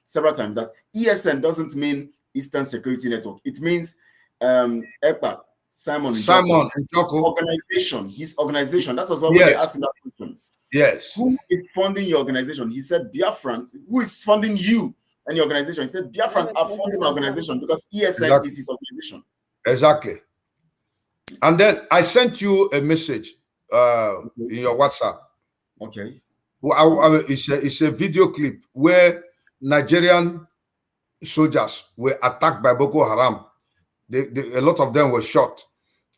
several times, that ESN doesn't mean Eastern Security Network. It means EPA, Simon Njoko organization, his organization. That was what they asked in that question. Yes. Who is funding your organization? He said, Biafrans. Who is funding you and your organization? He said, Biafrans are funding my organization, because ESN is his organization. Exactly. And then I sent you a message in your WhatsApp. Okay. It's a video clip where Nigerian soldiers were attacked by Boko Haram. A lot of them were shot.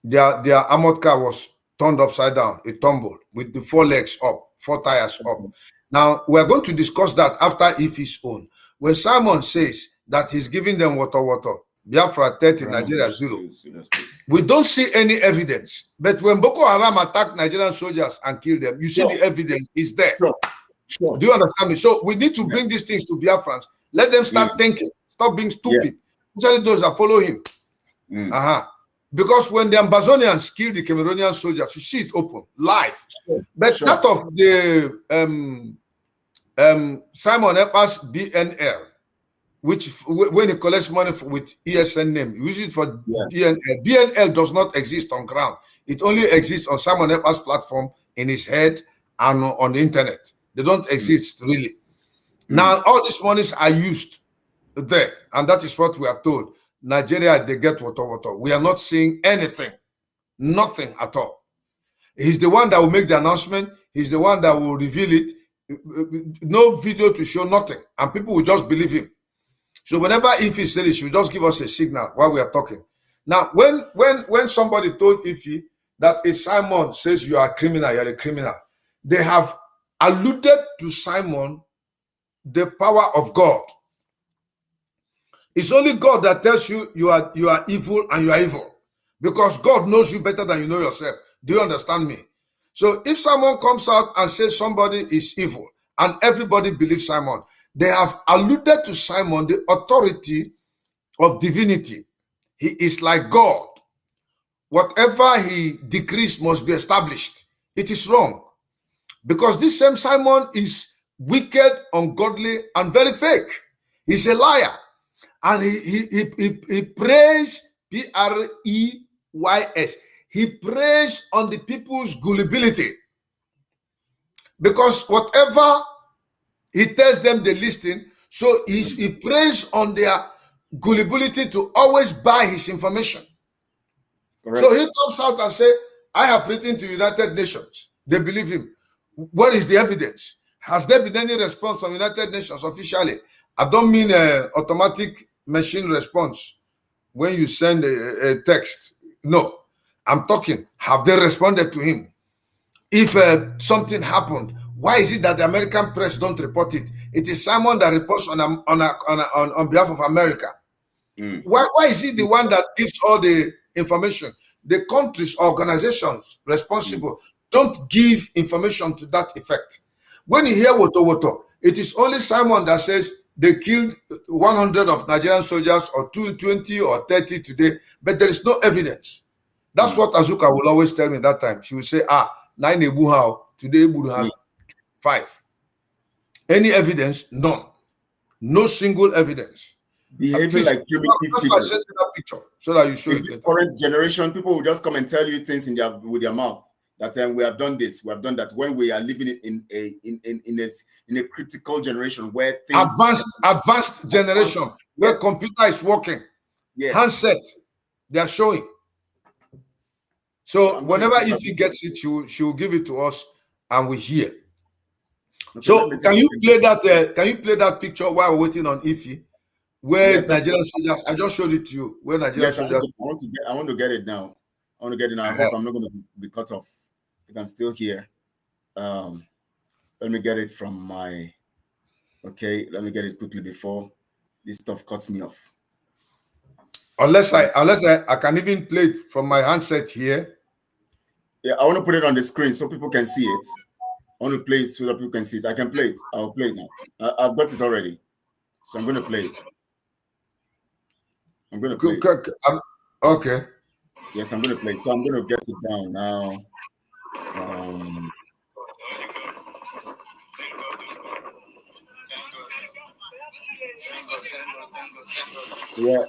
Their armored car was turned upside down. It tumbled with the 4 legs up, 4 tires up. Now, we're going to discuss that after Ifi's own. When Simon says that he's giving them water, Biafra 30, Nigeria 0. We don't see any evidence. But when Boko Haram attacked Nigerian soldiers and killed them, you see the evidence is there. Sure. Do you understand me? So we need to bring these things to Biafrans. Let them start thinking. Stop being stupid. Especially those that follow him. Because when the Ambazonians killed the Cameroonian soldiers, you see it open, live. But that of the Simon Ekpa's BNL, which when he collects money with ESN name, he uses it for BNL. BNL does not exist on ground. It only exists on Simon Ekpa's platform, in his head, and on the internet. They don't exist really. Now all these monies are used there, and that is what we are told. Nigeria, they get water. We are not seeing anything, nothing at all. He's the one that will make the announcement. He's the one that will reveal it. No video to show, nothing, and people will just believe him. So whenever Ify said it, she will just give us a signal while we are talking. Now, when somebody told Ify that if Simon says you are a criminal, you're a criminal, they have alluded to Simon the power of God. It's only God that tells you you are evil and you are evil, because God knows you better than you know yourself. Do you understand me? So if someone comes out and says somebody is evil and everybody believes Simon, they have alluded to Simon the authority of divinity. He is like God. Whatever he decrees must be established. It is wrong, because this same Simon is wicked, ungodly, and very fake. He's a liar. And he prays, P-R-E-Y-S. He preys on the people's gullibility, because whatever he tells them, they listen. So he preys on their gullibility to always buy his information. Correct. So he comes out and says, I have written to United Nations. They believe him. What is the evidence? Has there been any response from United Nations officially? I don't mean automatic machine response when you send a text. No, I'm talking, have they responded to him? If something happened, why is it that the American press don't report it? It is Simon that reports on behalf of America. Why is he the one that gives all the information? The countries, organizations responsible don't give information to that effect. When you hear Woto, it is only Simon that says they killed 100 of Nigerian soldiers, or 220 or 30 today, but there is no evidence. That's what Azuka will always tell me that time. She will say, 9 Ebuhao, today Ebuhao, 5. Any evidence? None. No single evidence. Behaving like primitive people. I sent you that picture so that you show it. In current generation, people will just come and tell you things with their mouth. That we have done this, we have done that. When we are living in a critical generation where things advanced generation where computer is working, handset, they are showing. So whenever Ify gets it, she will give it to us, and we hear. Okay, so can you play that? Can you play that picture while we're waiting on Ify? Where Nigerian soldiers? I just showed it to you. Where Nigerian soldiers? I want to get it now. I want to get it now. I hope I'm not going to be cut off. I'm still here. Let me get it from my. Okay, let me get it quickly before this stuff cuts me off. Unless I can even play it from my handset here. Yeah, I want to put it on the screen so people can see it. I want to play it so that people can see it. I can play it. I'll play it now. I've got it already, so I'm going to play it. I'm going to play it. Okay. Yes, I'm going to play it. So I'm going to get it down now. Yeah,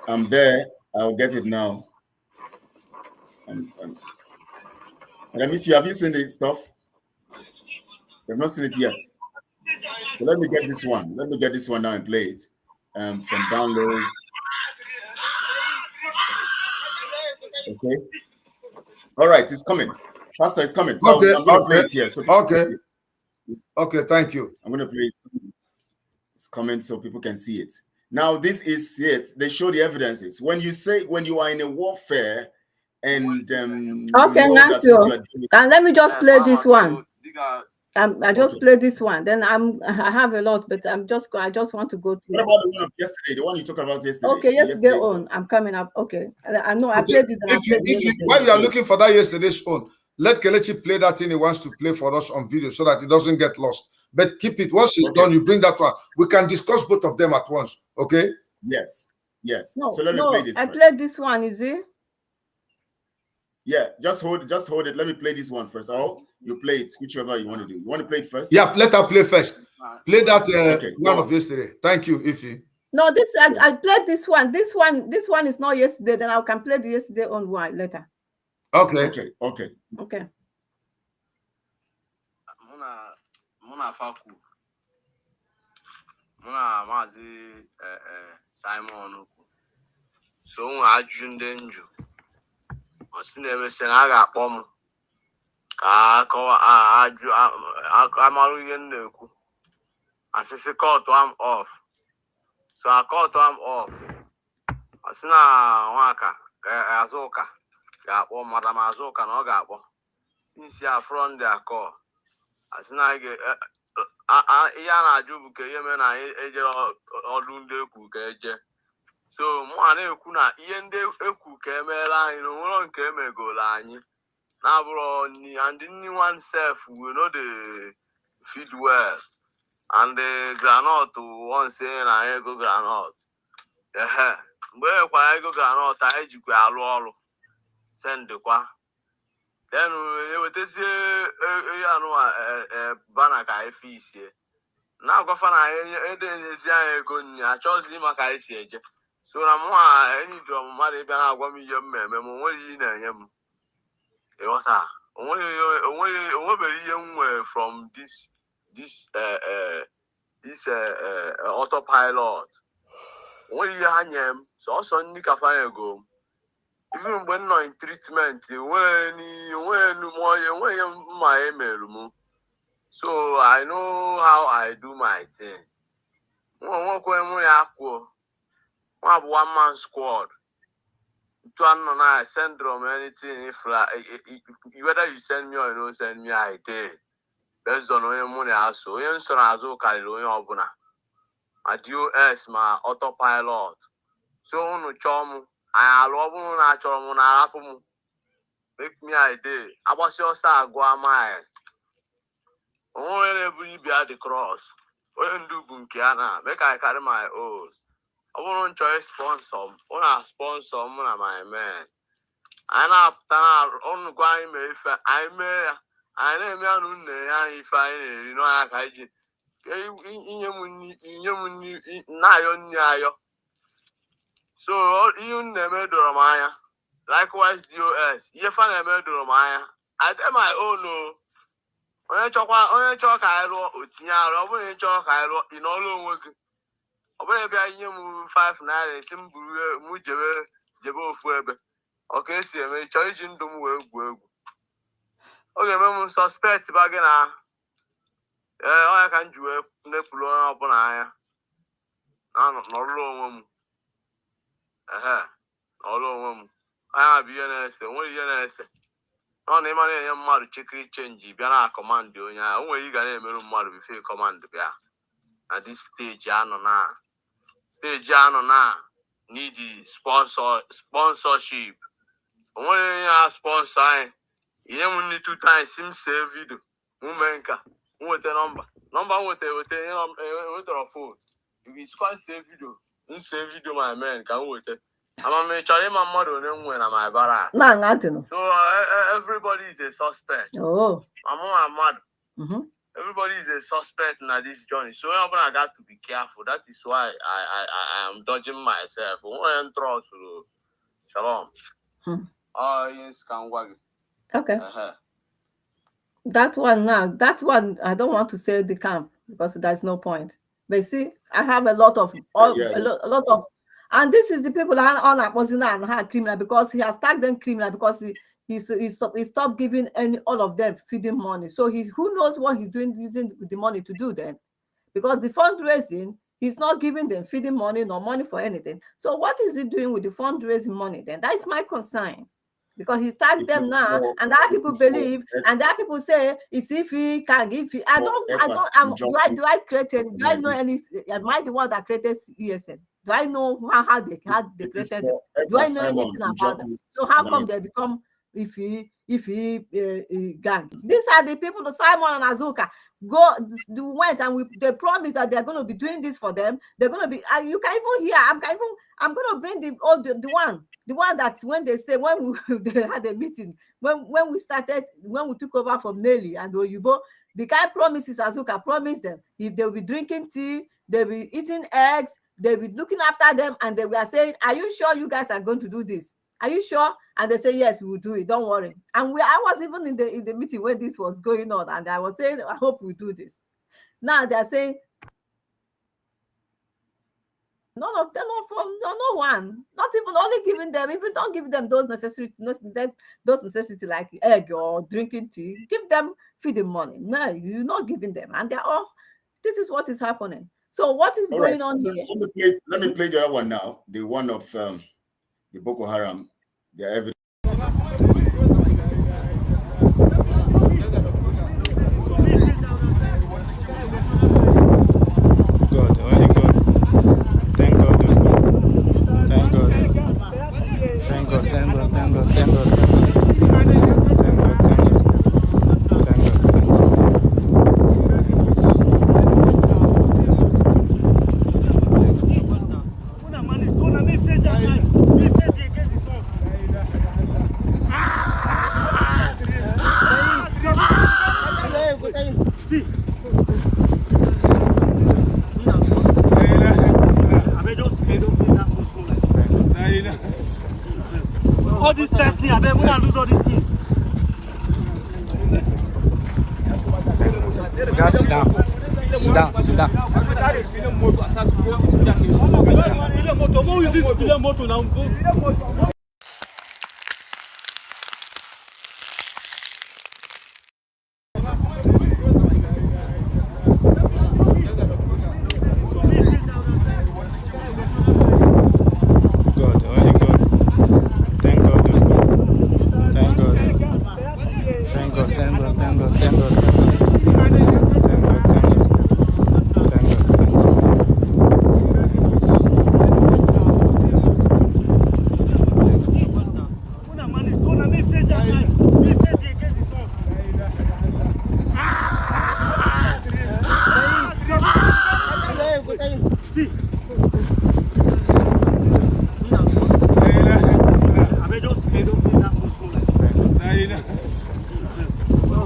I'm there. I'll get it now. If you have seen this stuff, you've not seen it yet. So let me get this one. Let me get this one now and play it. From downloads. Okay. All right, it's coming. Pastor, it's coming. So I'm going to play it here. So okay, thank you. I'm going to play it. It's coming so people can see it. Now, this is it. They show the evidences. When you are in a warfare and okay, Nancio, let me just play this one. I just played this one. Then I have a lot, but I just want to go through. What about the one of yesterday? The one you talked about yesterday? Okay, yesterday on. I'm coming up. Okay, I know I played it. While you are looking for that yesterday's own, let Kelechi play that thing he wants to play for us on video so that it doesn't get lost. But keep it. Once it's done, you bring that one. We can discuss both of them at once. Okay? Yes. Yes. No, so let me play this. I first. played this one, is it? Yeah, just hold it. Let me play this one first. Oh, you play it, whichever you want to do. You want to play it first? Yeah, let her play first. Play that one of yesterday. Thank you, Ify. No, this I played this one. This one is not yesterday. Then I can play the yesterday on one later. Okay. Okay. Muna Faku. Muna Mazi Simon. So I Jundenju. Osineme Senaga Pom. Amaru Yeneku. I say call to am off. So I call to am off. Asina Waka Azoka. Gapo Madam Azoka no gapo. Since you are from their call. Asina Iana Jubuke Yemen Ejero Odunde Kukeje. So Mane Kuna Yende Eku Kemela in one Keme Golani. Nabro and anyone self will know the feed well. And the granite to one saying I go granite. Yeah, where I go granite, I educate all. Send the qua. Then we will say, Banaka fees here. Now go for I chose him a kaisi. So I'm any drum, Mary Bana Wami Yum, Memo, only young from this autopilot. Only Hanyam, so also Nika go. Even when not in treatment, when my email. So I know how I do my thing. One man squad. To another syndrome, anything if whether you send me or you don't send me, I did. Based on your money, also, you son as okay, Luna. At US, my autopilot. So, no charm, I love natural monarchy. Make me I did. I was your star, go a mile. Only be at the cross. When do Bunkiana, make I carry my oath. I won't choice sponsor. Una sponsor, my man. And after on going me if I may, I name if I you know I did. So you never do Maya. Likewise, DOS. You find a murder Maya. I tell my own no. Only talk I wrote, Utia, Robin Chalk I wrote in all work. Over a 5 9 sim Mujave, Jabo Fuebe. Okay, see, I'm charging them work. Okay, I'm suspect bagana. I can't do a Nepulon upon I. I'm not alone. All over. I have BNS, only NS. On the money, I'm mad chicken change. Biana command you. Only you got a little mad before command. At this stage, Anna. Stage Anna need the sponsorship. Only a sponsor. You need 2 times sim save video. MNK. With the number with a phone. If it's quite save video, you save video, my man can wait. I'm a child, my mother, when I'm my barra. So everybody is a suspect. Oh, I'm mad. Everybody is a suspect in this journey. So I got to be careful. That is why I am dodging myself. Shalom. Yes, can work. Okay. That one I don't want to say the camp because there's no point. But see, I have a lot of a lot of, and this is the people that are on opposing and criminal because he has tagged them criminal because he stopped giving all of them feeding money. So who knows what he's doing using the money to do then, because the fundraising he's not giving them feeding money nor money for anything. So what is he doing with the fundraising money then? That is my concern. Because he tagged them now, and that people believe, and that people say, is if he can give. Do I create it? Do I know any? Am I the one that created ESN? Do I know how they created it? Do I know anything about them? So how come they become if he gang. These are the people, the Simon and Azuka went, and they promised that they're going to be doing this for them. They're going to be, you can even hear, I'm going to bring the one that when they say, when they had a meeting, when we took over from Nelly and Oyibo, the guy promises, Azuka promised them, if they'll be drinking tea, they'll be eating eggs, they'll be looking after them, and they were saying, are you sure you guys are going to do this? Are you sure? And they say, yes, we will do it. Don't worry. And I was even in the meeting when this was going on, and I was saying, I hope we do this. Now they're saying, none of them, no one, not even only giving them, even don't give them those necessity like egg or drinking tea. Give them feeding money. No, you're not giving them, and they're all. This is what is happening. So what is going on here? Let me play the other one now. The one of the Boko Haram. The evidence. God, only God. Thank God. Thank God. Thank God. Thank God. Thank God. Thank God. All this time, I bet we not lose all this thing. Guys, sit down. Sit down. Sit down.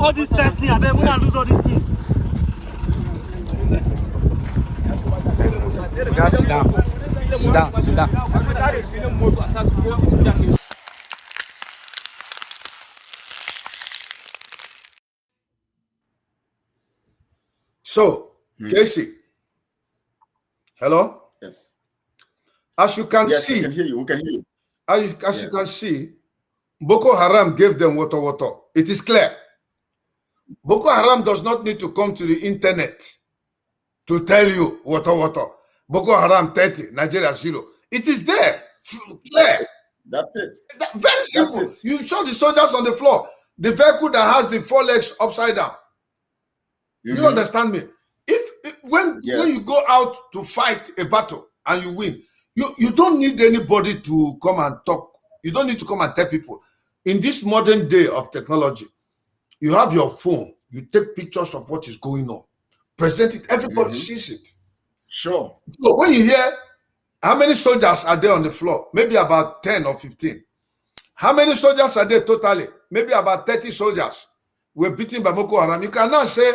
All this time, I bet we not lose all this thing. Guys, sit down. Sit down. Sit down. So, Casey, hello? Yes. As you can Yes, see, we can hear you. We can hear you. as you can see, Boko Haram gave them water. It is clear. Boko Haram does not need to come to the internet to tell you water. Boko Haram 30, Nigeria 0. It is there. Clear. That's it. Very simple. That's it. You saw the soldiers on the floor. The vehicle that has the 4 legs upside down. You understand me? When you go out to fight a battle and you win, you don't need anybody to come and talk. You don't need to come and tell people. In this modern day of technology, you have your phone. You take pictures of what is going on. Present it. Everybody sees it. Sure. So when you hear how many soldiers are there on the floor, maybe about 10 or 15. How many soldiers are there totally? Maybe about 30 soldiers were beaten by Boko Haram. You cannot say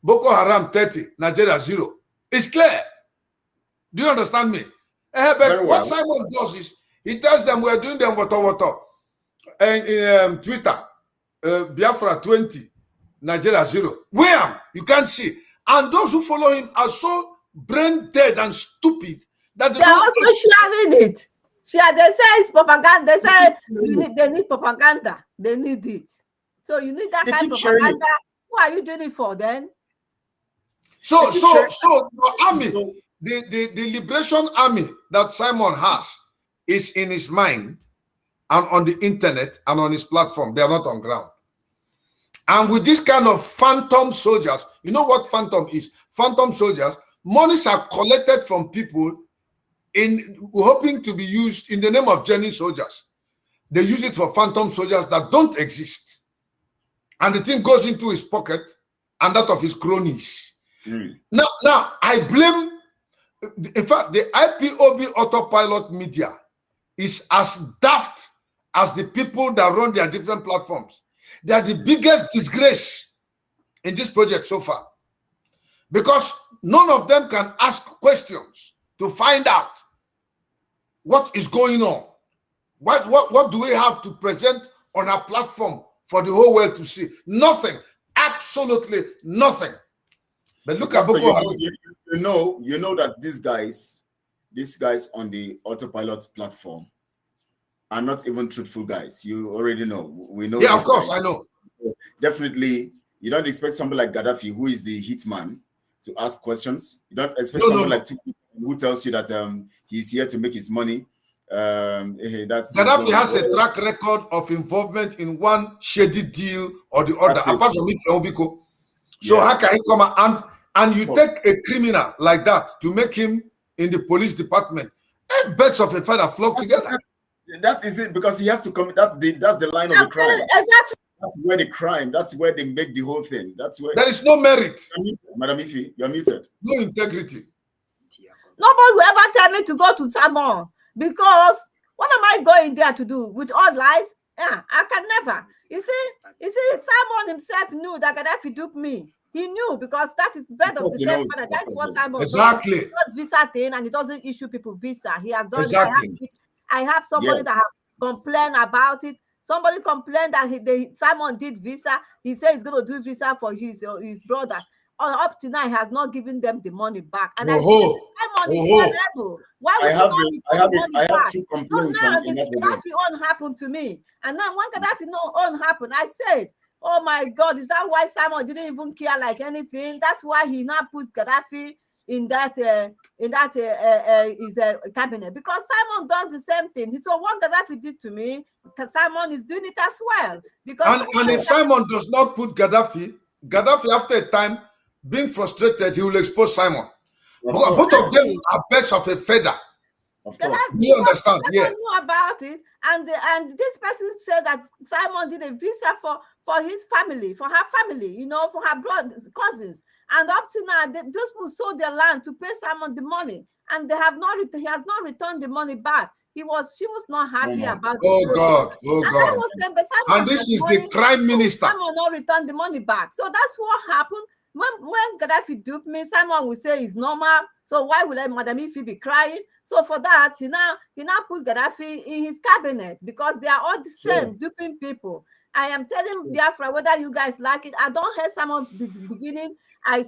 Boko Haram 30, Nigeria 0. It's clear. Do you understand me? But what Simon does is he tells them we're doing them water. And in Twitter, Biafra 20, Nigeria 0. Where? You can't see. And those who follow him are so brain dead and stupid that they're also sharing it. They say it's propaganda. They say they need propaganda. They need it. So you need that kind of propaganda. Who are you doing it for then? So the army, the liberation army that Simon has is in his mind and on the internet and on his platform. They are not on ground. And with this kind of phantom soldiers, you know what phantom is? Phantom soldiers, monies are collected from people in hoping to be used in the name of genuine soldiers. They use it for phantom soldiers that don't exist. And the thing goes into his pocket and that of his cronies. Now, I blame, in fact, the IPOB autopilot media is as daft as the people that run their different platforms. They are the biggest disgrace in this project so far. Because none of them can ask questions to find out what is going on. What do we have to present on our platform for the whole world to see? Nothing. Absolutely nothing. But look at Boko Haram. You know that these guys on the autopilot platform are not even truthful guys. You already know. We know. Yeah, of course, guys. I know. Definitely, you don't expect somebody like Gaddafi, who is the hitman, to ask questions. You don't expect somebody like Tuki, who tells you that he's here to make his money. Gaddafi has a track record of involvement in one shady deal or the other, apart from it, Obiko. So how can he come and you take a criminal like that to make him in the police department? Birds of a feather flock together. That is it, because he has to come. That's the line of the crime. Exactly. That's where the crime. That's where they make the whole thing. That's where there is no merit. Madam Ifi, you're muted. No integrity. Nobody will ever tell me to go to Salmon, because what am I going there to do with all lies? Yeah, I can never. You see, Simon himself knew that Gaddafi duped me. He knew, because that is bed of the same father. That's what Simon exactly. Does. He does visa thing, and he doesn't issue people visa. He has done. Exactly. I have somebody that have complained about it. Somebody complained that Simon did visa. He said he's going to do visa for his brothers. Up to now, he has not given them the money back. And I said, Simon is terrible. Why would I have two complaints so now on the Gaddafi own happened to me. And then when Gaddafi own happened, I said, oh my God, is that why Simon didn't even care like anything? That's why he now put Gaddafi in that cabinet, because Simon does the same thing. So what Gaddafi did to me, Simon is doing it as well. Because and if Simon does not put Gaddafi after a time, being frustrated, he will expose Simon. Both of them are birds of a feather. Of course. You understand? Yeah. I know about it, and this person said that Simon did a visa for his family, for her family, for her brothers, cousins. And up to now, those people sold their land to pay Simon the money, and he has not returned the money back. She was not happy about it. Oh God. And this is the crime minister. Simon not returned the money back. So that's what happened. When Gaddafi duped me, Simon will say it's normal. So why would Madam Ifi be crying? So for that, he now put Gaddafi in his cabinet, because they are all the same, duping people. I am telling Biafra, whether you guys like it, I don't hate Simon beginning. I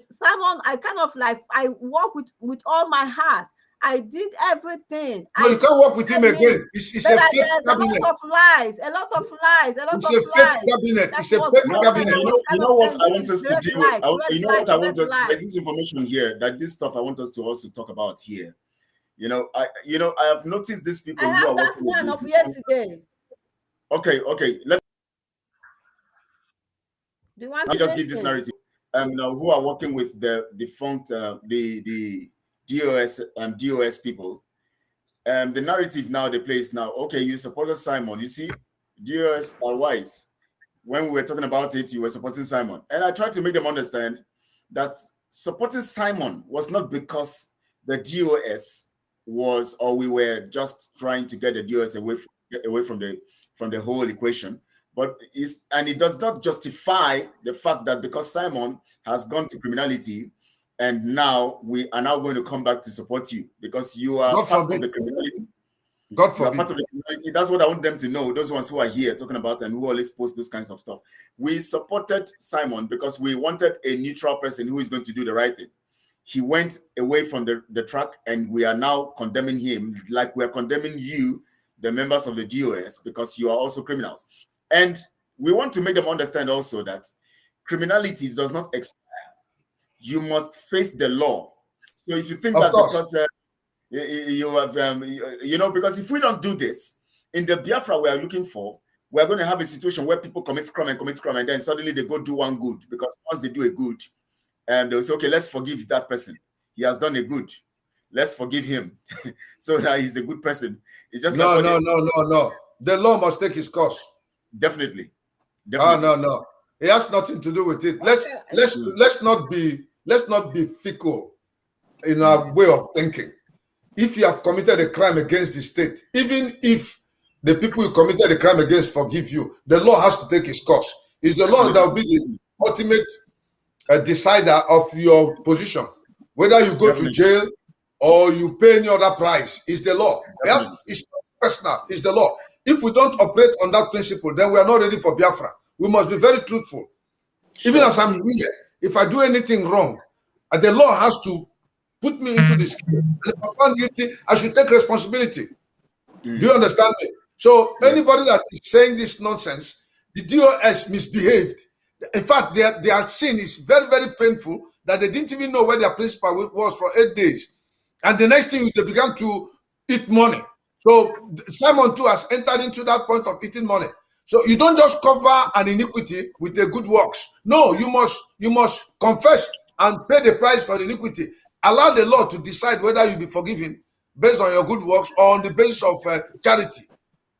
work with all my heart. I did everything. No, you can't work with him again. It's a fake cabinet. A lot of lies. It's a fake cabinet. It's a fake cabinet. You know what I want us to do? There's this information here, that this stuff I want us to also talk about here. I have noticed these people who are working with one of yesterday. Okay. Let me just give this narrative. Who are working with the defunct the DOS people. The narrative now they place now. Okay, you supported Simon. You see, DOS are wise. When we were talking about it, you were supporting Simon, and I tried to make them understand that supporting Simon was not because the DOS was, or we were just trying to get the DOS away from the whole equation. But it does not justify the fact that because Simon has gone to criminality, and now we are now going to come back to support you because you are part of the criminality. God forbid. Part of the criminality. That's what I want them to know. Those ones who are here talking about and who always post those kinds of stuff. We supported Simon because we wanted a neutral person who is going to do the right thing. He went away from the track, and we are now condemning him like we are condemning you, the members of the DOS, because you are also criminals. And we want to make them understand also that criminality does not expire. You must face the law. So if you think that because you have, because if we don't do this, in the Biafra we are looking for, we are going to have a situation where people commit crime, and then suddenly they go do one good, because once they do a good, and they'll say, okay, let's forgive that person. He has done a good. Let's forgive him. So now he's a good person. It's just no. the law must take its course. Definitely. No. It has nothing to do with it. Let's not be fickle in our way of thinking. If you have committed a crime against the state, even if the people you committed the crime against forgive you, the law has to take its course. It's the law that will be the ultimate decider of your position. Whether you go to jail or you pay any other price, it's the law. It's not personal, it's the law. If we don't operate on that principle, then we are not ready for Biafra. We must be very truthful. Even as I'm here, if I do anything wrong, the law has to put me into this. If I found guilty, I should take responsibility. Do you understand me? So anybody that is saying this nonsense, the DOS misbehaved. In fact, their sin is very, very painful that they didn't even know where their principal was for 8 days. And the next thing is they began to eat money. So Simon too has entered into that point of eating money. So you don't just cover an iniquity with the good works. No, you must confess and pay the price for the iniquity. Allow the Lord to decide whether you'll be forgiven based on your good works or on the basis of charity,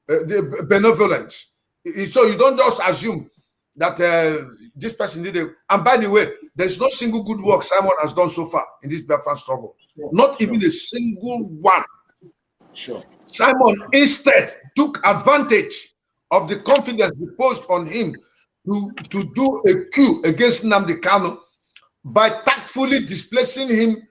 the benevolence. So you don't just assume that this person did it. And by the way, there's no single good work Simon has done so far in this Biafran struggle. Not even a single one. Sure. Simon instead took advantage of the confidence reposed on him to do a coup against Nnamdi Kanu by tactfully displacing him,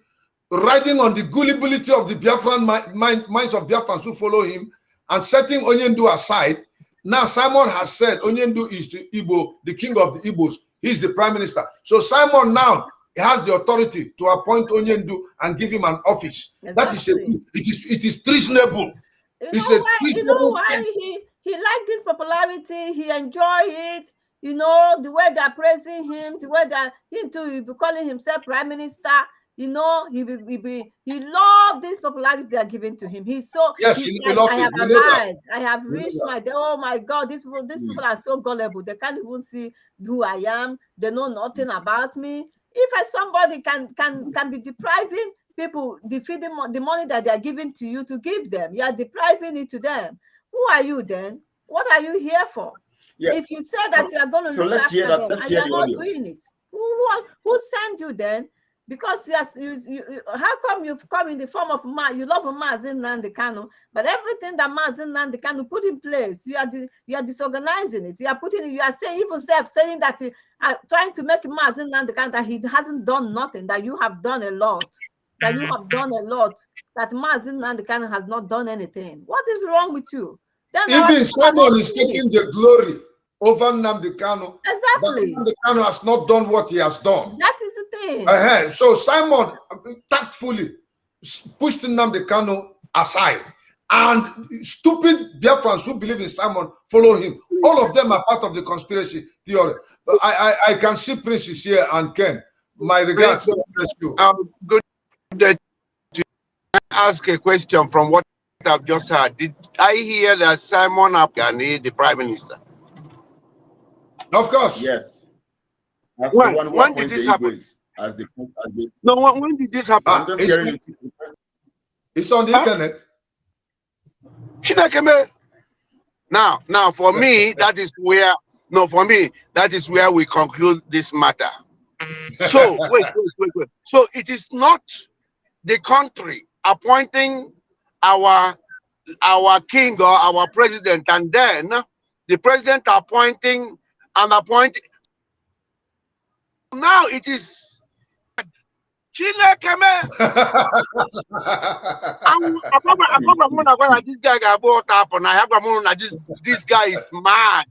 riding on the gullibility of the Biafran minds of Biafrans who follow him, and setting Onyendu aside. Now Simon has said Onyendu is the Igbo, the king of the Igbos. He's the prime minister. So Simon now has the authority to appoint Onyendu and give him an office. Exactly. That is a coup. It is treasonable. You know why he liked this popularity. He enjoyed it. You know, the way they're praising him, the way that he too will be calling himself prime minister. You know, he loved this popularity they are giving to him. He's so I have reached my oh my God, these people are so gullible. They can't even see who I am. They know nothing about me. If somebody can be depriving people, defeating the money that they are giving to you to give them, you are depriving it to them. Who are you then? What are you here for? Yeah. If you say that you are going to look after them and you are not doing it, who sent you then? Because how come you've come in the form of you love Mazi Nnamdi Kanu, but everything that Mazi Nnamdi Kanu put in place, you are disorganizing it. You are saying saying that you are trying to make Mazi Nnamdi Kanu that he hasn't done nothing, that you have done a lot, that Mazi Nnamdi Kanu has not done anything. What is wrong with you? Then even someone is taking the glory over Nnamdi Kanu. Exactly. Nnamdi Kanu has not done what he has done. That is the thing. So Simon tactfully pushed Nnamdi Kanu aside. And stupid Biafrans who believe in Simon follow him. All of them are part of the conspiracy theory. I can see Prince is here and Ken. My regards. Good day to ask a question from what I've just heard. Did I hear that Simon Afghani is the prime minister? Of course. Yes. That's when did this happen? No, when did this happen? It's on the internet. Now, for me, that is where we conclude this matter. So, wait. So it is not the country appointing our king or our president, and then the president appointing. Now it is this guy is mad.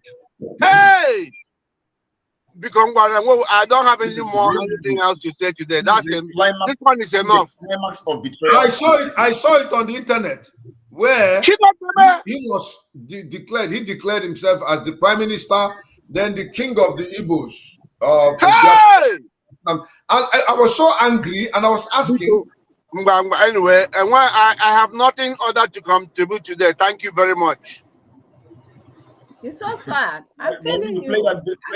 Hey, because I don't have anything else to say today. This one is enough. I saw it on the internet where he was declared. He declared himself as the prime minister, then the king of the Igbos. And I was so angry, and I was asking. Anyway, and I have nothing other to contribute today. Thank you very much. It's so sad. I'm telling you. Play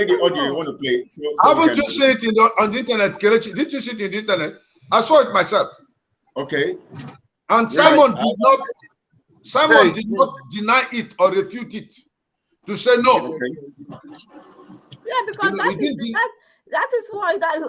the audio you want to play. Haven't you seen it on the internet, Kelechi? Did you see it in the internet? I saw it myself. Okay. And Simon did not Simon did not deny it or refute it to say no. Yeah, because that is why that is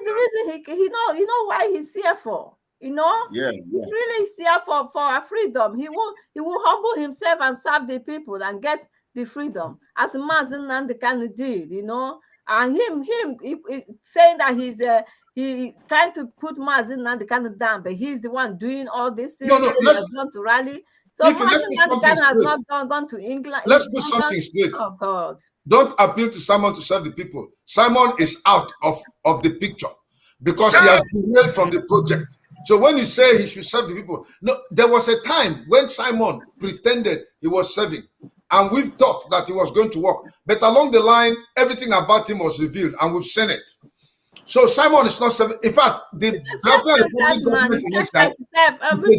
the reason he know why he's here for. You know, he's really here for our freedom. He will humble himself and serve the people and get the freedom, as Mazen Nandekanu did. You know, and him saying that he's trying to put Mazen Nandekanu down, but he's the one doing all these things. No, he has gone to rally. So Mazen Nandekanu has not gone to England. Let's put something straight. Oh God. Don't appeal to Simon to serve the people. Simon is out of the picture because he has derailed from the project. So when you say he should serve the people, no, there was a time when Simon pretended he was serving, and we thought that he was going to work. But along the line, everything about him was revealed, and we've seen it. So Simon is not serving. In fact, the Biafran Republic government in Israel is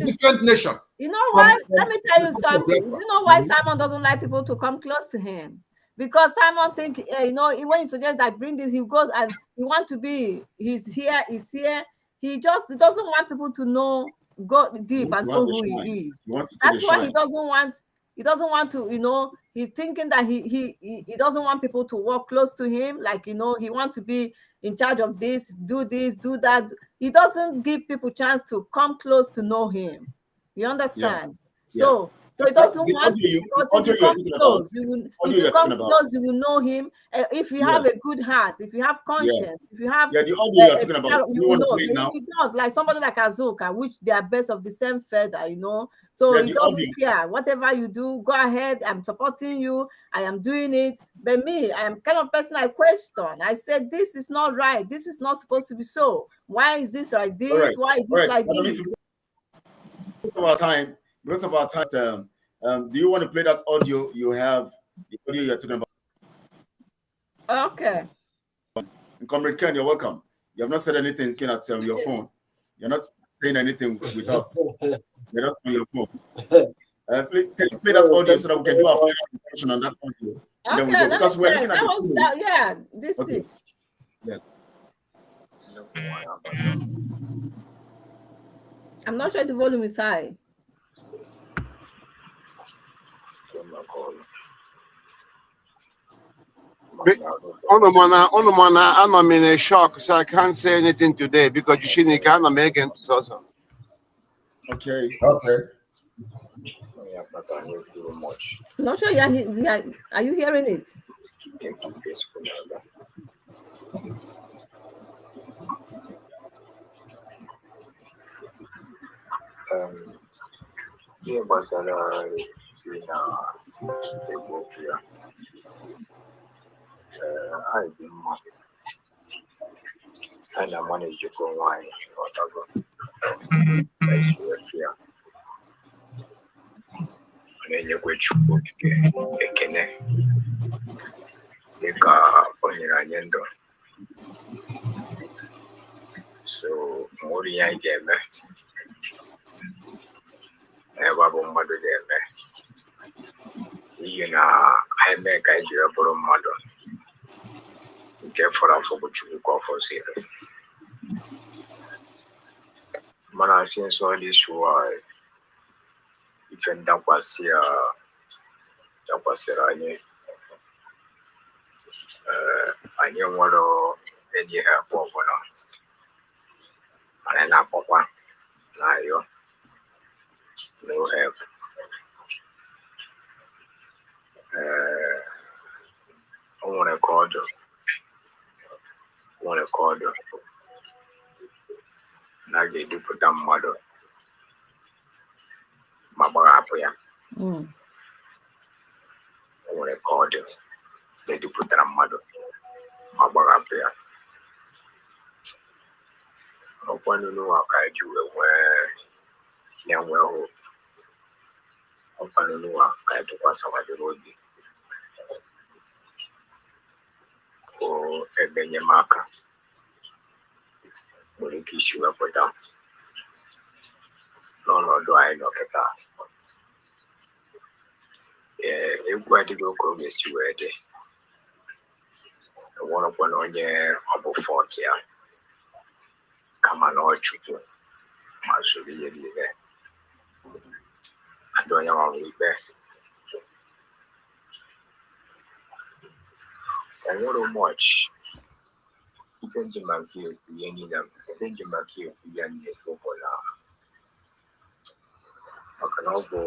a different nation. You know why? Let me tell you something. You know why Simon doesn't like people to come close to him? Because Simon think, you know, when you suggest that bring this, he goes and he want to be, he's here. He doesn't want people to know, go deep and know who he is. That's why he doesn't want to, you know, he's thinking that he doesn't want people to walk close to him. Like, you know, he wants to be in charge of this, do that. He doesn't give people chance to come close to know him. You understand? Yeah. So it doesn't want to, because if you come close, you will know him. If you have a good heart, if you have conscience, if you have the audio you're talking about, you will know. If you don't, like somebody like Azuka, which they are best of the same feather, you know. So he doesn't care. Whatever you do, go ahead. I'm supporting you. I am doing it. But me, I am kind of person I question. I said, this is not right. This is not supposed to be so. Why is this like this? Right. Why is this like this? Because of our time, do you want to play that audio you have? The audio you're talking about. Okay. And Comrade Ken, you're welcome. You have not said anything seen at your phone. You're not saying anything with us. You're just on your phone. Please, can you play that audio so that we can do our final discussion on that audio? Okay, then we go, because we're looking at this is it. Yes. I'm not sure the volume is high. I'm in a shock, so I can't say anything today because you shouldn't can make it. Okay. Not sure are you hearing it? And I managed to go wine or and then you go to a connect. You got on your agenda. So, more than I get back. I have a mother there. You know, I make a durable mother. Get for us for what you go for serious. Man, I see so this why if you don't pass here, I know what any airport for now. And then Papa, now you no help. I want to call you. Now they do put down mother. Mama Apoya. I want to call you. They do put down mother. Mama Apoya. I want to know how I do where young well. I want to know how I do pass over the road. Oh, a Benyamaka. Will you kiss you up or down? No, do I knock at that? Yeah, if I to go miss you a day. I want to on your about 40. Come on, all children. I should be there. I don't know if and what much you can do my view, any of them, I think you might keep the young football. I can go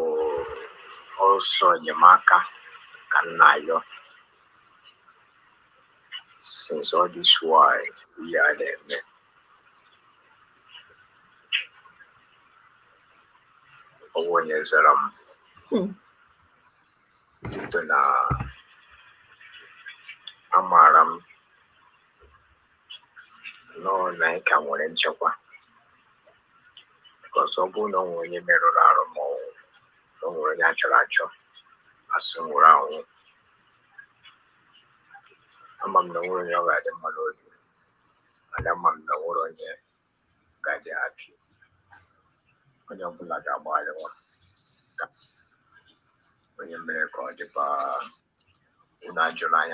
also in your marker, can I? Since all this while we are there. When is Amaram no night can one in Chapa because Obu no when you met around more no more natural as soon around among the world of the Malodi and among the world on your Gadiaki. When you pull out a bottle when you make a depa in July,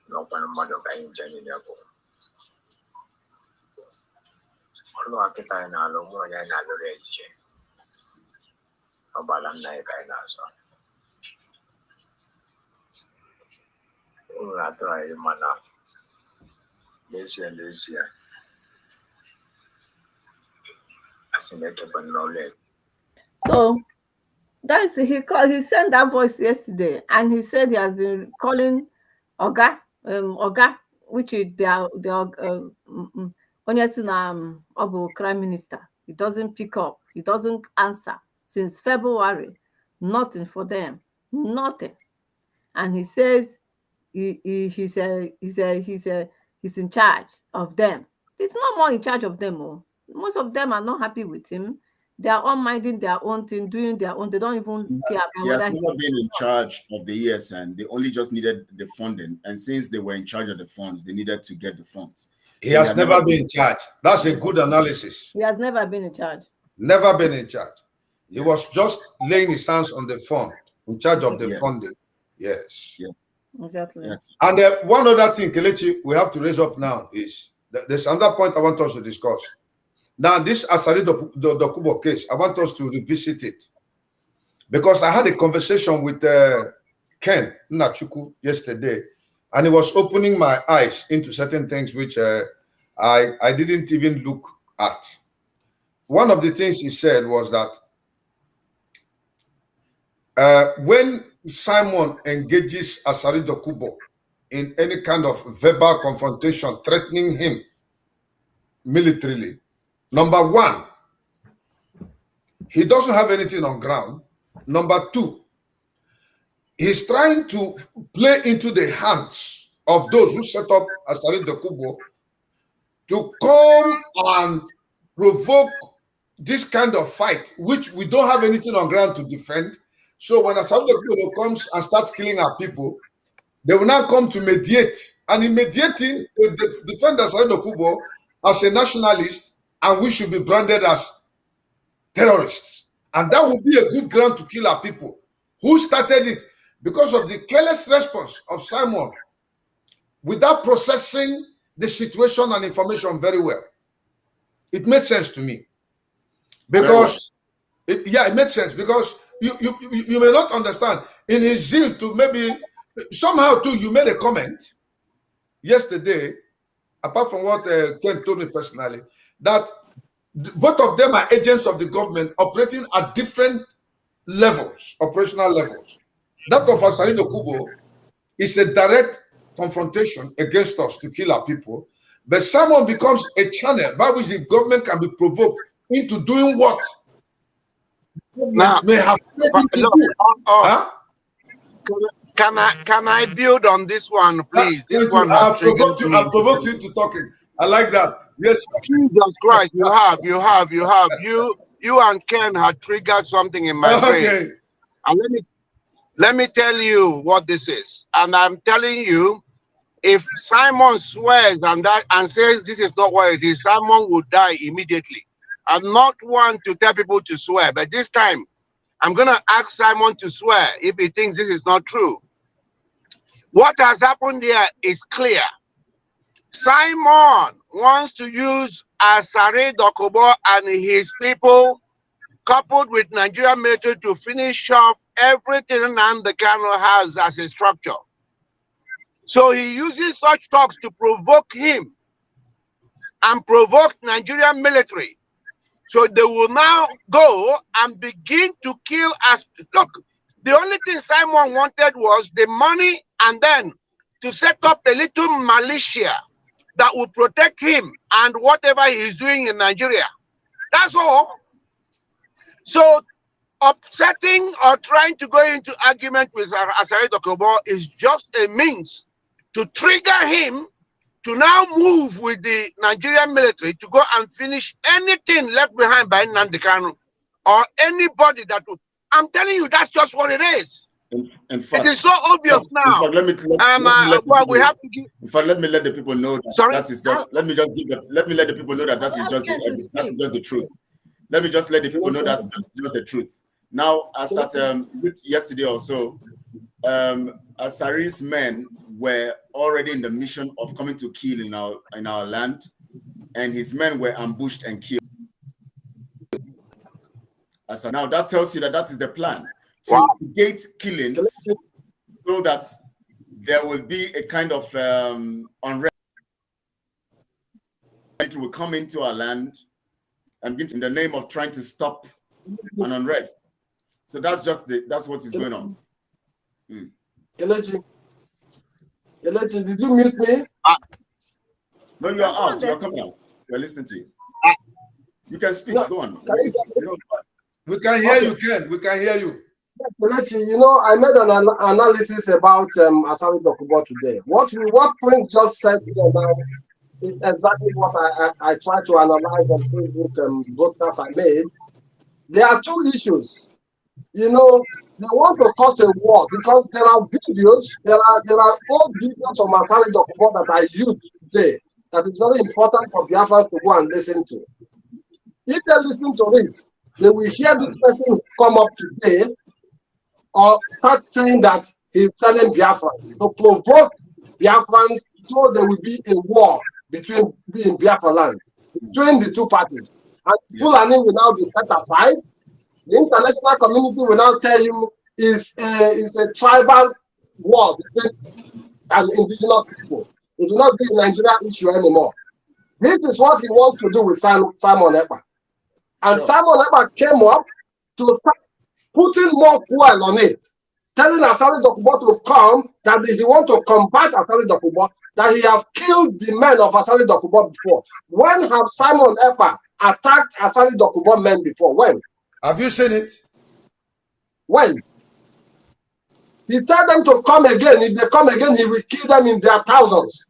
no one mother by Jenny. Although I can't know more than another age about a night I know. I try mana this year. As in it open knowledge. So that's he sent that voice yesterday, and he said he has been calling Oga, which is the Prime Minister. He doesn't pick up, he doesn't answer since February. Nothing for them, nothing. And he says he's in charge of them. He's not more in charge of them. Oh. Most of them are not happy with him. They are all minding their own thing, doing their own. They don't even care about he has never been in charge of the ESN. They only just needed the funding. And since they were in charge of the funds, they needed to get the funds. He has never been in charge. That's a good analysis. He has never been in charge. Never been in charge. He was just laying his hands on the fund, in charge of the funding. Yes. Yeah. Exactly. Yes. And one other thing, Kelechi, we have to raise up now is there's another point I want us to discuss. Now, this Asari Dokubo case, I want us to revisit it. Because I had a conversation with Ken Nachuku yesterday, and he was opening my eyes into certain things which I didn't even look at. One of the things he said was that when Simon engages Asari Dokubo in any kind of verbal confrontation, threatening him militarily, number one, he doesn't have anything on ground. Number two, he's trying to play into the hands of those who set up Asari Dokubo to come and provoke this kind of fight, which we don't have anything on ground to defend. So when Asari Dokubo comes and starts killing our people, they will now come to mediate. And in mediating, they defend Asari Dokubo as a nationalist, and we should be branded as terrorists. And that would be a good ground to kill our people. Who started it? Because of the careless response of Simon without processing the situation and information very well. It made sense to me. Because, it made sense. Because you may not understand. In his zeal to maybe, somehow too, you made a comment yesterday, apart from what Ken told me personally, that both of them are agents of the government operating at different levels, operational levels. That of Asari Dokubo is a direct confrontation against us to kill our people, but someone becomes a channel by which the government can be provoked into doing what now may have Can I build on this one, please? This one I've provoked you into talking. I like that. Yes. Jesus Christ, you have. You and Ken had triggered something in my brain. And let me tell you what this is. And I'm telling you, if Simon swears and says this is not what it is, Simon would die immediately. I'm not one to tell people to swear, but this time I'm gonna ask Simon to swear if he thinks this is not true. What has happened here is clear. Simon wants to use Asari Dokubo and his people, coupled with Nigerian military, to finish off everything Nnamdi Kanu has as a structure. So he uses such talks to provoke him and provoke Nigerian military. So they will now go and begin to kill us. Look, the only thing Simon wanted was the money and then to set up a little militia that would protect him and whatever he's doing in Nigeria. That's all. So upsetting or trying to go into argument with Asari Dokubo is just a means to trigger him to now move with the Nigerian military to go and finish anything left behind by Nnamdi Kanu or anybody that would. I'm telling you, that's just what it is. In fact, it is so obvious now. Let me let the people know that that is just. Let me let the people know that that is just the truth. Let me just let the people know that's just the truth. Now, as at yesterday or so, Asari's men were already in the mission of coming to kill in our land, and his men were ambushed and killed. Now that tells you that that is the plan, to gate killings so that there will be a kind of unrest. It will come into our land and begin in the name of trying to stop an unrest. So that's what is going on. Kelechi, did you mute me? No, you are out. You are coming out. We are listening to you. You can speak. No, go on. We can hear you, Ken. We can hear you. Kelechi, you know, I made an analysis about Asari Dokubo today. What Prince just said here now is exactly what I tried to analyze on Facebook broadcast I made. There are two issues. You know, they want to cause a war because there are videos, there are old videos from Asari Dokubo that I used today that is very important for Biafrans to go and listen to. If they listen to it, they will hear this person come up today or start saying that he's telling Biafra to provoke Biafrans so there will be a war between Biafra land, between the two parties. And Fulani will now be set aside. The international community will now tell you it's a tribal war between indigenous people. It will not be a Nigerian issue anymore. This is what he wants to do with Simon Ekpa. And Simon Ekpa came up to start putting more fuel on it, telling Asari Dokubo to come, that he wants to combat Asari Dokubo, that he have killed the men of Asari Dokubo before. When have Simon Ekpa attacked Asari Dokubo men before? When? Have you seen it? When? He told them to come again. If they come again, he will kill them in their thousands.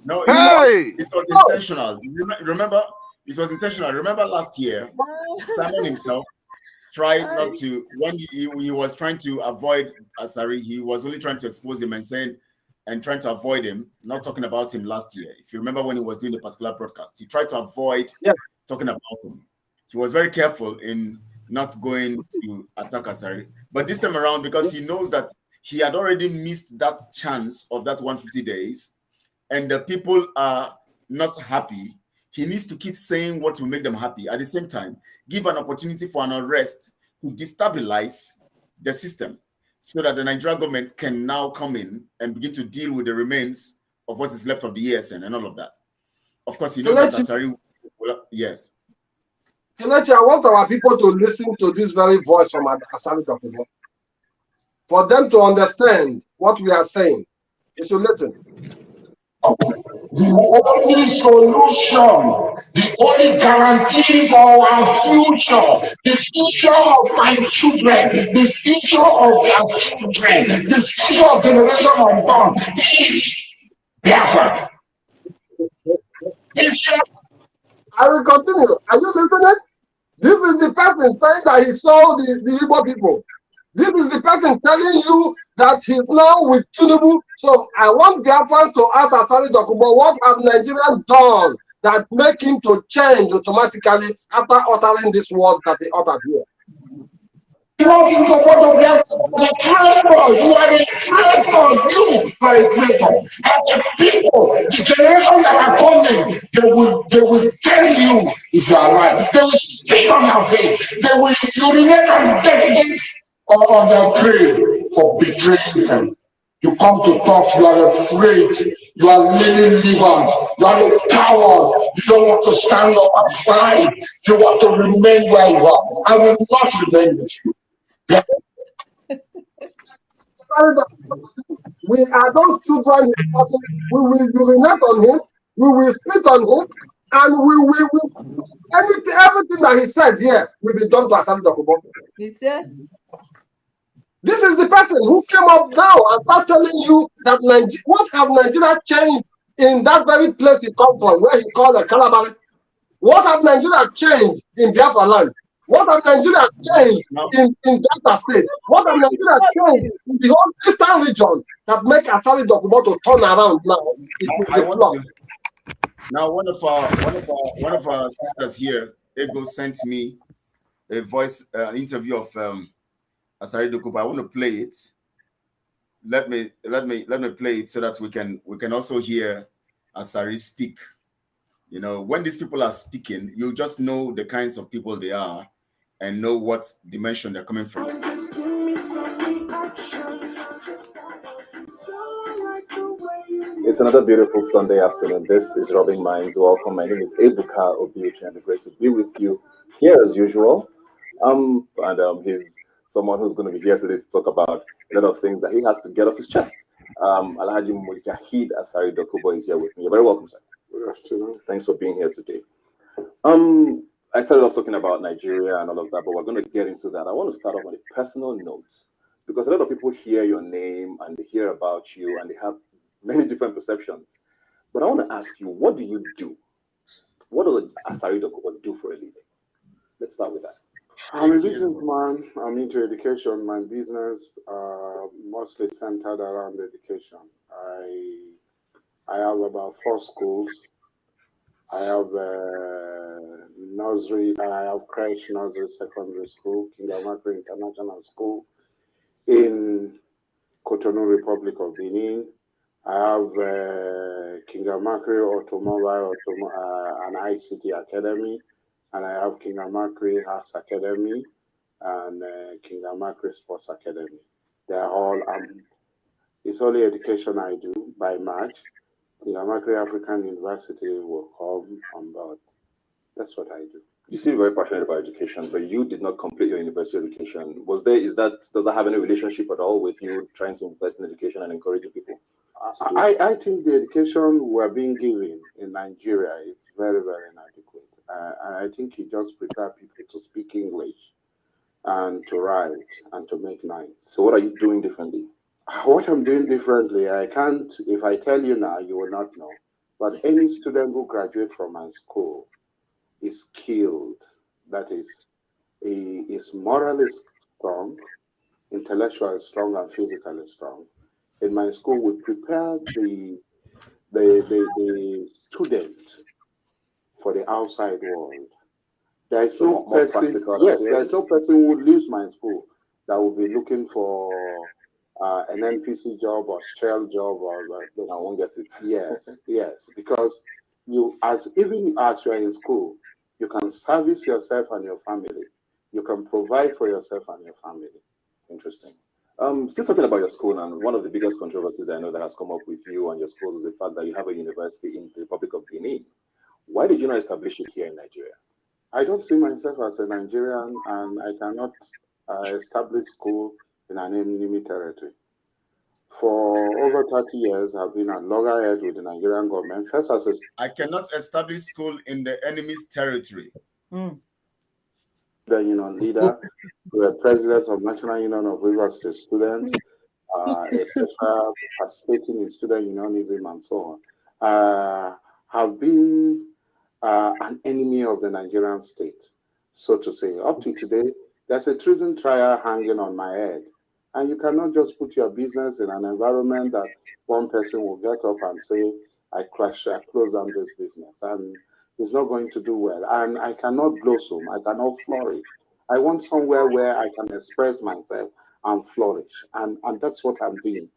No, it was intentional. Remember, it was intentional. Remember last year, Simon himself tried not to, when he was trying to avoid Asari, he was only trying to expose him and trying to avoid him, not talking about him last year. If you remember when he was doing the particular broadcast, he tried to avoid talking about him. He was very careful in not going to attack Asari. But this time around, because he knows that he had already missed that chance of that 150 days, and the people are not happy, he needs to keep saying what will make them happy. At the same time, give an opportunity for an unrest to destabilize the system so that the Nigerian government can now come in and begin to deal with the remains of what is left of the ESN and all of that. Of course, he knows that Asari, yes. Kelechi, I want our people to listen to this very voice from Asari Dokubo. For them to understand what we are saying, you should listen. The only solution, the only guarantee for our future, the future of my children, the future of their children, the future of generation unborn is Biafra. I will continue. Are you listening? This is the person saying that he saw the Igbo people. This is the person telling you that he's now with Tinubu. So I want Biafrans to ask Asari Dokubo, what have Nigerians done that make him to change automatically after uttering this word that he uttered here? belong to the word of the traitor. You are a traitor. You are a traitor. And the people, the generation that are coming, they will tell you if you are right. They will speak on your face. They will urinate and dedicate on their grave for betraying them. You come to talk, you are afraid, you are leaning liver, you are a coward, you don't want to stand up and fight, you want to remain where you are. I will not remain with you. Yeah. We are those children. We will urinate on him, we will spit on him, and we will everything that he said here will be done to Asari Dokubo. He said, this is the person who came up now and start telling you that what have Nigeria changed in that very place he come from, where he called a Calabar? What have Nigeria changed in Biafra land? What have Nigeria changed in Delta State? What have Nigeria changed in the whole eastern region that make Asari Dokubo to turn around now? Now, one of our sisters here, Ego, sent me a voice interview of Asari Dokubo. I want to play it. Let me play it so that we can also hear Asari speak. You know, when these people are speaking, you just know the kinds of people they are and know what dimension they're coming from. It's another beautiful Sunday afternoon. This is Rubbing Minds. Welcome. My name is Ebuka Obiuchi, and it's great to be with you here as usual. He's someone who's going to be here today to talk about a lot of things that he has to get off his chest. Alhaji Mujahid Asari Dokubo is here with me. You're very welcome, sir. Good afternoon. Thanks for being here today. I started off talking about Nigeria and all of that, but we're going to get into that. I want to start off on a personal note, because a lot of people hear your name and they hear about you and they have many different perceptions. But I want to ask you, what do you do? What does Asari Dokubo do for a living? Let's start with that. I'm a businessman. I'm into education. My business mostly centered around education. I have about 4 schools. I have nursery. I have Creche Nursery Secondary School, Kingamakri International School in Cotonou, Republic of Benin. I have Kingamakri Automobile and ICT Academy, and I have Kingamakri Arts Academy and Kingamakri Sports Academy. They're all, it's only education I do by March. Kingamakri African University will come on board. That's what I do. You seem very passionate about education, but you did not complete your university education. Does that have any relationship at all with you trying to invest in education and encouraging people? I think the education we're being given in Nigeria is very, very inadequate. And I think it just prepares people to speak English and to write and to make noise. So what are you doing differently? What I'm doing differently, I can't, if I tell you now, you will not know. But any student who graduates from my school is skilled. That is, he is morally strong, intellectually strong, and physically strong. In my school, we prepare the student for the outside world. There is no person. Yes, there is no person who leaves my school that will be looking for an NPC job or shell job or I won't get it. Yes, yes, because even as you are in school, you can service yourself and your family. You can provide for yourself and your family. Interesting. Still talking about your school, and one of the biggest controversies I know that has come up with you and your schools is the fact that you have a university in the Republic of Benin. Why did you not establish it here in Nigeria? I don't see myself as a Nigerian, and I cannot establish school in an enemy territory. For over 30 years, I've been at loggerheads with the Nigerian government. First, I cannot establish school in the enemy's territory. The union leader, the president of National Union of Rivers State Students, etc., participating in student unionism and so on, have been an enemy of the Nigerian state, so to say. Up to today, there's a treason trial hanging on my head. And you cannot just put your business in an environment that one person will get up and say, I close down this business. And it's not going to do well. And I cannot blossom. I cannot flourish I want somewhere where I can express myself and flourish. And that's what I'm doing.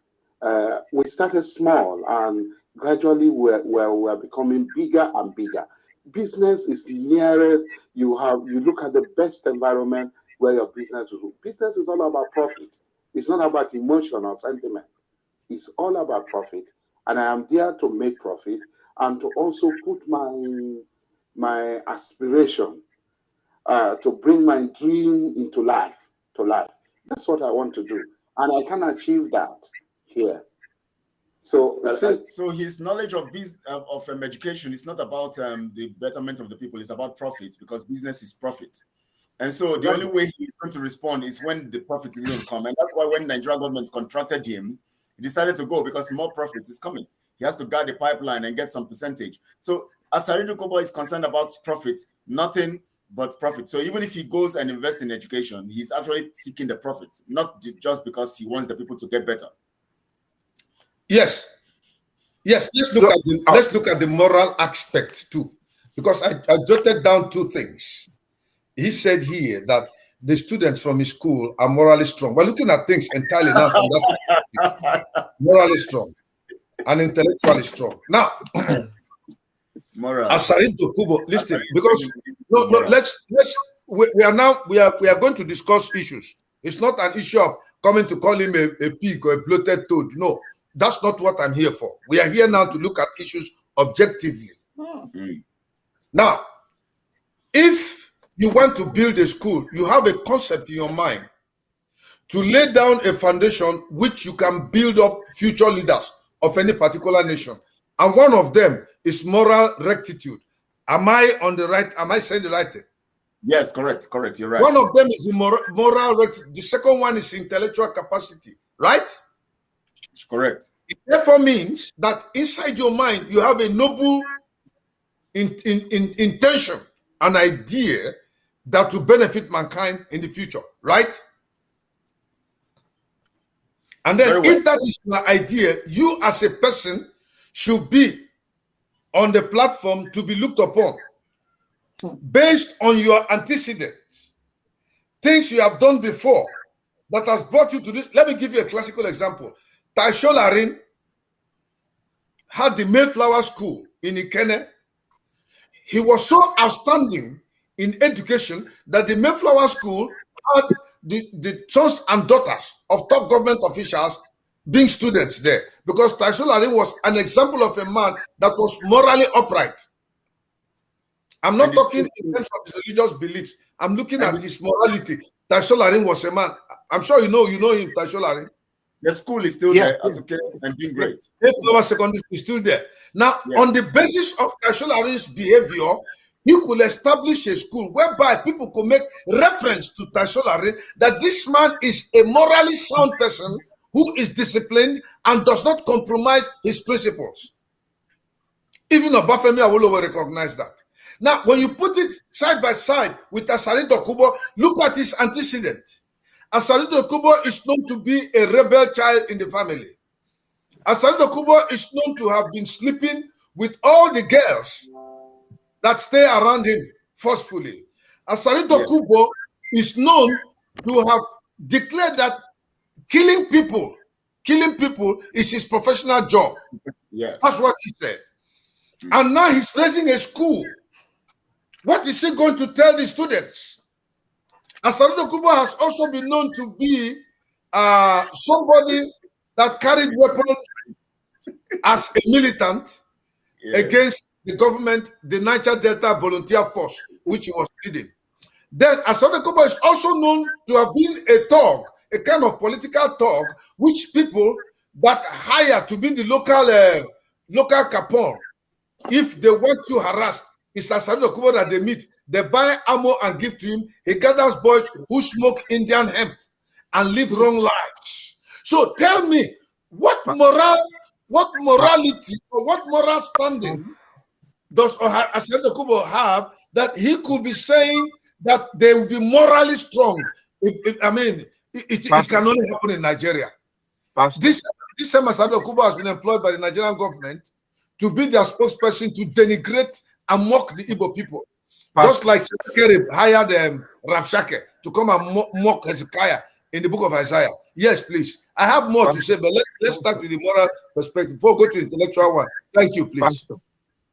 We started small, and gradually we're becoming bigger and bigger. Business is nearest. You look at the best environment where your business will do. Business is all about profit. It's not about emotion or sentiment. It's all about profit. And I am there to make profit and to also put my aspiration to bring my dream into life, That's what I want to do. And I can achieve that here. So, so his knowledge of education is not about the betterment of the people. It's about profit, because business is profit. And so the only way he's going to respond is when the profit is going to come. And that's why when Nigeria government contracted him, he decided to go, because more profit is coming. He has to guard the pipeline and get some percentage. So as Saridu Kobo is concerned about profit, nothing but profit. So even if he goes and invests in education, he's actually seeking the profit, not just because he wants the people to get better. Yes. Let's look at the moral aspect too, because I jotted down two things. He said here that the students from his school are morally strong. We're looking at things entirely now from that perspective. Morally strong and intellectually strong. Now, as Saridu Kobo, listen, because we are going to discuss issues. It's not an issue of coming to call him a pig or a bloated toad. No, that's not what I'm here for. We are here now to look at issues objectively. Now, if you want to build a school, you have a concept in your mind to lay down a foundation which you can build up future leaders of any particular nation. And one of them is moral rectitude. Am I on the right? Am I saying the right thing? Yes, correct. You're right. One of them is the moral rectitude. The second one is intellectual capacity, right? Correct. It therefore means that inside your mind, you have a noble intention, an idea that will benefit mankind in the future, right? And then if that is your idea, you as a person should be on the platform to be looked upon based on your antecedents, things you have done before that has brought you to this. Let me give you a classical example. Taisho Larin had the Mayflower School in Ikene. He was so outstanding in education that the Mayflower School had the sons and daughters of top government officials being students there, because Taisho Larin was an example of a man that was morally upright. I'm not talking in terms of his religious beliefs. I'm looking at his morality. Taisho Larin was a man. I'm sure you know him, Taisho Larin. The school is still there, okay, and doing great. Mayflower Secondary School is still there. Now, on the basis of Taisho Larin's behavior, you could establish a school whereby people could make reference to Taisho Larin that this man is a morally sound person who is disciplined and does not compromise his principles. Even Obafemi Awolowo will recognize that. Now, when you put it side by side with Saridu Kobo, look at his antecedent. Saridu Kobo is known to be a rebel child in the family. Saridu Kobo is known to have been sleeping with all the girls that stay around him forcefully. Saridu Kobo is known to have declared that killing people is his professional job. Yes. That's what he said. And now he's raising a school. What is he going to tell the students? Saridu Kobo has also been known to be somebody that carried weapons as a militant against the government, the Niger Delta Volunteer Force, which he was leading. Then Saridu Kobo is also known to have been a thug, a kind of political thug, which people that hire to be the local Capone, if they want to harass, it's Saridu Kobo that they meet. They buy ammo and give to him. He gathers boys who smoke Indian hemp and live wrong lives. So tell me, what morality or what moral standing does Saridu Kobo have that he could be saying that they will be morally strong? It can only happen in Nigeria. This same Saridu Kobo has been employed by the Nigerian government to be their spokesperson to denigrate and mock the Igbo people. Just like Sekere hired Rafshake to come and mock Hezekiah in the book of Isaiah. Yes, please. I have more to say, but let's start with the moral perspective before we go to intellectual one. Thank you, please.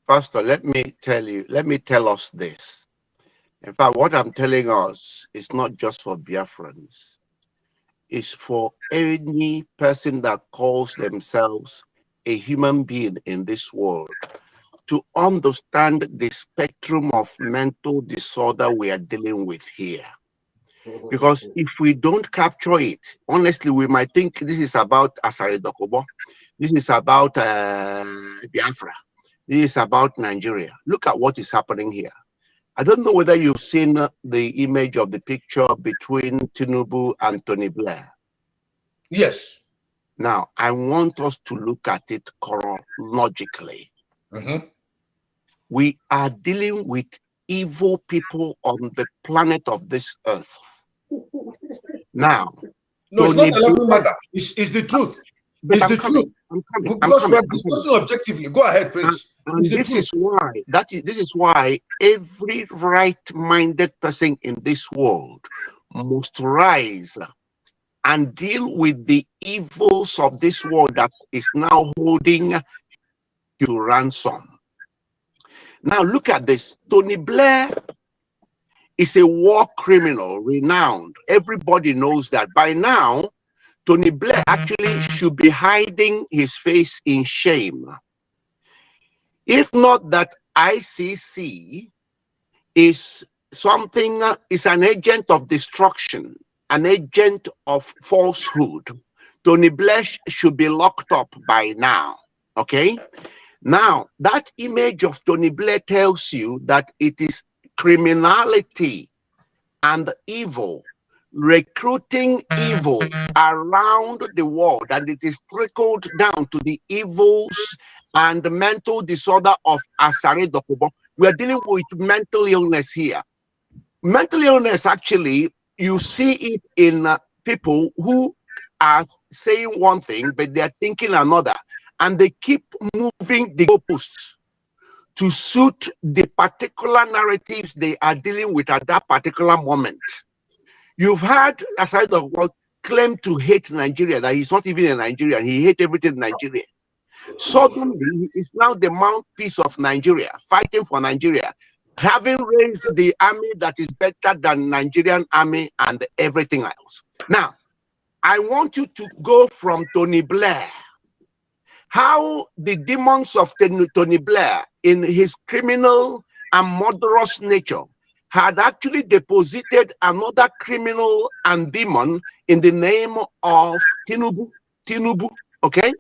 Pastor, let me tell us this. In fact, what I'm telling us is not just for Biafrans. It's for any person that calls themselves a human being in this world to understand the spectrum of mental disorder we are dealing with here. Because if we don't capture it, honestly, we might think this is about Asari Dokubo, this is about Biafra, this is about Nigeria. Look at what is happening here. I don't know whether you've seen the image of the picture between Tinubu and Tony Blair. Yes. Now, I want us to look at it chronologically. We are dealing with evil people on the planet of this earth. Now, no, it's not a laughing matter. It's the truth. It's the truth. Because we are discussing objectively. Go ahead, please. And this is why every right-minded person in this world must rise and deal with the evils of this world that is now holding you to ransom. Now look at this. Tony Blair is a war criminal, renowned. Everybody knows that. By now, Tony Blair actually should be hiding his face in shame. If not that ICC is something, is an agent of destruction, an agent of falsehood, Tony Blair should be locked up by now, okay? Now, that image of Tony Blair tells you that it is criminality and evil, recruiting evil around the world, and it is trickled down to the evils and the mental disorder of Asari Dokubo. We are dealing with mental illness here. Mental illness, actually, you see it in people who are saying one thing, but they are thinking another. And they keep moving the goalposts to suit the particular narratives they are dealing with at that particular moment. You've had Asari Dokubo claim to hate Nigeria, that he's not even a Nigerian. He hates everything in Nigeria. Suddenly, he is now the mouthpiece of Nigeria, fighting for Nigeria, having raised the army that is better than Nigerian army and everything else. Now, I want you to go from Tony Blair, how the demons of Tony Blair, in his criminal and murderous nature, had actually deposited another criminal and demon in the name of Tinubu, okay?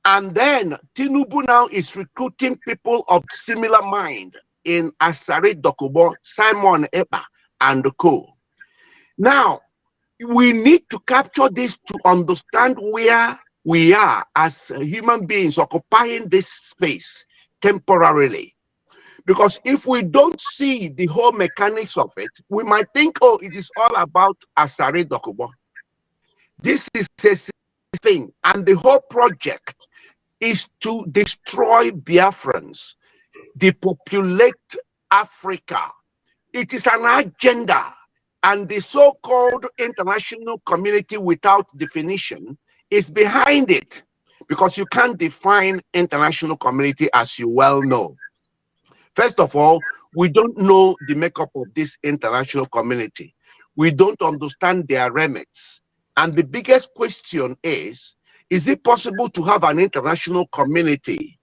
And then Tinubu now is recruiting people of similar mind in Asari Dokubo, Simon Ekpa, and co. Now, we need to capture this to understand where we are as human beings occupying this space temporarily. Because if we don't see the whole mechanics of it, we might think, oh, it is all about Asari Dokubo. This is a thing, and the whole project is to destroy Biafrans, depopulate Africa. It is an agenda, and the so-called international community without definition is behind it, because you can't define international community, as you well know. First of all, we don't know the makeup of this international community. We don't understand their remits. And the biggest question is it possible to have an international community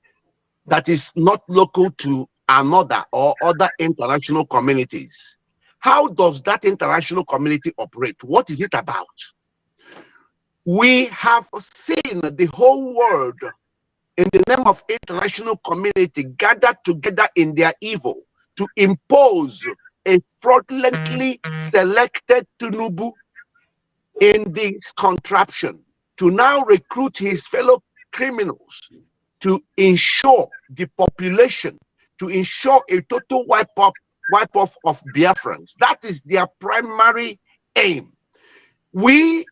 that is not local to another or other international communities? How does that international community operate? What is it about? We have seen the whole world in the name of international community gathered together in their evil to impose a fraudulently selected Tinubu in this contraption to now recruit his fellow criminals to ensure the population, to ensure a total wipe off of Biafrans. That is their primary aim. We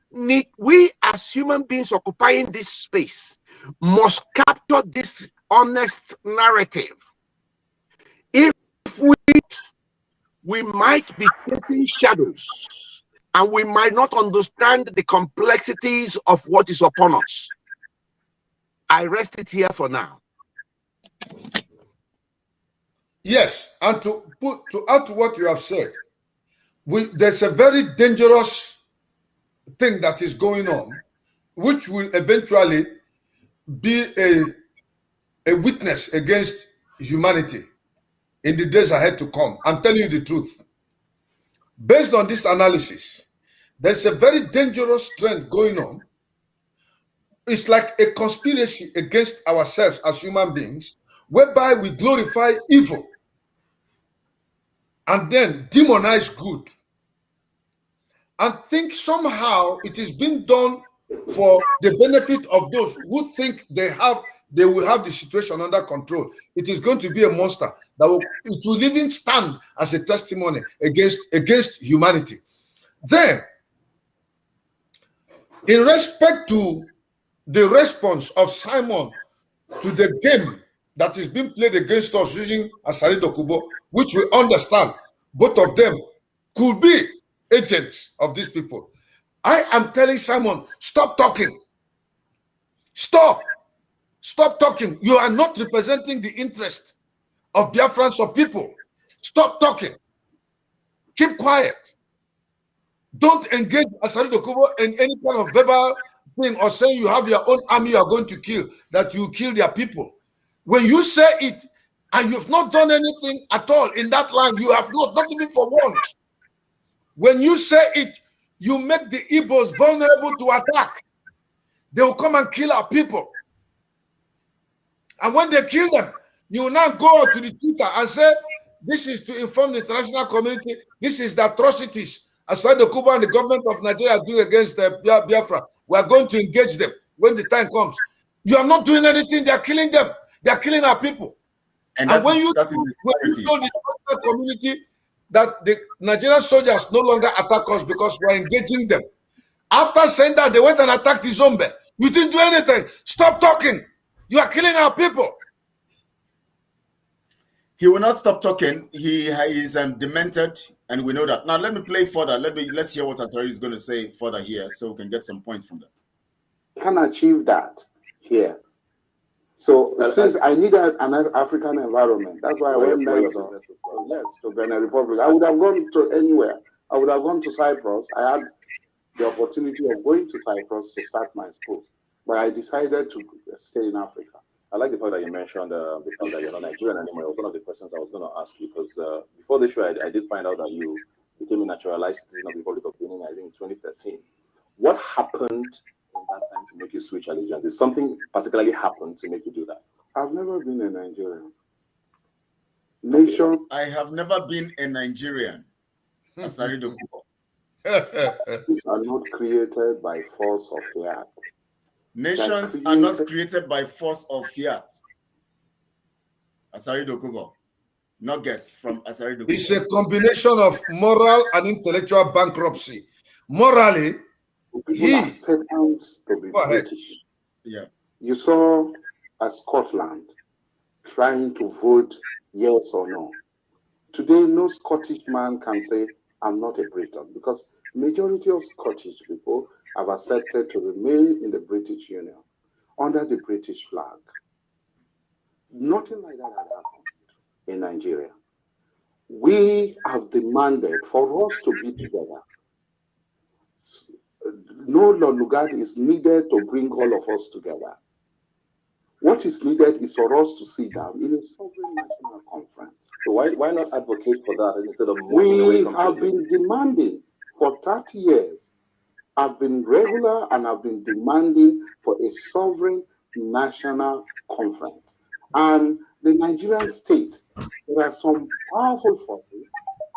as human beings occupying this space must capture this honest narrative. If we might be chasing shadows, and we might not understand the complexities of what is upon us. I rest it here for now. Yes, and to add to what you have said, there's a very dangerous thing that is going on, which will eventually be a witness against humanity in the days ahead to come. I'm telling you the truth. Based on this analysis, there's a very dangerous trend going on. It's like a conspiracy against ourselves as human beings, whereby we glorify evil and then demonize good, and think somehow it is being done for the benefit of those who think they will have the situation under control. It is going to be a monster that will even stand as a testimony against humanity. Then, in respect to the response of Simon to the game that is being played against us using Asari Dokubo, which we understand both of them could be agents of these people. I am telling Simon, stop talking. Stop talking. You are not representing the interest of Biafrans or people. Stop talking. Keep quiet. Don't engage Asari Dokubo in any kind of verbal thing or saying you have your own army you are going to kill, that you kill their people. When you say it and you've not done anything at all in that land, you have not even for once. When you say it, you make the Igbos vulnerable to attack. They will come and kill our people. And when they kill them, you will now go to the Twitter and say, this is to inform the international community, this is the atrocities Asari Dokubo and the government of Nigeria do against Biafra. We are going to engage them when the time comes. You are not doing anything, they are killing them. They are killing our people. And when you tell the international community that the Nigerian soldiers no longer attack us because we are engaging them, after saying that, they went and attacked the Zombe. You didn't do anything. Stop talking. You are killing our people. He will not stop talking. He is demented, and we know that. Now, let me play further. Let's hear what Asari is going to say further here, so we can get some points from that. Can achieve that here. So since I needed an African environment, that's why I went there to Benin Republic. I would have gone to anywhere. I would have gone to Cyprus. I had the opportunity of going to Cyprus to start my school, but I decided to stay in Africa. I like the fact that you mentioned the fact that you're not Nigerian anymore. It was one of the questions I was going to ask you, because before the show, I did find out that you became a naturalized citizen of the Republic of Benin, I think, in 2013. What happened in that time to make you switch allegiance? Did something particularly happen to make you do that? I've never been a Nigerian. I have never been a Nigerian. Asari Dokubo. Are not created by force of fiat. Nations are not created by force of fiat. Asari Dokubo. Nuggets from Asari Dokubo. It's a combination of moral and intellectual bankruptcy. Morally, he to be British. Yeah. You saw Scotland trying to vote yes or no. Today, no Scottish man can say, I'm not a Briton, because majority of Scottish people have accepted to remain in the British Union under the British flag. Nothing like that had happened in Nigeria. We have demanded for us to be together. No Lugard is needed to bring all of us together. What is needed is for us to sit down in a sovereign national conference. So why not advocate for that instead of we have been demanding for 30 years. I've been regular and I've been demanding for a sovereign national conference. And the Nigerian state, there are some powerful forces,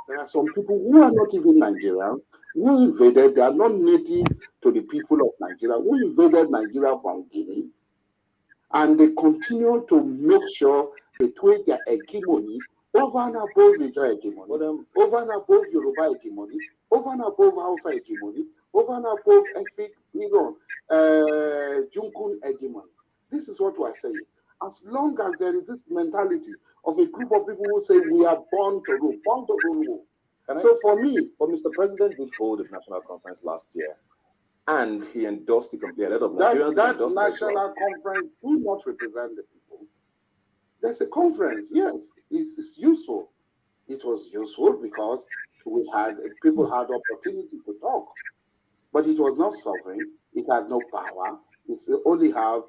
there are some people who are not even Nigerians, who invaded, they are not native to the people of Nigeria, who invaded Nigeria from Guinea, and they continue to make sure they tweak their hegemony over and above Nigeria hegemony, over and above Yoruba hegemony, over and above Hausa hegemony, over and above Efik, Junkun hegemony. This is what we are saying. As long as there is this mentality of a group of people who say we are born to rule, So for me, Mr. President did hold a national conference last year, and he endorsed the complete. A lot of Nigerians That endorsed national conference do not represent the people. There's a conference, yes, it's useful. It was useful because people had opportunity to talk, but it was not sovereign. It had no power. It only have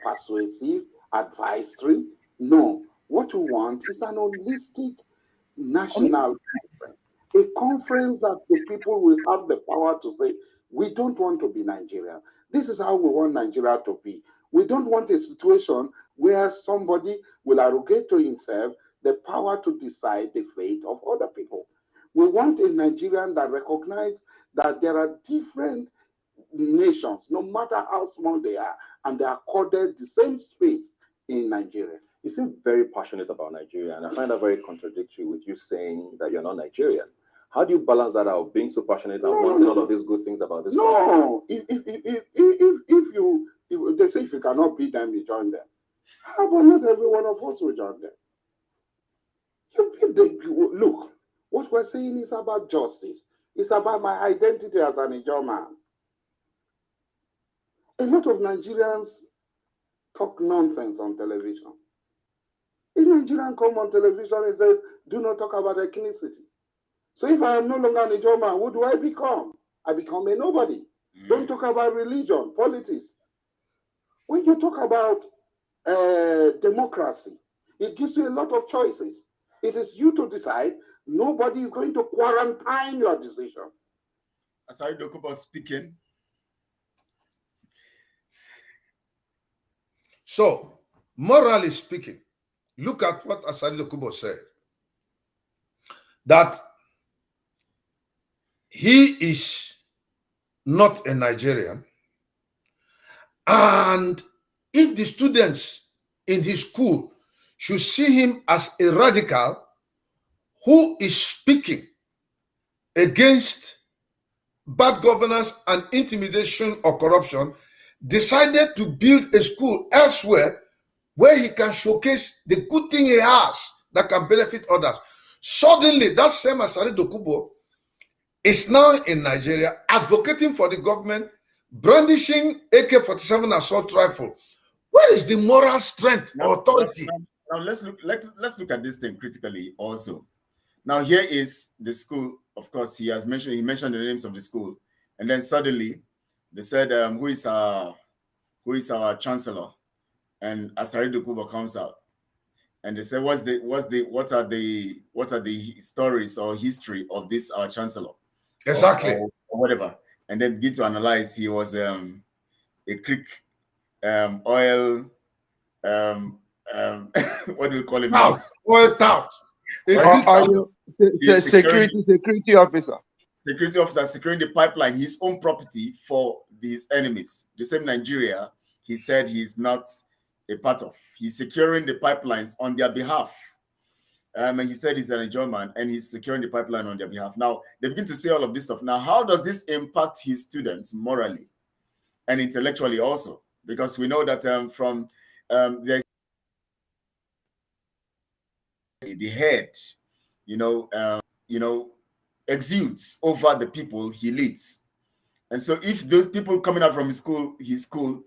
persuasive, advisory. No, what we want is an holistic national conference, a conference that the people will have the power to say, we don't want to be Nigeria. This is how we want Nigeria to be. We don't want a situation where somebody will arrogate to himself the power to decide the fate of other people. We want a Nigerian that recognizes that there are different nations, no matter how small they are, and they are accorded the same space in Nigeria. You seem very passionate about Nigeria, and I find that very contradictory with you saying that you're not Nigerian. How do you balance that out, being so passionate and wanting all of these good things about this country? No, if they say if you cannot beat them, you join them. How about not every one of us will join them? Look, what we're saying is about justice. It's about my identity as an Ijaw man. A lot of Nigerians talk nonsense on television. A Nigerian come on television and says, do not talk about ethnicity. So if I am no longer an Ijaw man, what do I become? I become a nobody. Don't talk about religion, politics. When you talk about democracy, it gives you a lot of choices. It is you to decide. Nobody is going to quarantine your decision. Asari Dokubo speaking. So, morally speaking, look at what Asari Dokubo said. That he is not a Nigerian. And if the students in his school should see him as a radical who is speaking against bad governance and intimidation or corruption, decided to build a school elsewhere where he can showcase the good thing he has that can benefit others. Suddenly, that same Asari Dokubo is now in Nigeria advocating for the government, brandishing AK-47 assault rifle. Where is the moral strength or authority? Now let's look at this thing critically also. Now here is the school. Of course, he mentioned the names of the school, and then suddenly they said, who is our chancellor? And Asari Dokubo comes out, and they said, what are the stories or history of this our chancellor? Exactly. Or whatever, and then begin to analyze. He was a Greek oil what do you call him? Tout. Oil tout. Security officer. Security officer securing the pipeline, his own property for his enemies. The same Nigeria, he said he's not a part of. He's securing the pipelines on their behalf. And he said he's an German and he's securing the pipeline on their behalf. Now, they begin to say all of this stuff. Now, how does this impact his students morally and intellectually also? Because we know that there's the head, exudes over the people he leads. And so if those people coming out from his school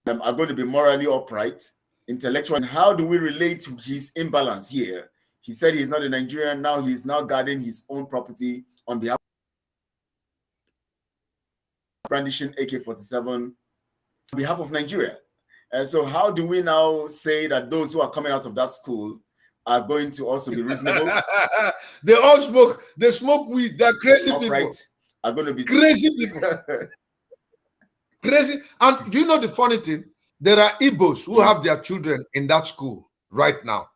are going to be morally upright, intellectual, and how do we relate to his imbalance here? He said he's not a Nigerian, now he's now guarding his own property on behalf of brandishing AK-47 on behalf of Nigeria. And so how do we now say that those who are coming out of that school are going to also be reasonable? They smoke weed, they're crazy people. Are going to be crazy people. Crazy. And you know the funny thing? There are Igbos who have their children in that school right now.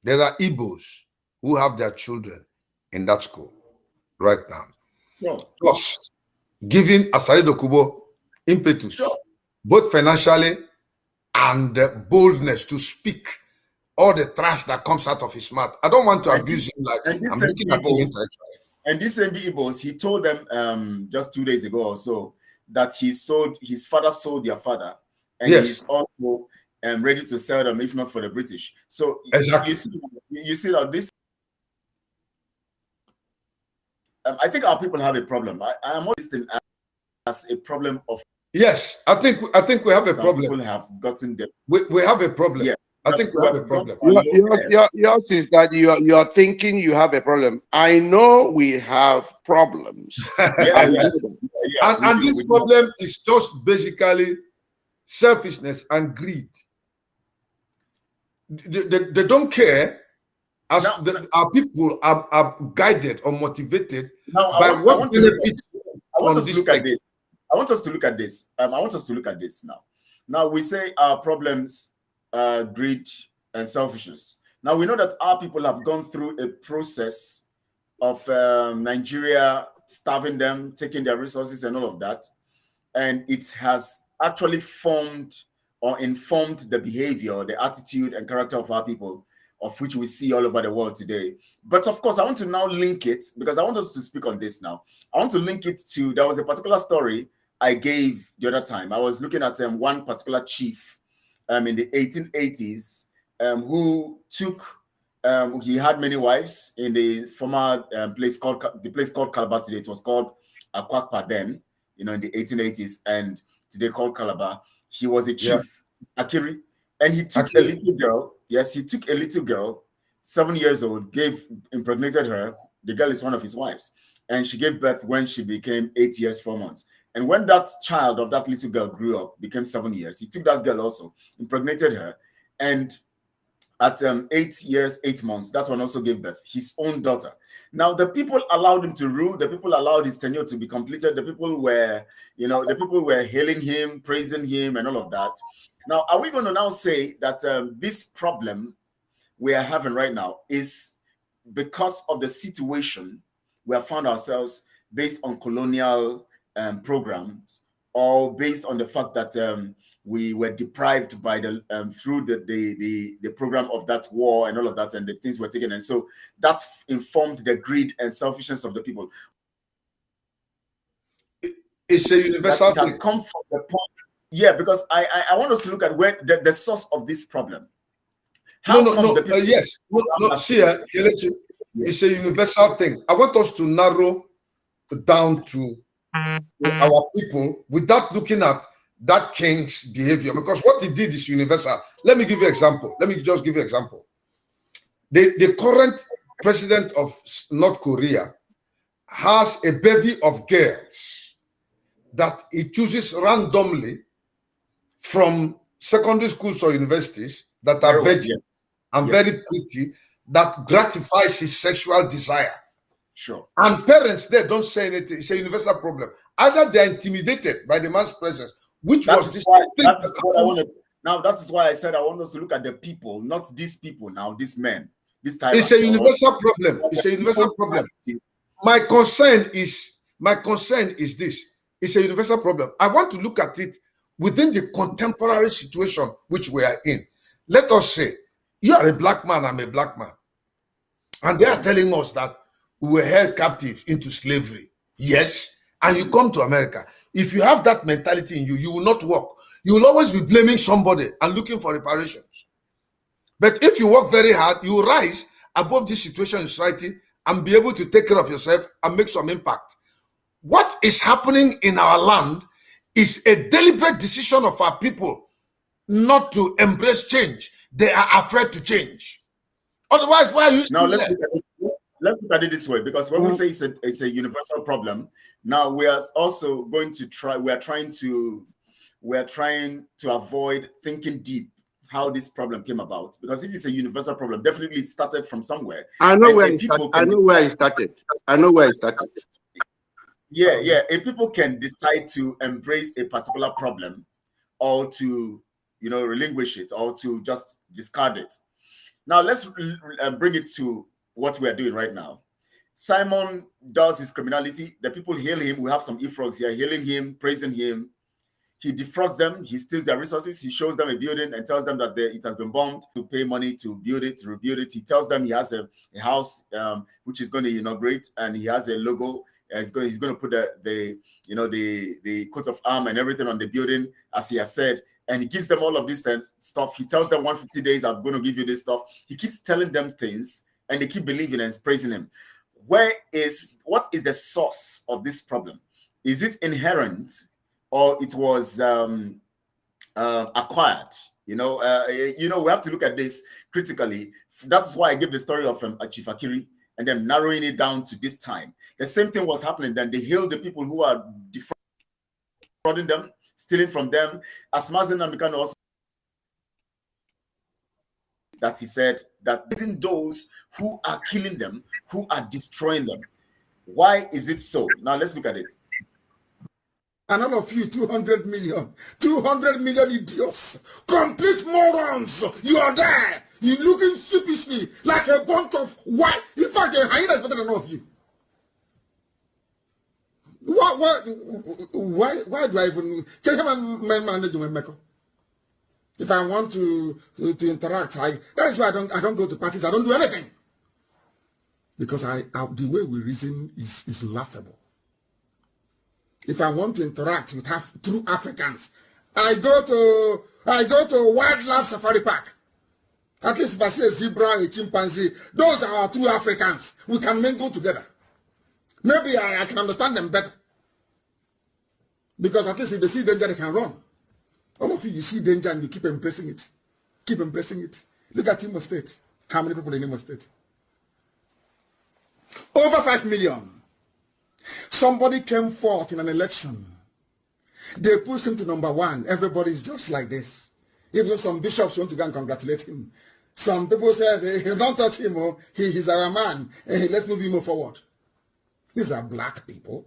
There are Igbos who have their children in that school right now. No. Plus, giving Asari Dokubo impetus, both financially and boldness to speak all the trash that comes out of his mouth. I don't want to abuse him like I'm looking at him intellectually. And these same Igbos, he told them just 2 days ago or so that his father sold their father, and he's also and ready to sell them, if not for the British. So exactly. you see that this. I think our people have a problem. I am always thinking as a problem of. Yes, I think we have a problem. People have gotten them. We have a problem. Yeah, I think we have a problem. Yours is that you're thinking you have a problem. I know we have problems. And this problem is just basically selfishness and greed. They don't care as our people are guided or motivated by what benefits from this thing. I want us to look at this. I want us to look at this now. Now we say our problems, greed and selfishness. Now we know that our people have gone through a process of Nigeria starving them, taking their resources and all of that. And it has actually formed or informed the behavior, the attitude and character of our people, of which we see all over the world today. But of course, I want to now link it, because I want us to speak on this now. I want to link it to, there was a particular story I gave the other time. I was looking at one particular chief in the 1880s who took, he had many wives in the former place called Calabar today. It was called Akwakpa then, in the 1880s, and today called Calabar. He was a chief, Akiri, and he took a little girl. Yes, he took a little girl, 7 years old, impregnated her. The girl is one of his wives, and she gave birth when she became 8 years, 4 months. And when that child of that little girl grew up, became 7 years, he took that girl also, impregnated her, and at 8 years, 8 months, that one also gave birth, his own daughter. Now, the people allowed him to rule. The people allowed his tenure to be completed. The people were, hailing him, praising him, and all of that. Now, are we going to now say that this problem we are having right now is because of the situation we have found ourselves based on colonial programs, or based on the fact that we were deprived by the through the program of that war and all of that, and the things were taken, and so that informed the greed and selfishness of the people? It's a universal thing. Come from the point, yeah, because I want us to look at where the source of this problem. Yes, Kelechi, it's a universal thing. I want us to narrow down to our people without looking at that king's behavior, because what he did is universal. Let me give you an example. Let me just give you an example. The current president of North Korea has a bevy of girls that he chooses randomly from secondary schools or universities that are virgin and very pretty, that gratifies his sexual desire. Sure. And parents there don't say anything. It's a universal problem. Either they're intimidated by the man's presence, which that was this. That is what I wanted. Now, that is why I said I want us to look at the people, not these people now, these men. This time it's a universal problem. It's a universal problem. My concern is this. It's a universal problem. I want to look at it within the contemporary situation which we are in. Let us say you are a black man, I'm a black man, and they are telling us that we were held captive into slavery. Yes, and you come to America. If you have that mentality in you, you will not work. You will always be blaming somebody and looking for reparations. But if you work very hard, you will rise above this situation in society and be able to take care of yourself and make some impact. What is happening in our land is a deliberate decision of our people not to embrace change. They are afraid to change. Otherwise, why are you now? Let's look at it this way, because when we say it's a universal problem, now we are also going to try. We are trying to avoid thinking deep how this problem came about, because if it's a universal problem, definitely it started from somewhere. I know where it started. Yeah. If people can decide to embrace a particular problem, or to relinquish it, or to just discard it. Now let's bring it to what we are doing right now. Simon does his criminality. The people hail him. We have some e-frogs here hailing him, praising him. He defrauds them. He steals their resources. He shows them a building and tells them that it has been bombed, to pay money to build it, to rebuild it. He tells them he has a house which is going to inaugurate, and he has a logo. He's going to put the coat of arms and everything on the building, as he has said. and he gives them all of this stuff. He tells them 150 days, I'm going to give you this stuff. He keeps telling them things, and they keep believing and praising him. What is the source of this problem? Is it inherent, or it was acquired? We have to look at this critically. That's why I gave the story of Chief Akiri, and then narrowing it down to this time. The same thing was happening then. They hailed the people who are defrauding them, stealing from them. As Mazen Namdekan also, that he said that isn't those who are killing them, who are destroying them. Why is it so? Now let's look at it. And all of you, 200 million idiots, complete morons. You are there. You looking sheepishly like a bunch of white. In fact, a hyena is better than all of you. Why do I even? Can you manage my make? If I want to interact, that is why I don't go to parties. I don't do anything because the way we reason is laughable. If I want to interact with true Africans, I go to wildlife safari park. At least if I see a zebra, a chimpanzee, those are our true Africans. We can mingle together. Maybe I can understand them better. Because at least if they see danger, they can run. All of you see danger and you keep embracing it. Keep embracing it. Look at Imo State. How many people in Imo State? Over 5 million. Somebody came forth in an election. They pushed him to number 1. Everybody's just like this. Even some bishops want to go and congratulate him. Some people said, hey, don't touch him. Oh. He's our man. Hey, let's move him forward. These are black people.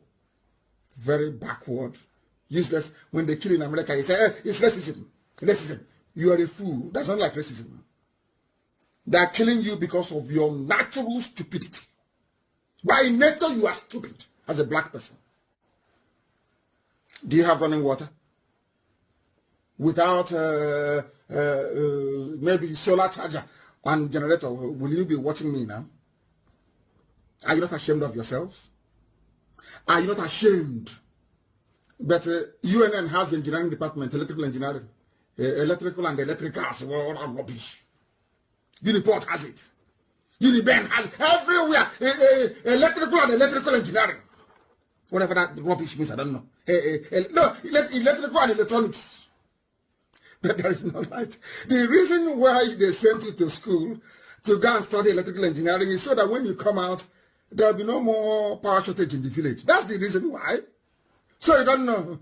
Very backward. Useless. When they kill in America, you say, hey, it's racism. Racism. You are a fool. That's not like racism. They are killing you because of your natural stupidity. By nature, you are stupid as a black person. Do you have running water? Without maybe solar charger and generator, will you be watching me now? Are you not ashamed of yourselves? Are you not ashamed? But UNN has engineering department, electrical engineering, electrical and electricals, all rubbish. Uniport has it. Uniben has it. Everywhere. Electrical and electrical engineering. Whatever that rubbish means, I don't know. No, electrical and electronics. But that is not right. The reason why they sent you to school to go and study electrical engineering is so that when you come out, there will be no more power shortage in the village. That's the reason why. So you don't know.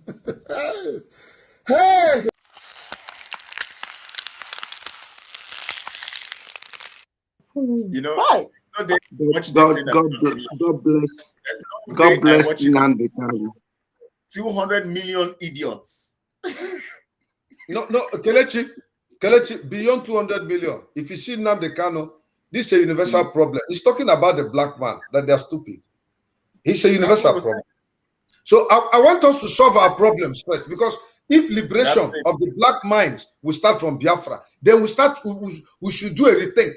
Hey! You know, Right. God bless Nnamdi Kanu. 200 million idiots. No, Kelechi, beyond 200 million. If you see Nnamdi Kanu, this is a universal problem. He's talking about the black man, that they are stupid. It's a universal problem. So I want us to solve our problems first, because if liberation of the black minds will start from Biafra, then we should do a rethink.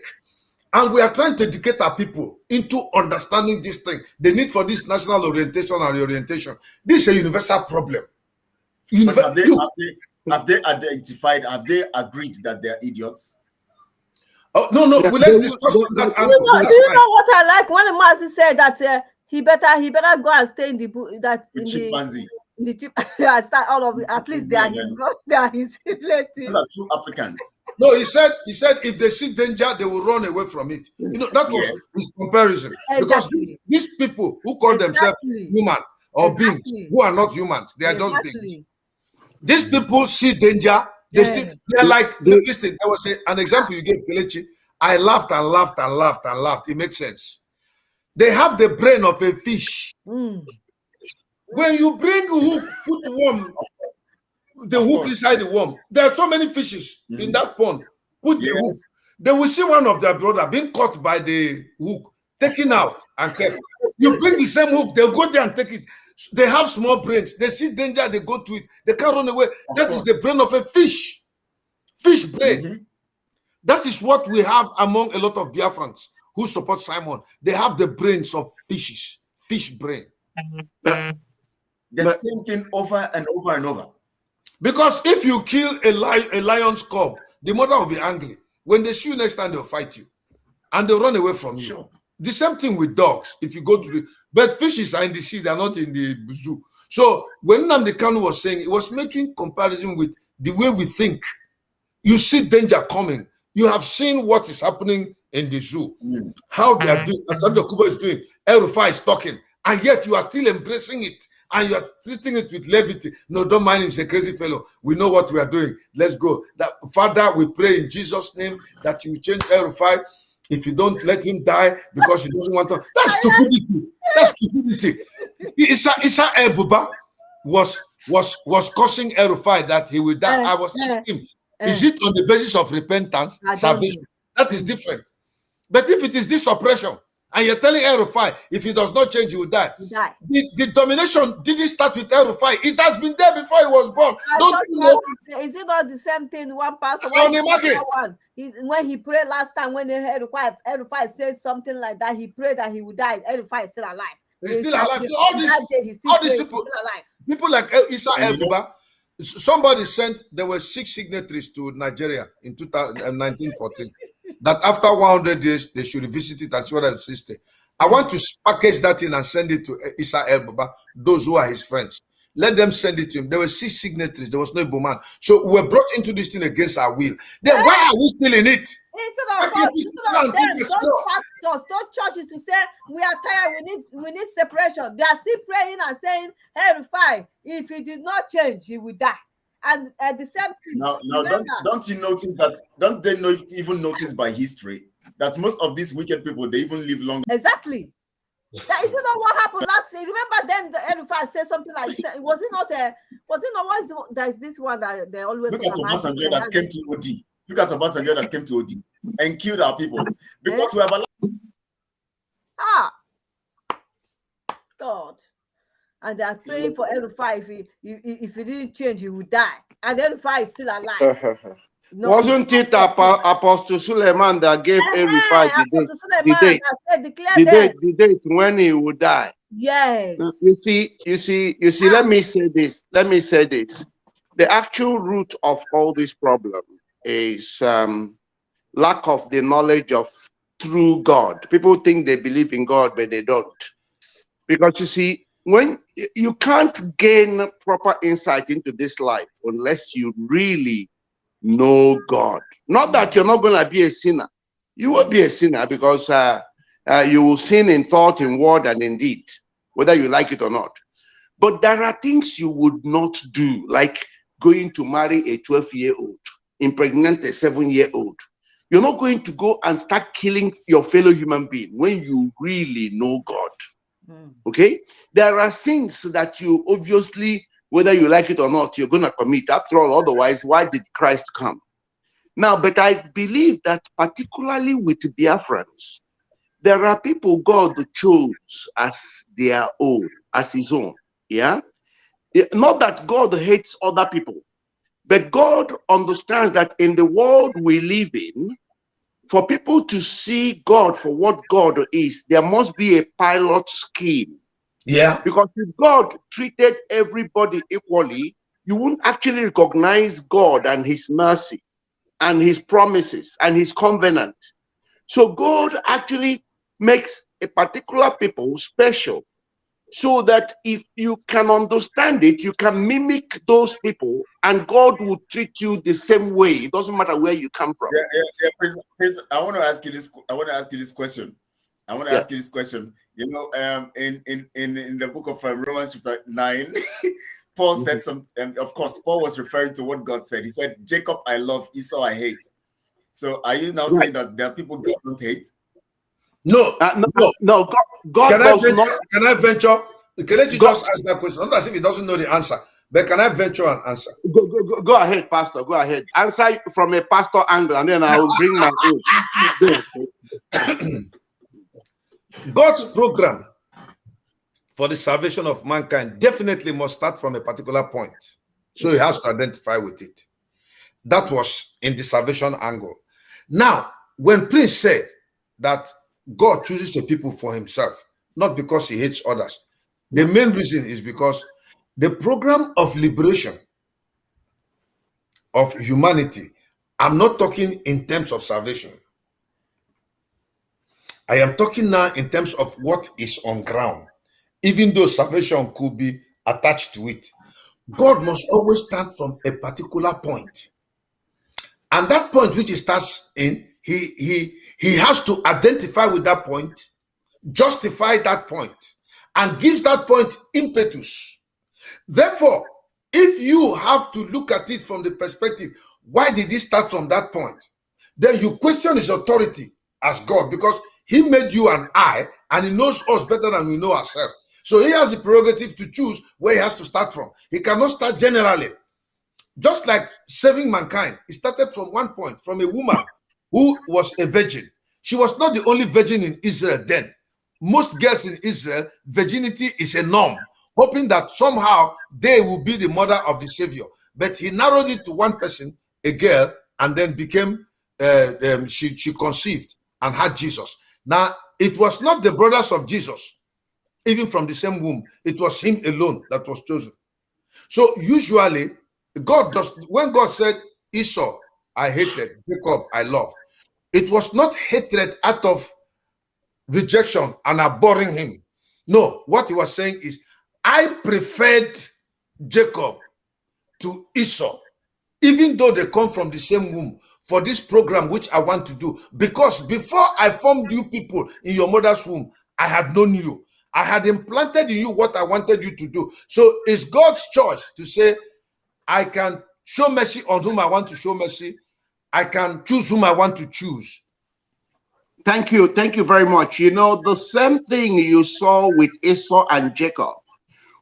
And we are trying to educate our people into understanding this thing. The need for this national orientation and reorientation. This is a universal problem. Have they identified, have they agreed that they're idiots? Oh, no. Well, let's discuss that. Do you know what I like when the Mazi said that he better go and stay in the chimpanzee. All of it. At least they are his brother, they are his relatives. Those are true Africans. No, he said if they see danger, they will run away from it. You know, that was his comparison. Exactly. Because these people who call themselves human or beings who are not humans, they are just beings. These people see danger. They're like, listen, there was an example you gave, Kelechi. I laughed and laughed and laughed and laughed. It makes sense. They have the brain of a fish. When you bring a hook, put the hook inside the worm. There are so many fishes in that pond. Put the hook. They will see one of their brother being caught by the hook, taken out and kept. You bring the same hook, they'll go there and take it. They have small brains. They see danger, they go to it. They can't run away. That is the brain of a fish. Fish brain. That is what we have among a lot of Biafrans who support Simon. They have the brains of fishes. Fish brain. The same thing over and over and over. Because if you kill a lion's cub, the mother will be angry. When they see you next time, they'll fight you. And they'll run away from you. Sure. The same thing with dogs. If you go to the... But fishes are in the sea, they're not in the zoo. So when Nnamdi Kanu was saying, it was making comparison with the way we think. You see danger coming. You have seen what is happening in the zoo. How they are doing, as Sabio Kubo is doing, El-Rufai is talking, and yet you are still embracing it, and you are treating it with levity. No, don't mind him, he's a crazy fellow. We know what we are doing. Let's go. Father, we pray in Jesus' name that you change El-Rufai. If you don't let him die because he doesn't want to, that's stupidity. That's stupidity. Issa El-Buba was causing El-Rufai that he will die. I was asking him, is it on the basis of repentance, salvation? That is different. But if it is this oppression, and you're telling El-Rufai, if he does not change, he will die. The domination didn't start with El-Rufai. It has been there before he was born. Don't you know? Is it not the same thing? One pastor, when he prayed last time, when El-Rufai said something like that, he prayed that he would die. El-Rufai is still alive. He's still alive. So all these people like Issa El-Buba, somebody sent, there were 6 signatories to Nigeria in 1914. That after 100 days, they should revisit it and see what it's existed. I want to package that in and send it to Issa El-Buba, those who are his friends. Let them send it to him. There were 6 signatories. There was no Iboman. So we were brought into this thing against our will. Then why are we still in it? Instead of them, those pastors, those churches to say, we are tired, we need separation. They are still praying and saying, El-Rufai, if he did not change, he will die. And at the same thing, now don't you notice that? Don't they even notice by history that most of these wicked people, they even live long? Exactly. That isn't not what happened last year. Remember then the El-Rufai said something like, there's this one that they always look at Obasanjo that came to OD. Look at Obasanjo that came to OD and killed our people because we have allowed. God. And they are praying for El-Rufai. If he didn't change, he would die. And El-Rufai is still alive. Wasn't it Apostle Suleiman that gave El-Rufai the date when he would die? Yes. You see. Let me say this. The actual root of all this problem is lack of the knowledge of true God. People think they believe in God, but they don't. Because you see, when you can't gain proper insight into this life unless you really know God. Not that you're not going to be a sinner. You will be a sinner because you will sin in thought, in word, and in deed, whether you like it or not. But there are things you would not do, like going to marry a 12-year-old, impregnate a 7-year-old. You're not going to go and start killing your fellow human being when you really know God. Okay? There are sins that you obviously, whether you like it or not, you're going to commit. After all, otherwise, why did Christ come? Now, but I believe that particularly with Biafrans, there are people God chose as their own, as his own. Yeah? Not that God hates other people, but God understands that in the world we live in, for people to see God for what God is, there must be a pilot scheme. Yeah. Because if God treated everybody equally, you wouldn't actually recognize God and his mercy and his promises and his covenant. So God actually makes a particular people special so that if you can understand it, you can mimic those people and God will treat you the same way. It doesn't matter where you come from. Prince, I want to ask you this question. You know, in the book of Romans chapter 9, Paul said some, and of course, Paul was referring to what God said. He said, Jacob I love, Esau I hate. So are you now saying that there are people God don't hate? No. God can I venture? Can I just ask that question? Not as if he doesn't know the answer, but can I venture an answer? Go ahead, Pastor. Go ahead. Answer from a pastor angle, and then I will bring my own. God's program for the salvation of mankind definitely must start from a particular point. So he has to identify with it. That was in the salvation angle. Now, when Prince said that God chooses the people for himself, not because he hates others, the main reason is because the program of liberation of humanity. I'm not talking in terms of salvation. I am talking now in terms of what is on ground. Even though salvation could be attached to it, God must always start from a particular point. And that point which he starts in, he has to identify with that point, justify that point, and gives that point impetus. Therefore, if you have to look at it from the perspective, why did he start from that point? Then you question his authority as God, because he made you and I, and he knows us better than we know ourselves. So he has the prerogative to choose where he has to start from. He cannot start generally. Just like saving mankind, he started from one point, from a woman who was a virgin. She was not the only virgin in Israel then. Most girls in Israel, virginity is a norm, hoping that somehow they will be the mother of the Savior. But he narrowed it to one person, a girl, and then became, she conceived and had Jesus. Now, it was not the brothers of Jesus, even from the same womb. It was him alone that was chosen. So usually, God does, when God said, Esau, I hated, Jacob, I loved, it was not hatred out of rejection and abhorring him. No, what he was saying is, I preferred Jacob to Esau, even though they come from the same womb, for this program which I want to do. Because before I formed you people in your mother's womb, I had known you. I had implanted in you what I wanted you to do. So it's God's choice to say, I can show mercy on whom I want to show mercy. I can choose whom I want to choose. Thank you very much. You know, the same thing you saw with Esau and Jacob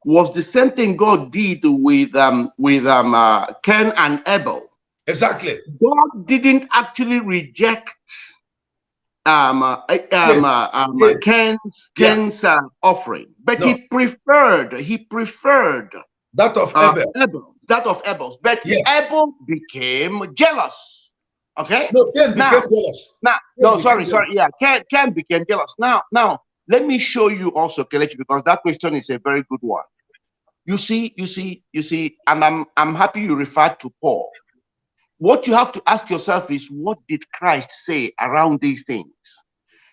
was the same thing God did with Cain and Abel. Exactly. God didn't actually reject Cain's offering, but no. he preferred that of Abel. That of Abel's. But Abel became jealous. Okay. No, Cain became jealous. Cain became jealous. Now, let me show you also, Kelechi, because that question is a very good one. You see, and I'm happy you referred to Paul. What you have to ask yourself is, what did Christ say around these things?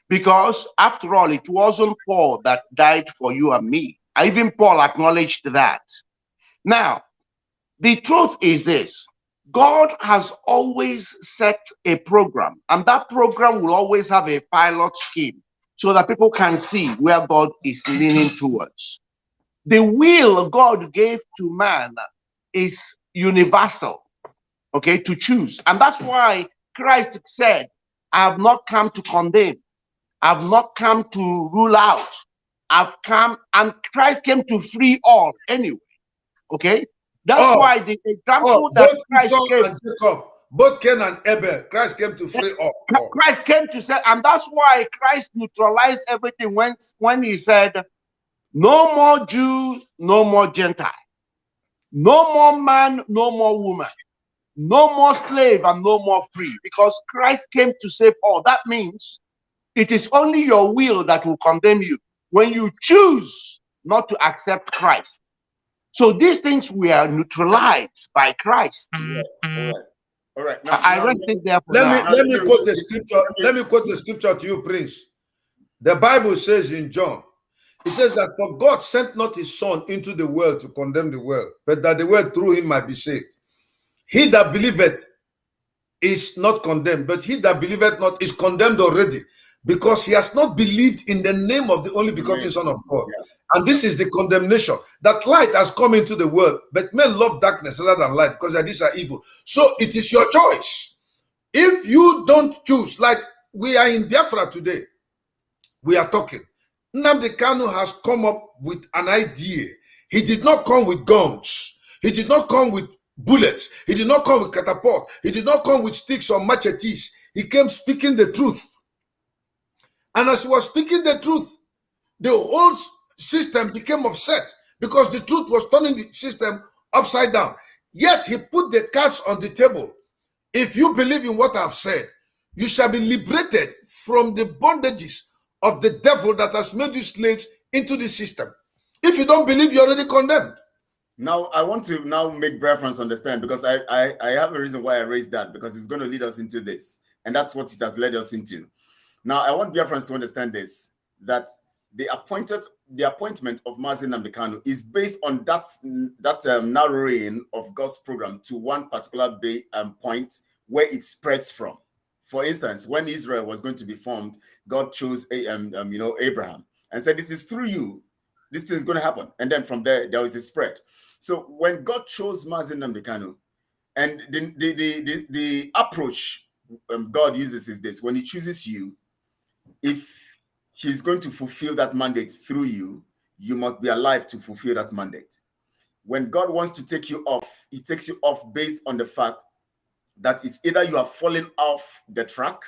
Because after all, it wasn't Paul that died for you and me. Even Paul acknowledged that. Now, the truth is this: God has always set a program, and that program will always have a pilot scheme so that people can see where God is leaning towards. The will God gave to man is universal, okay, to choose. And that's why Christ said, I have not come to condemn. I've not come to rule out. I've come, and Christ came to free all anyway, okay? That's why the example that Christ gave, and Jacob, both Cain and Abel, Christ came to free all. Christ came to say, and that's why Christ neutralized everything when he said, no more Jew, no more Gentile, no more man, no more woman, no more slave, and no more free, because Christ came to save all. That means it is only your will that will condemn you when you choose not to accept Christ. So these things were neutralized by Christ. All right. Now, I rest it there for let me quote the scripture. Let me quote the scripture to you, Prince. The Bible says in John, it says that for God sent not his son into the world to condemn the world, but that the world through him might be saved. He that believeth is not condemned, but he that believeth not is condemned already, because he has not believed in the name of the only begotten Son of God. And this is the condemnation, that light has come into the world, but men love darkness rather than light, because these are evil. So it is your choice. If you don't choose, like we are in Biafra today, we are talking. Nnamdi Kanu has come up with an idea. He did not come with guns. He did not come with bullets. He did not come with catapult. He did not come with sticks or machetes. He came speaking the truth. And as he was speaking the truth, the whole system became upset, because the truth was turning the system upside down. Yet he put the cards on the table. If you believe in what I've said, you shall be liberated from the bondages of the devil that has made you slaves into the system. If you don't believe, you're already condemned. Now, I want to now make Biafrans understand, because I have a reason why I raised that, because it's going to lead us into this. And that's what it has led us into. Now, I want Biafrans to understand this, that the appointment of Mazi Nnamdi Kanu is based on that narrowing of God's program to one particular point where it spreads from. For instance, when Israel was going to be formed, God chose Abraham and said, "This is through you. This thing is going to happen." And then from there was a spread. So when God chose Mazi Nnamdi Kanu, and the approach God uses is this: when He chooses you, if He's going to fulfill that mandate through you, you must be alive to fulfill that mandate. When God wants to take you off, He takes you off based on the fact that it's either you are falling off the track,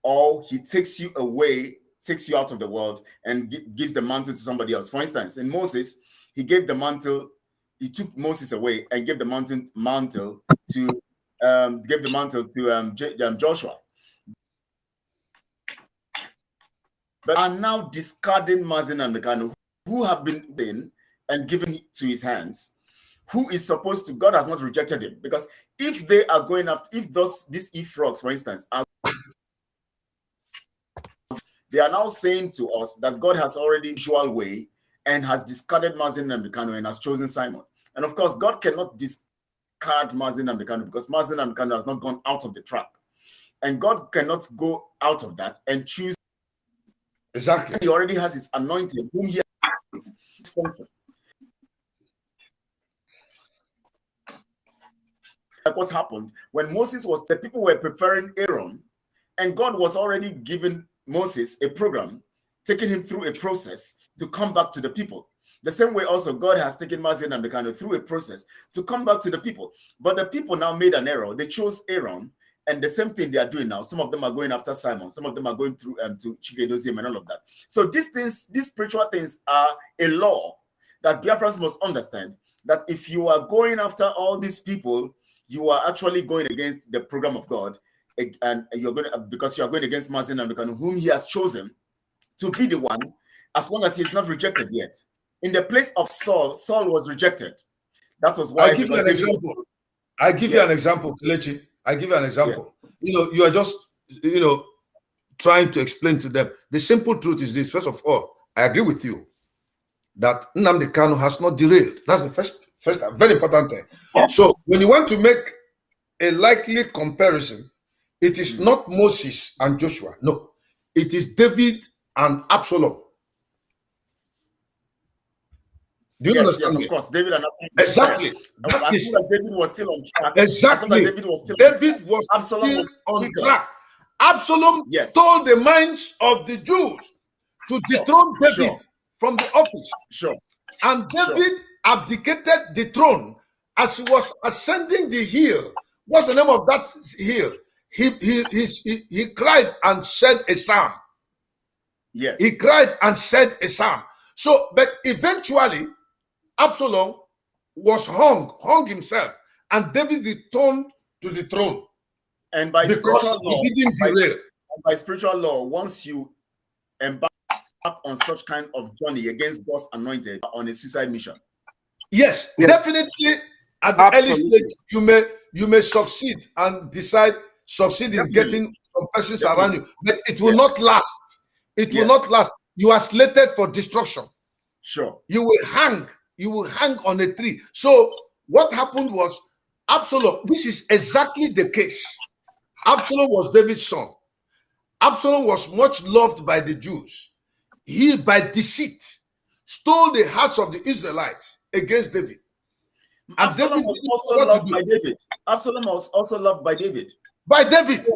or He takes you away, takes you out of the world, and gives the mantle to somebody else. For instance, in Moses, He gave the mantle. He took Moses away and gave the mantle to Joshua. But are now discarding Mazi Nnamdi Kanu, who have been and given to his hands, who is supposed to, God has not rejected him. Because if they are going after, these frogs, for instance, they are now saying to us that God has already usual way and has discarded Mazi Nnamdi Kanu and has chosen Simon. And of course, God cannot discard Mazi Nnamdi Kanu, because Mazi Nnamdi Kanu has not gone out of the trap. And God cannot go out of that and choose. Exactly. He already has His anointing, whom He has function. Like what happened when the people were preparing Aaron, and God was already giving Moses a program, taking him through a process to come back to the people. The same way also God has taken Mazi Nnamdi Kanu through a process to come back to the people. But the people now made an error. They chose Aaron. And the same thing they are doing now. Some of them are going after Simon. Some of them are going through to Chikedozium and all of that. So these spiritual things are a law that Biafrans must understand, that if you are going after all these people, you are actually going against the program of God. And because you are going against Mazi Nnamdi Kanu, whom He has chosen to be the one, as long as He is not rejected yet. In the place of Saul, Saul was rejected. That was why. I'll give you an example. I give you an example, Kelechi. I give you an example. Yeah. You are just, trying to explain to them. The simple truth is this. First of all, I agree with you that Nnamdi Kanu has not derailed. That's the first very important thing. So when you want to make a likely comparison, it is not Moses and Joshua. No, it is David and Absalom. Do you understand? Yes, of course. David and Absalom. Exactly. As soon as David was still on track. Exactly. David was still on track. Absalom stole the minds of the Jews to dethrone David from the office. And David abdicated the throne as he was ascending the hill. What's the name of that hill? He cried and said a psalm. Yes. He cried and said a psalm. So, but eventually, Absalom was hung himself, and David returned to the throne. And by because he didn't derail. By spiritual law, once you embark on such kind of journey against God's anointed, on a suicide mission. Yes, definitely. At the early stage, you may succeed and succeed in getting some persons around you, but it will not last. It will not last. You are slated for destruction. Sure. You will hang on a tree. So what happened was Absalom, this is exactly the case. Absalom was David's son. Absalom was much loved by the Jews. He, by deceit, stole the hearts of the Israelites against David. And Absalom was also loved by David. Absalom was also loved by David. By David.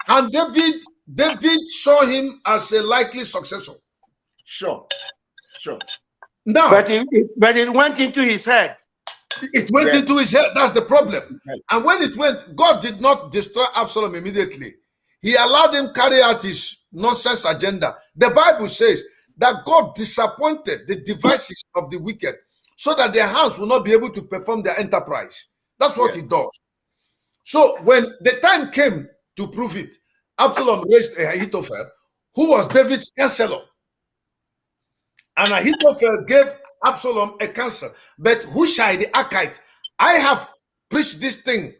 And David saw him as a likely successor. Sure. Now, but it went into his head. It went into his head. That's the problem. And when it went, God did not destroy Absalom immediately. He allowed him carry out his nonsense agenda. The Bible says that God disappointed the devices of the wicked so that their hands will not be able to perform their enterprise. That's what he does. So when the time came to prove it, Absalom raised Ahithophel, who was David's counselor. And Ahithophel gave Absalom a cancer. But Hushai the Archite, I have preached this thing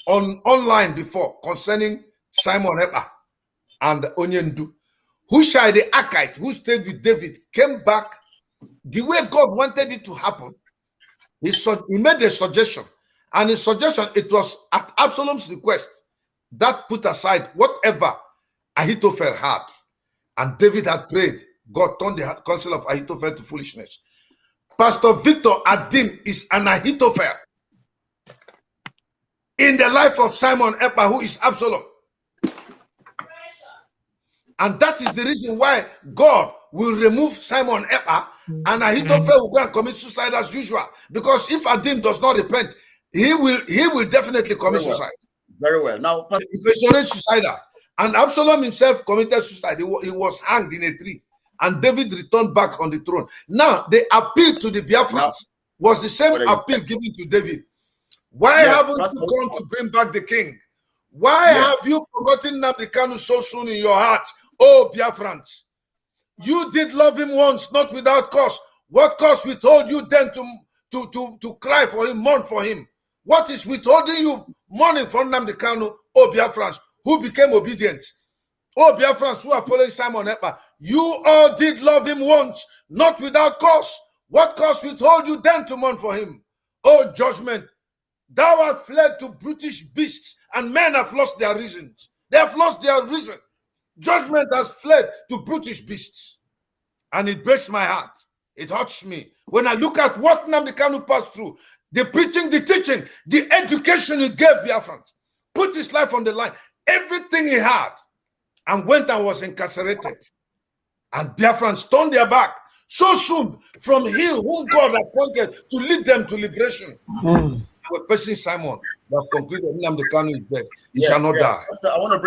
online before concerning Simon Eber and Onyendu. Hushai the Archite, who stayed with David, came back the way God wanted it to happen. He made a suggestion, and his suggestion, it was at Absalom's request that put aside whatever Ahithophel had, and David had prayed. God turned the counsel of Ahithophel to foolishness. Pastor Victor Adim is an Ahithophel in the life of Simon Eber, who is Absalom. And that is the reason why God will remove Simon Eber and Ahithophel will go and commit suicide as usual. Because if Adim does not repent, he will definitely commit suicide. Very well. Now, because he's already suicidal. And Absalom himself committed suicide. He was hanged in a tree. And David returned back on the throne. Now, the appeal to the Biafrans was the same appeal given to David. Why haven't you gone to bring back the king? Why have you forgotten Nnamdi Kanu so soon in your heart? Oh, Biafrans, you did love him once, not without cause. What cause withhold you then to cry for him, mourn for him? What is withholding you mourning for Nnamdi Kanu? Oh, Biafrans, who became obedient? Oh, Biafrans, who are following Simon Eber, you all did love him once, not without cause. What cause withhold you then to mourn for him? Oh, judgment, thou art fled to brutish beasts, and men have lost their reasons. They have lost their reason. Judgment has fled to brutish beasts. And it breaks my heart. It hurts me. When I look at what Nnamdi Kanu passed through, the preaching, the teaching, the education he gave Biafrans, put his life on the line, everything he had, and went and was incarcerated. And Biafrans turned their back so soon from him whom God appointed to lead them to liberation. We're facing Simon that concluded Nnamdi Kanu is dead. He shall not die. So I want to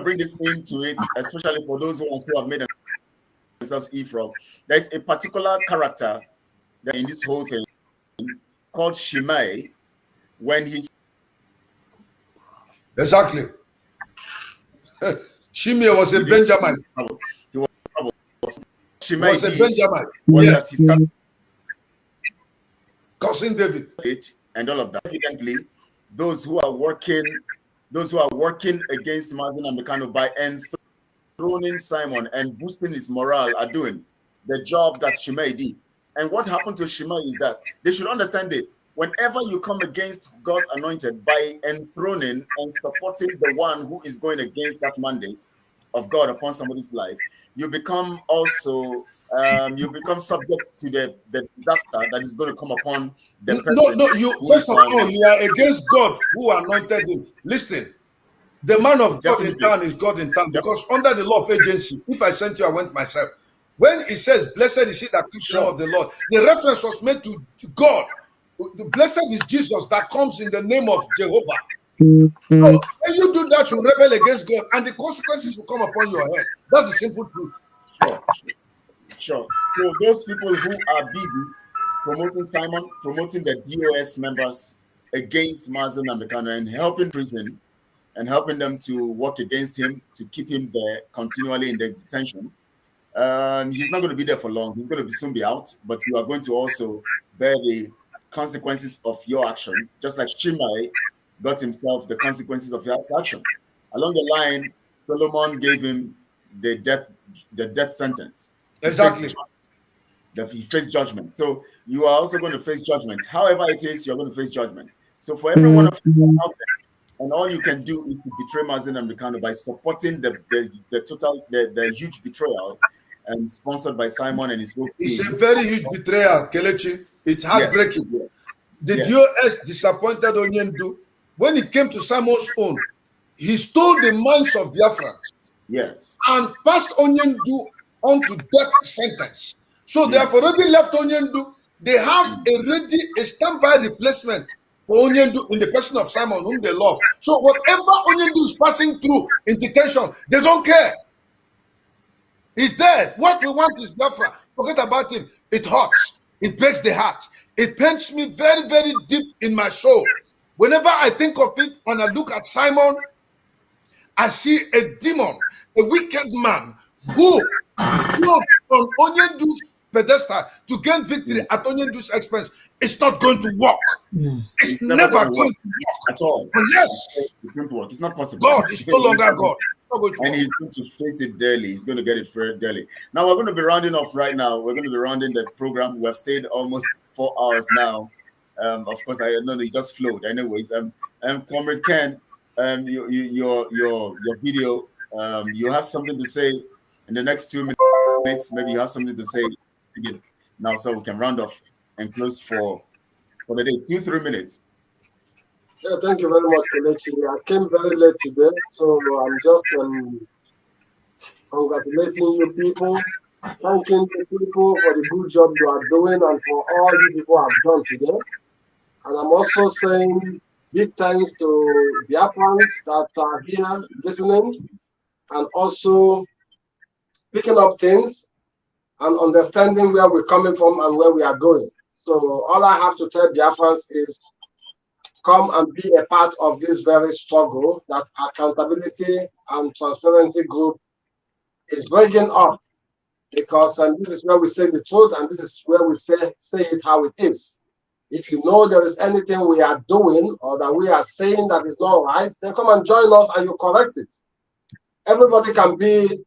bring this into it, especially for those who have made themselves Ephraim. There's a particular character that in this whole thing called Shimei, when he's exactly. Shimei was a Benjamin. He was Shimei was a Benjamin. Yes. He started cousin David and all of that. Evidently, those who are working against Mazen and Kanu by enthroning Simon and boosting his morale are doing the job that Shimei did. And what happened to Shimei is that they should understand this. Whenever you come against God's anointed by enthroning and supporting the one who is going against that mandate of God upon somebody's life, you become also subject to the disaster that is going to come upon the person. No, you first of all, you are against God who anointed him. Listen, the man of God in town is God in town, because under the law of agency, if I sent you, I went myself. When he says, blessed is he that comes in the name of the Lord, the reference was made to God. The blessed is Jesus that comes in the name of Jehovah. So when you do that, you rebel against God, and the consequences will come upon your head. That's the simple truth. Sure. So those people who are busy promoting Simon, promoting the DOS members against Mazen and Kanu and helping prison and helping them to work against him, to keep him there continually in the detention. He's not going to be there for long. He's going to soon be out, but you are going to also bear the consequences of your action, just like Shimei got himself the consequences of his action. Along the line, Solomon gave him the death sentence. Exactly. That he faced judgment. So you are also going to face judgment. However it is, you're going to face judgment. So for every one of you out there, and all you can do is to betray Mazen and Kanu by supporting the huge betrayal and sponsored by Simon and his whole team. It's a very huge betrayal, Kelechi. It's heartbreaking. Yes. The DOS disappointed Onyendu. When it came to Simon's own, he stole the minds of Biafrans. Yes. And passed Onyendu on to death sentence. So they have already left Onyendu. They have a standby replacement for Onyendu in the person of Simon, whom they love. So whatever Onyendu is passing through in detention, they don't care. He's dead. What we want is Biafra. Forget about him. It hurts. It breaks the heart. It pains me very, very deep in my soul. Whenever I think of it and I look at Simon, I see a demon, a wicked man who on Onyendu's pedestal to gain victory at Onyendu's expense, it's not going to work. It's never going to work at all. Unless it's going to work. It's not possible. God is no longer God. And he's going to face it daily. He's going to get it very daily. Now we're going to be rounding off right now. We're going to be rounding the program. We have stayed almost 4 hours now. Of course, I know it just flowed. Anyways, Comrade Ken, your video. You have something to say in the next 2 minutes. Maybe you have something to say now, so we can round off and close for the day. 2-3 minutes. Yeah, thank you very much, Kelechi. I came very late today, so I'm just congratulating you people, thanking the people for the good job you are doing and for all you people have done today. And I'm also saying big thanks to Biafrans that are here listening and also picking up things and understanding where we're coming from and where we are going. So all I have to tell Biafrans is come and be a part of this very struggle that Accountability and Transparency Group is bringing up, because this is where we say the truth and this is where we say it how it is. If you know there is anything we are doing or that we are saying that is not right, then come and join us and you correct it. Everybody can be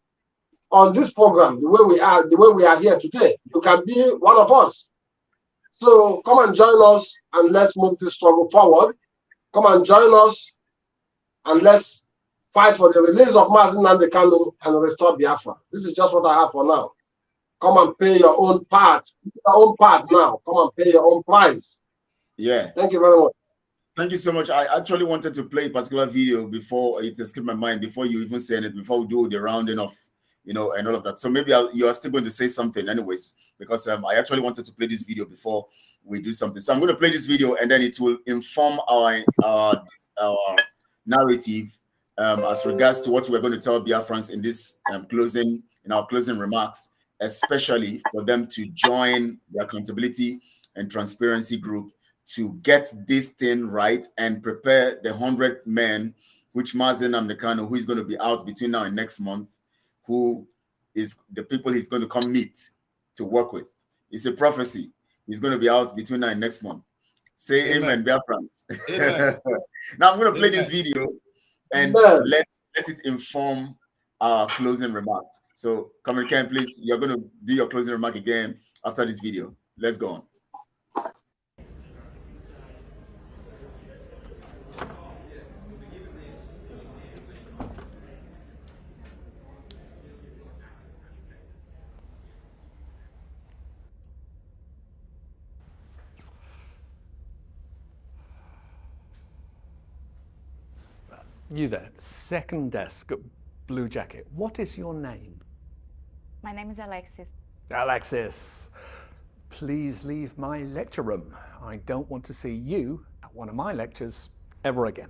on this program the way we are here today. You can be one of us. So come and join us and let's move this struggle forward. Come and join us and let's fight for the release of Mazi Nnamdi Kanu and restore Biafra. This is just what I have for now. Come and pay your own part. Now. Come and pay your own price. Yeah. Thank you very much. Thank you so much. I actually wanted to play a particular video before it escaped my mind, before you even say it, before we do the rounding off, and all of that. So maybe you are still going to say something anyways, because I actually wanted to play this video before we do something. So I'm going to play this video and then it will inform our narrative as regards to what we're going to tell Biafrans in this in our closing remarks, especially for them to join the Accountability and Transparency Group to get this thing right and prepare the 100 men, which Mazi Nnamdi Kanu, who is going to be out between now and next month, who is the people he's going to come meet to work with. It's a prophecy. He's going to be out between now and next month. Say amen, Biafrans. Now I'm going to play this video and let it inform our closing remarks. So, Comrade Ken, please, you're going to do your closing remark again after this video. Let's go on. You there, second desk, blue jacket. What is your name? My name is Alexis. Alexis, please leave my lecture room. I don't want to see you at one of my lectures ever again.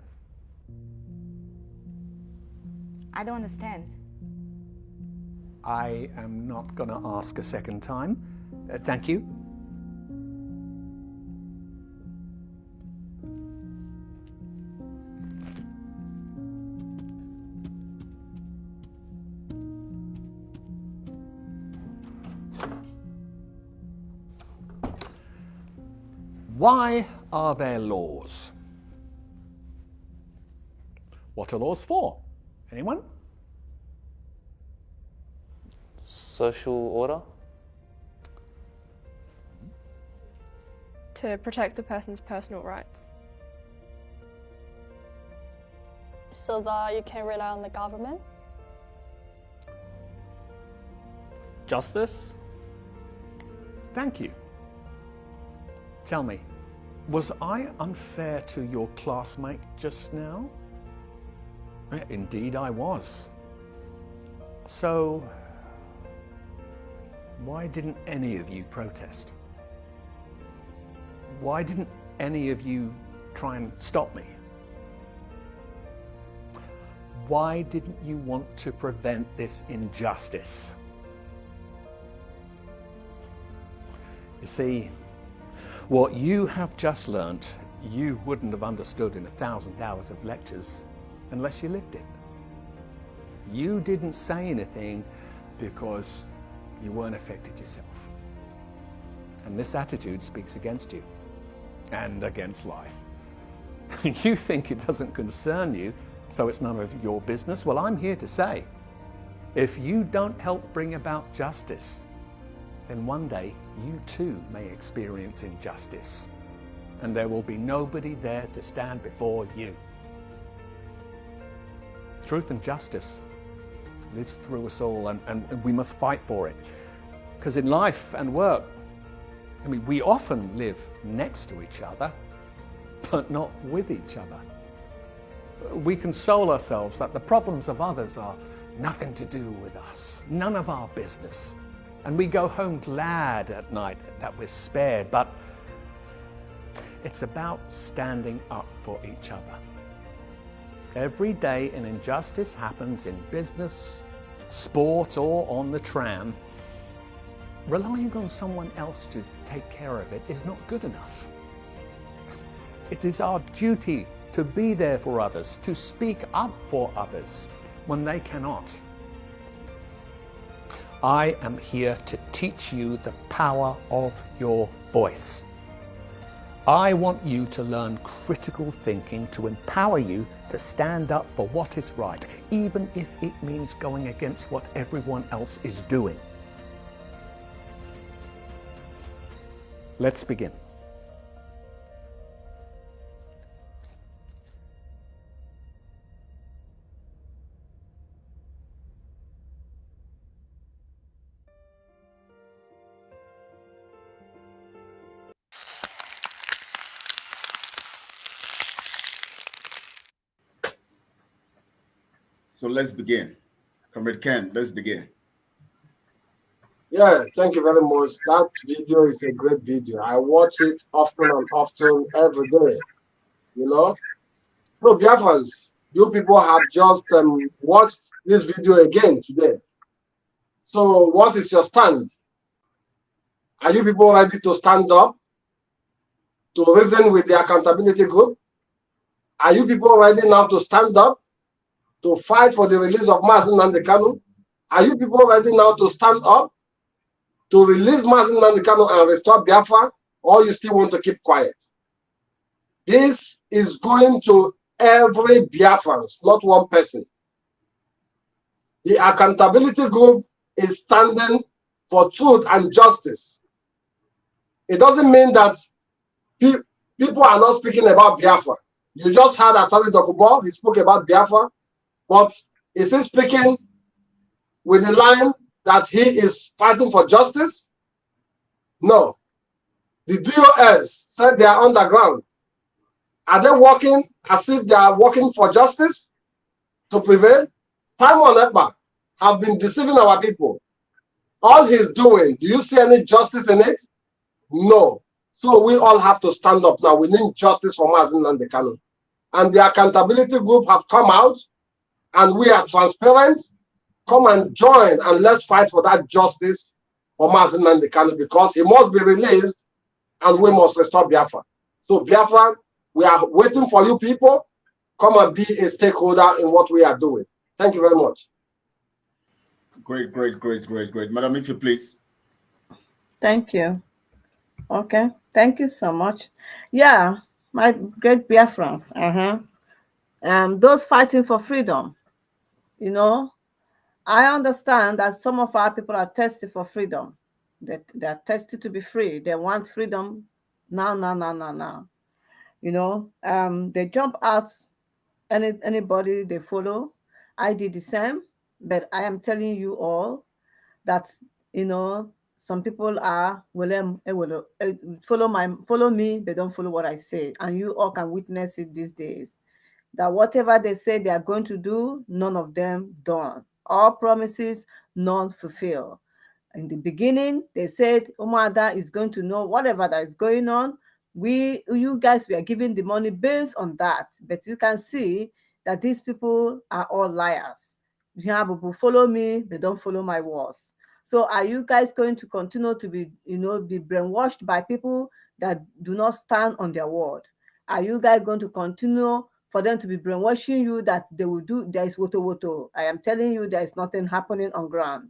I don't understand. I am not going to ask a second time. Thank you. Why are there laws? What are laws for? Anyone? Social order. To protect a person's personal rights. So that you can rely on the government. Justice? Thank you. Tell me, was I unfair to your classmate just now? Indeed I was. So, why didn't any of you protest? Why didn't any of you try and stop me? Why didn't you want to prevent this injustice? You see, what you have just learnt, you wouldn't have understood in 1,000 hours of lectures unless you lived it. You didn't say anything because you weren't affected yourself. And this attitude speaks against you and against life. You think it doesn't concern you, so it's none of your business. Well, I'm here to say, if you don't help bring about justice, then one day you too may experience injustice, and there will be nobody there to stand before you. Truth and justice lives through us all, and we must fight for it. Because in life and work, I mean, we often live next to each other, but not with each other. We console ourselves that the problems of others are nothing to do with us, none of our business. And we go home glad at night that we're spared, but it's about standing up for each other. Every day an injustice happens in business, sport, or on the tram. Relying on someone else to take care of it is not good enough. It is our duty to be there for others, to speak up for others when they cannot. I am here to teach you the power of your voice. I want you to learn critical thinking to empower you to stand up for what is right, even if it means going against what everyone else is doing. Let's begin. So let's begin. Comrade Ken, let's begin. Yeah, thank you very much. That video is a great video. I watch it often and often every day. You know, so Biafrans, you people have just watched this video again today. So what is your stand? Are you people ready to stand up, to reason with the accountability group? Are you people ready now to stand up, to fight for the release of Mazi Nnamdi Kanu? Are you people ready now to stand up, to release Mazi Nnamdi Kanu and restore Biafra, or you still want to keep quiet? This is going to every Biafrans, not one person. The accountability group is standing for truth and justice. It doesn't mean that people are not speaking about Biafra. You just heard Asali Dokubo, he spoke about Biafra, but is he speaking with the line that he is fighting for justice? No. The DOS said they are underground. Are they working as if they are working for justice to prevail? Simon Ekpa have been deceiving our people. All he's doing, do you see any justice in it? No. So we all have to stand up now. We need justice for Mazi Nnamdi Kanu. And the accountability group have come out, and we are transparent. Come and join, and let's fight for that justice for Mazi Nnamdi Kanu, because he must be released and we must restore Biafra. So Biafra, we are waiting for you people. Come and be a stakeholder in what we are doing. Thank you very much. Great. Madam, if you please. Thank you. Okay, thank you so much. Yeah, my great Biafrans, those fighting for freedom, you know, I understand that some of our people are thirsty for freedom. They are thirsty to be free. They want freedom now. You know, they jump out anybody they follow. I did the same, but I am telling you all that, you know, some people are follow me, they don't follow what I say, and you all can witness it these days. That whatever they say they are going to do, none of them done. All promises, none fulfilled. In the beginning, they said Umada is going to know whatever that is going on. You guys, we are giving the money based on that. But you can see that these people are all liars. You have people follow me, they don't follow my words. So are you guys going to continue to be, be brainwashed by people that do not stand on their word? Are you guys going to continue for them to be brainwashing you that they will do, there is woto? I am telling you, there is nothing happening on ground.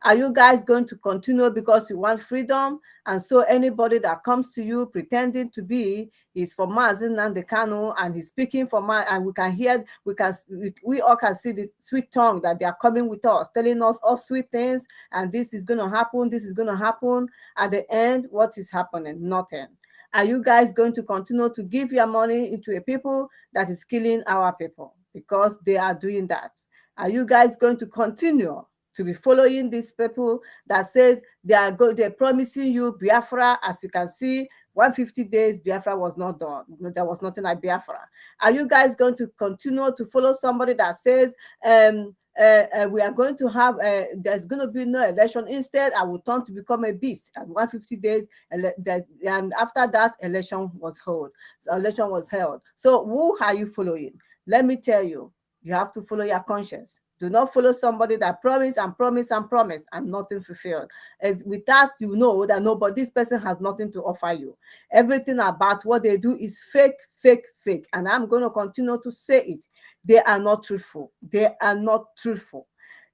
Are you guys going to continue because you want freedom? And so anybody that comes to you pretending to be is for Mazi Nnamdi Kanu and he's speaking for and we can hear, we all can see the sweet tongue that they are coming with us, telling us all sweet things, and this is going to happen, this is going to happen. At the end, what is happening? Nothing. Are you guys going to continue to give your money into a people that is killing our people? Because they are doing that. Are you guys going to continue to be following these people that says they're promising you Biafra? As you can see, 150 days Biafra was not done. There was nothing like Biafra. Are you guys going to continue to follow somebody that says we are going to have there's going to be no election, instead I will turn to become a beast at 150 days, and after that election was held. So who are you following? Let me tell you, you have to follow your conscience. Do not follow somebody that promise and promise and promise and nothing fulfilled. As with that, you know that this person has nothing to offer you. Everything about what they do is fake, fake, fake. And I'm going to continue to say it. They are not truthful. They are not truthful.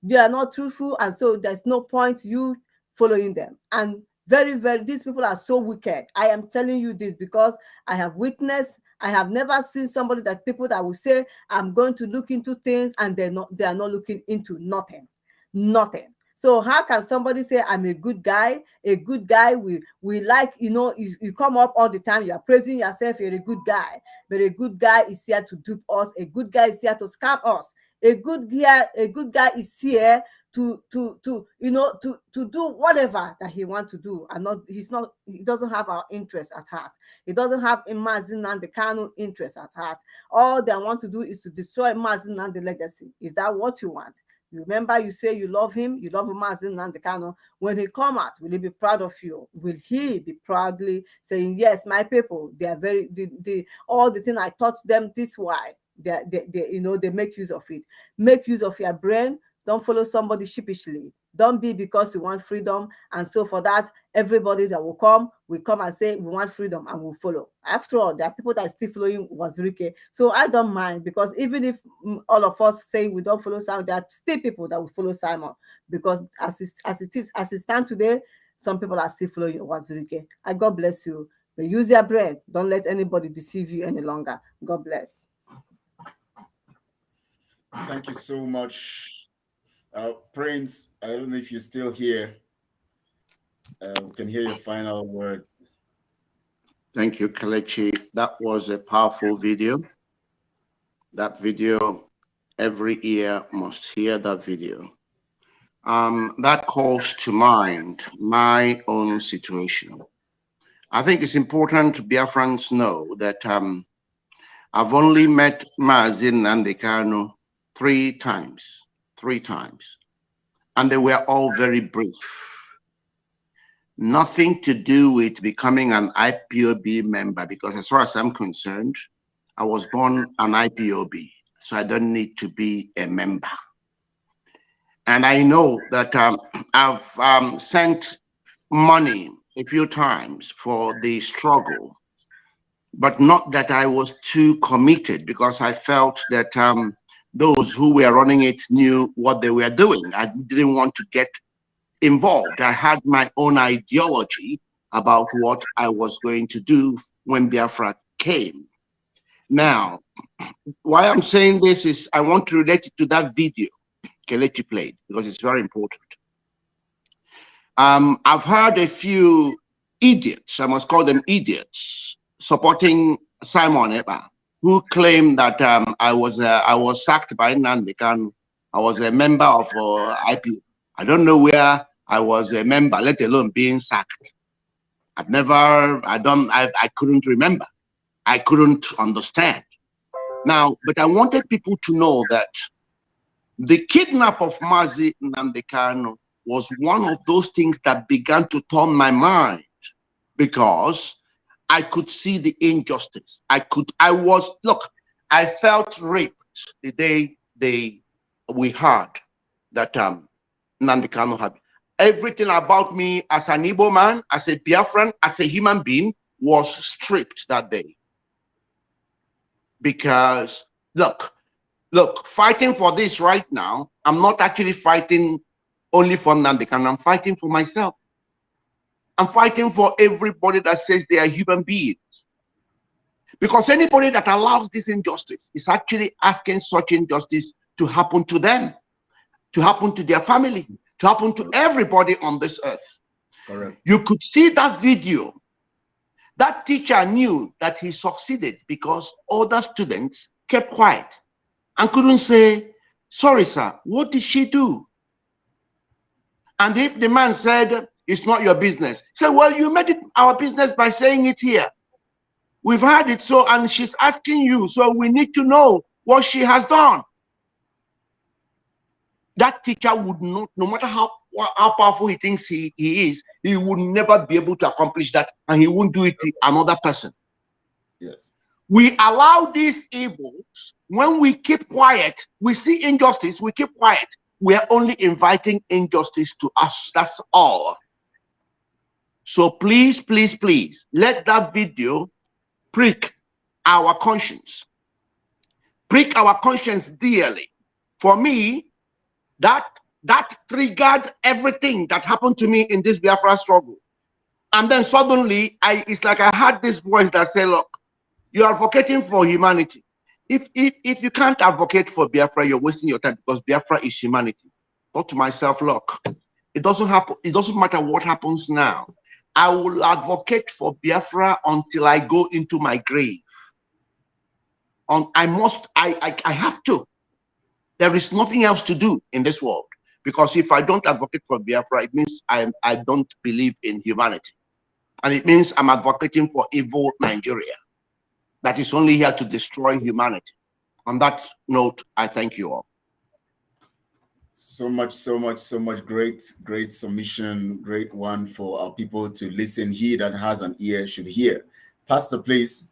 They are not truthful. And so there's no point you following them. And these people are so wicked. I am telling you this because I have witnessed. I have never seen somebody people that will say, I'm going to look into things, and they are not looking into nothing. So how can somebody say I'm a good guy? A good guy, we like, you come up all the time, you are praising yourself, you're a good guy. But a good guy is here to dupe us. A good guy is here to scam us. A good guy is here to do whatever that he wants to do, and he doesn't have our interest at heart. He doesn't have Mazi Nnamdi Kanu interest at heart. All they want to do is to destroy Mazi Nnamdi legacy. Is that what you want? Remember, you say you love him, you love Mazi Nnamdi Kanu. When he come out, will he be proud of you? Will he be proudly saying, yes, my people, they are all the thing I taught them this way. They make use of it. Make use of your brain. Don't follow somebody sheepishly. Don't be because you want freedom. And so for that, everybody that will come and say, we want freedom, and we'll follow. After all, there are people that are still following Wazirike. So I don't mind, because even if all of us say we don't follow Simon, there are still people that will follow Simon. Because as it stands today, some people are still following Wazirike. God bless you. But use your brain. Don't let anybody deceive you any longer. God bless. Thank you so much. Prince, I don't know if you're still here. We can hear your final words. Thank you, Kelechi. That was a powerful video. That video, every ear must hear that video. That calls to mind my own situation. I think it's important Biafrans know that I've only met Mazi Nnamdi Kanu 3 times. 3 times, and they were all very brief. Nothing to do with becoming an IPOB member, because as far as I'm concerned, I was born an IPOB, so I don't need to be a member. And I know that I've sent money a few times for the struggle, but not that I was too committed, because I felt that those who were running it knew what they were doing. I didn't want to get involved. I had my own ideology about what I was going to do when Biafra came. Now, why I'm saying this is I want to relate it to that video Kelechi played, because it's very important. I've heard a few idiots, I must call them idiots, supporting Simon Ekpa, who claimed that I was sacked by Nnamdi Kanu. I was a member of IP. I don't know where I was a member, let alone being sacked. I couldn't remember. I couldn't understand. Now, but I wanted people to know that the kidnap of Mazi Nnamdi Kanu was one of those things that began to turn my mind, because I could see the injustice. I felt raped the day we heard that Nnamdi Kanu had. Everything about me as an Igbo man, as a Biafran, as a human being was stripped that day. Because look, fighting for this right now, I'm not actually fighting only for Nnamdi Kanu. I'm fighting for myself. I'm fighting for everybody that says they are human beings. Because anybody that allows this injustice is actually asking such injustice to happen to them, to happen to their family, to happen to everybody on this earth. Correct. You could see that video. That teacher knew that he succeeded because other students kept quiet and couldn't say, sorry, sir, what did she do? And if the man said, it's not your business, he said, well, you made it our business by saying it here. We've heard it, so, and she's asking you, so we need to know what she has done. That teacher would not, no matter how powerful he thinks he is, he would never be able to accomplish that, and he won't do it to another person. Yes. We allow these evils. When we keep quiet, we see injustice, we keep quiet. We are only inviting injustice to us. That's all. So please, please, please, let that video prick our conscience. Prick our conscience dearly. For me, that triggered everything that happened to me in this Biafra struggle. And then suddenly, it's like I had this voice that said, look, you're advocating for humanity. If you can't advocate for Biafra, you're wasting your time, because Biafra is humanity. Thought to myself, look, it doesn't happen. It doesn't matter what happens now. I will advocate for Biafra until I go into my grave. I have to. There is nothing else to do in this world, because if I don't advocate for Biafra, it means I don't believe in humanity, and it means I'm advocating for evil Nigeria that is only here to destroy humanity. On that note, I thank you all. So much great submission, great one for our people to listen. He that has an ear should hear. Pastor, please.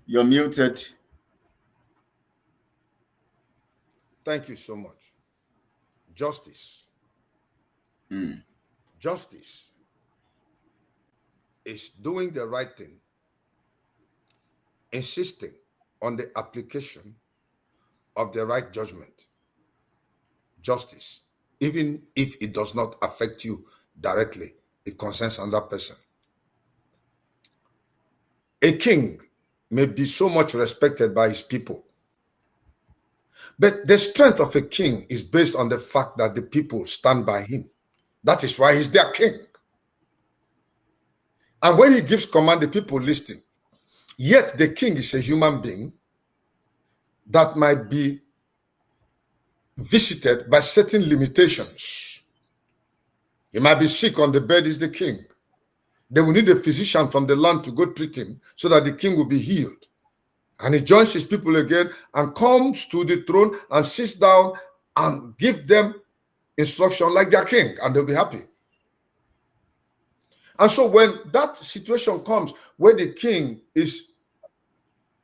You're muted. Thank you so much. Justice. Justice is doing the right thing, insisting on the application of the right judgment. Justice, even if it does not affect you directly, it concerns another person. A king may be so much respected by his people, but the strength of a king is based on the fact that the people stand by him. That is why he's their king. And when he gives command, the people listen. Yet the king is a human being that might be visited by certain limitations. He might be sick on the bed, is the king. They will need a physician from the land to go treat him so that the king will be healed. And he joins his people again and comes to the throne and sits down and gives them instruction like their king, and they'll be happy. And so when that situation comes where the king is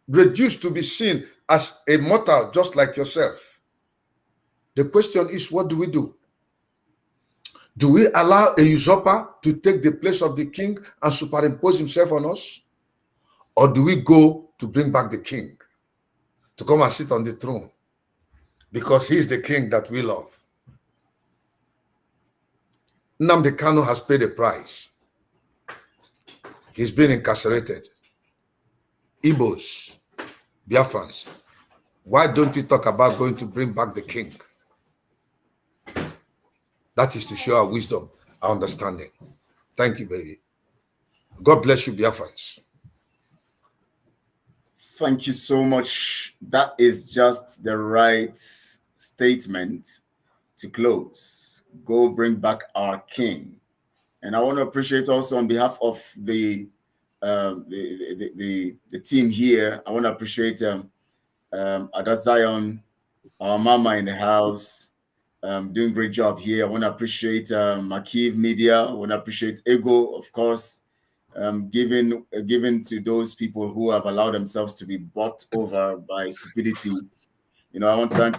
reduced to be seen as a mortal just like yourself, the question is, what do we do? Do we allow a usurper to take the place of the king and superimpose himself on us? Or do we go to bring back the king to come and sit on the throne because he's the king that we love? Nnamdi Kanu has paid a price. He's been incarcerated. Igbos, Biafrans, why don't we talk about going to bring back the king? That is to show our wisdom, our understanding. Thank you, baby. God bless you, Biafrans. Thank you so much. That is just the right statement to close. Go bring back our king. And I want to appreciate also on behalf of the team here. I want to appreciate Ada Zion, our mama in the house, doing great job here. I want to appreciate Makiv Media. I want to appreciate Ego, of course, given to those people who have allowed themselves to be bought over by stupidity. You know, I want to thank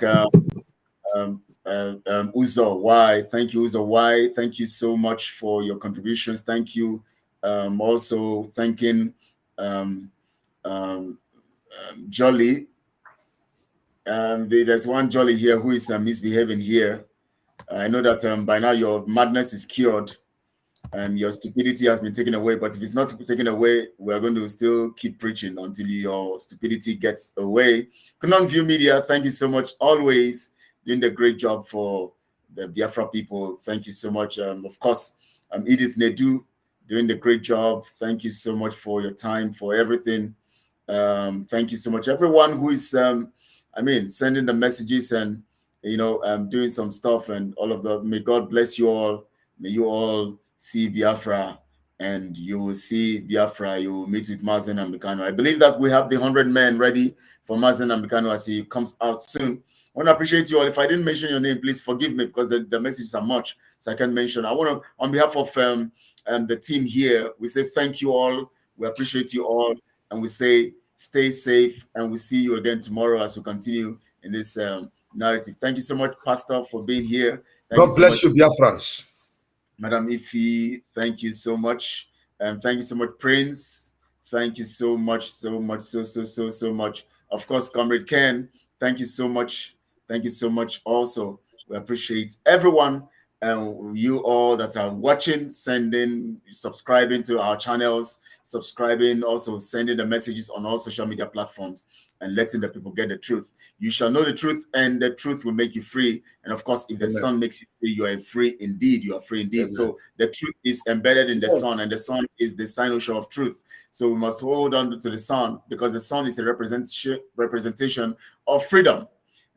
Uzo Y. Thank you, Uzo Y. Thank you so much for your contributions. Thank you. Also thanking Jolly. There's one Jolly here who is misbehaving here. I know that by now your madness is cured and your stupidity has been taken away. But if it's not taken away, we're going to still keep preaching until your stupidity gets away. Canon View Media, thank you so much. Always doing the great job for the Biafra people. Thank you so much. Of course, Edith Nedu doing the great job. Thank you so much for your time, for everything. Thank you so much, everyone who is, sending the messages and, doing some stuff and all of that. May God bless you all. May you all see Biafra and you will see Biafra. You will meet with Mazen Ambikano. I believe that we have the 100 men ready for Mazen Ambikano as he comes out soon. I want to appreciate you all. If I didn't mention your name, please forgive me because the messages are much, so I can mention. I want to, on behalf of the team here, we say thank you all. We appreciate you all. And we say stay safe. And we see you again tomorrow as we continue in this narrative. Thank you so much, Pastor, for being here. God bless you, Biafrans. Madam Ifi, thank you so much. And thank you so much, Prince. Thank you so much, so much. Of course, Comrade Ken, thank you so much. Thank you so much also. We appreciate everyone and you all that are watching, sending, subscribing to our channels, subscribing, also sending the messages on all social media platforms and letting the people get the truth. You shall know the truth and the truth will make you free. And of course, if the Son makes you free, you are free indeed. You are free indeed. Amen. So the truth is embedded in the Son and the Son is the signature of truth. So we must hold on to the Son because the Son is a representation of freedom.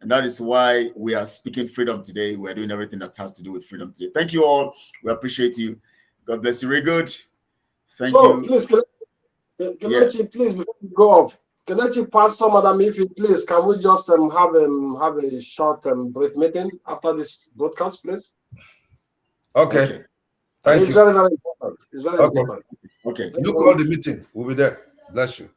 And that is why we are speaking freedom today. We are doing everything that has to do with freedom today. Thank you all. We appreciate you. God bless you. Very good. Thank you. Please, Kelechi, please, before you go off, Kelechi, Pastor, Madam Ifi, please, can we just have a short brief meeting after this broadcast, please? Okay. Thank you. It's very, very important. It's very important. Okay. You call the meeting. We'll be there. Bless you.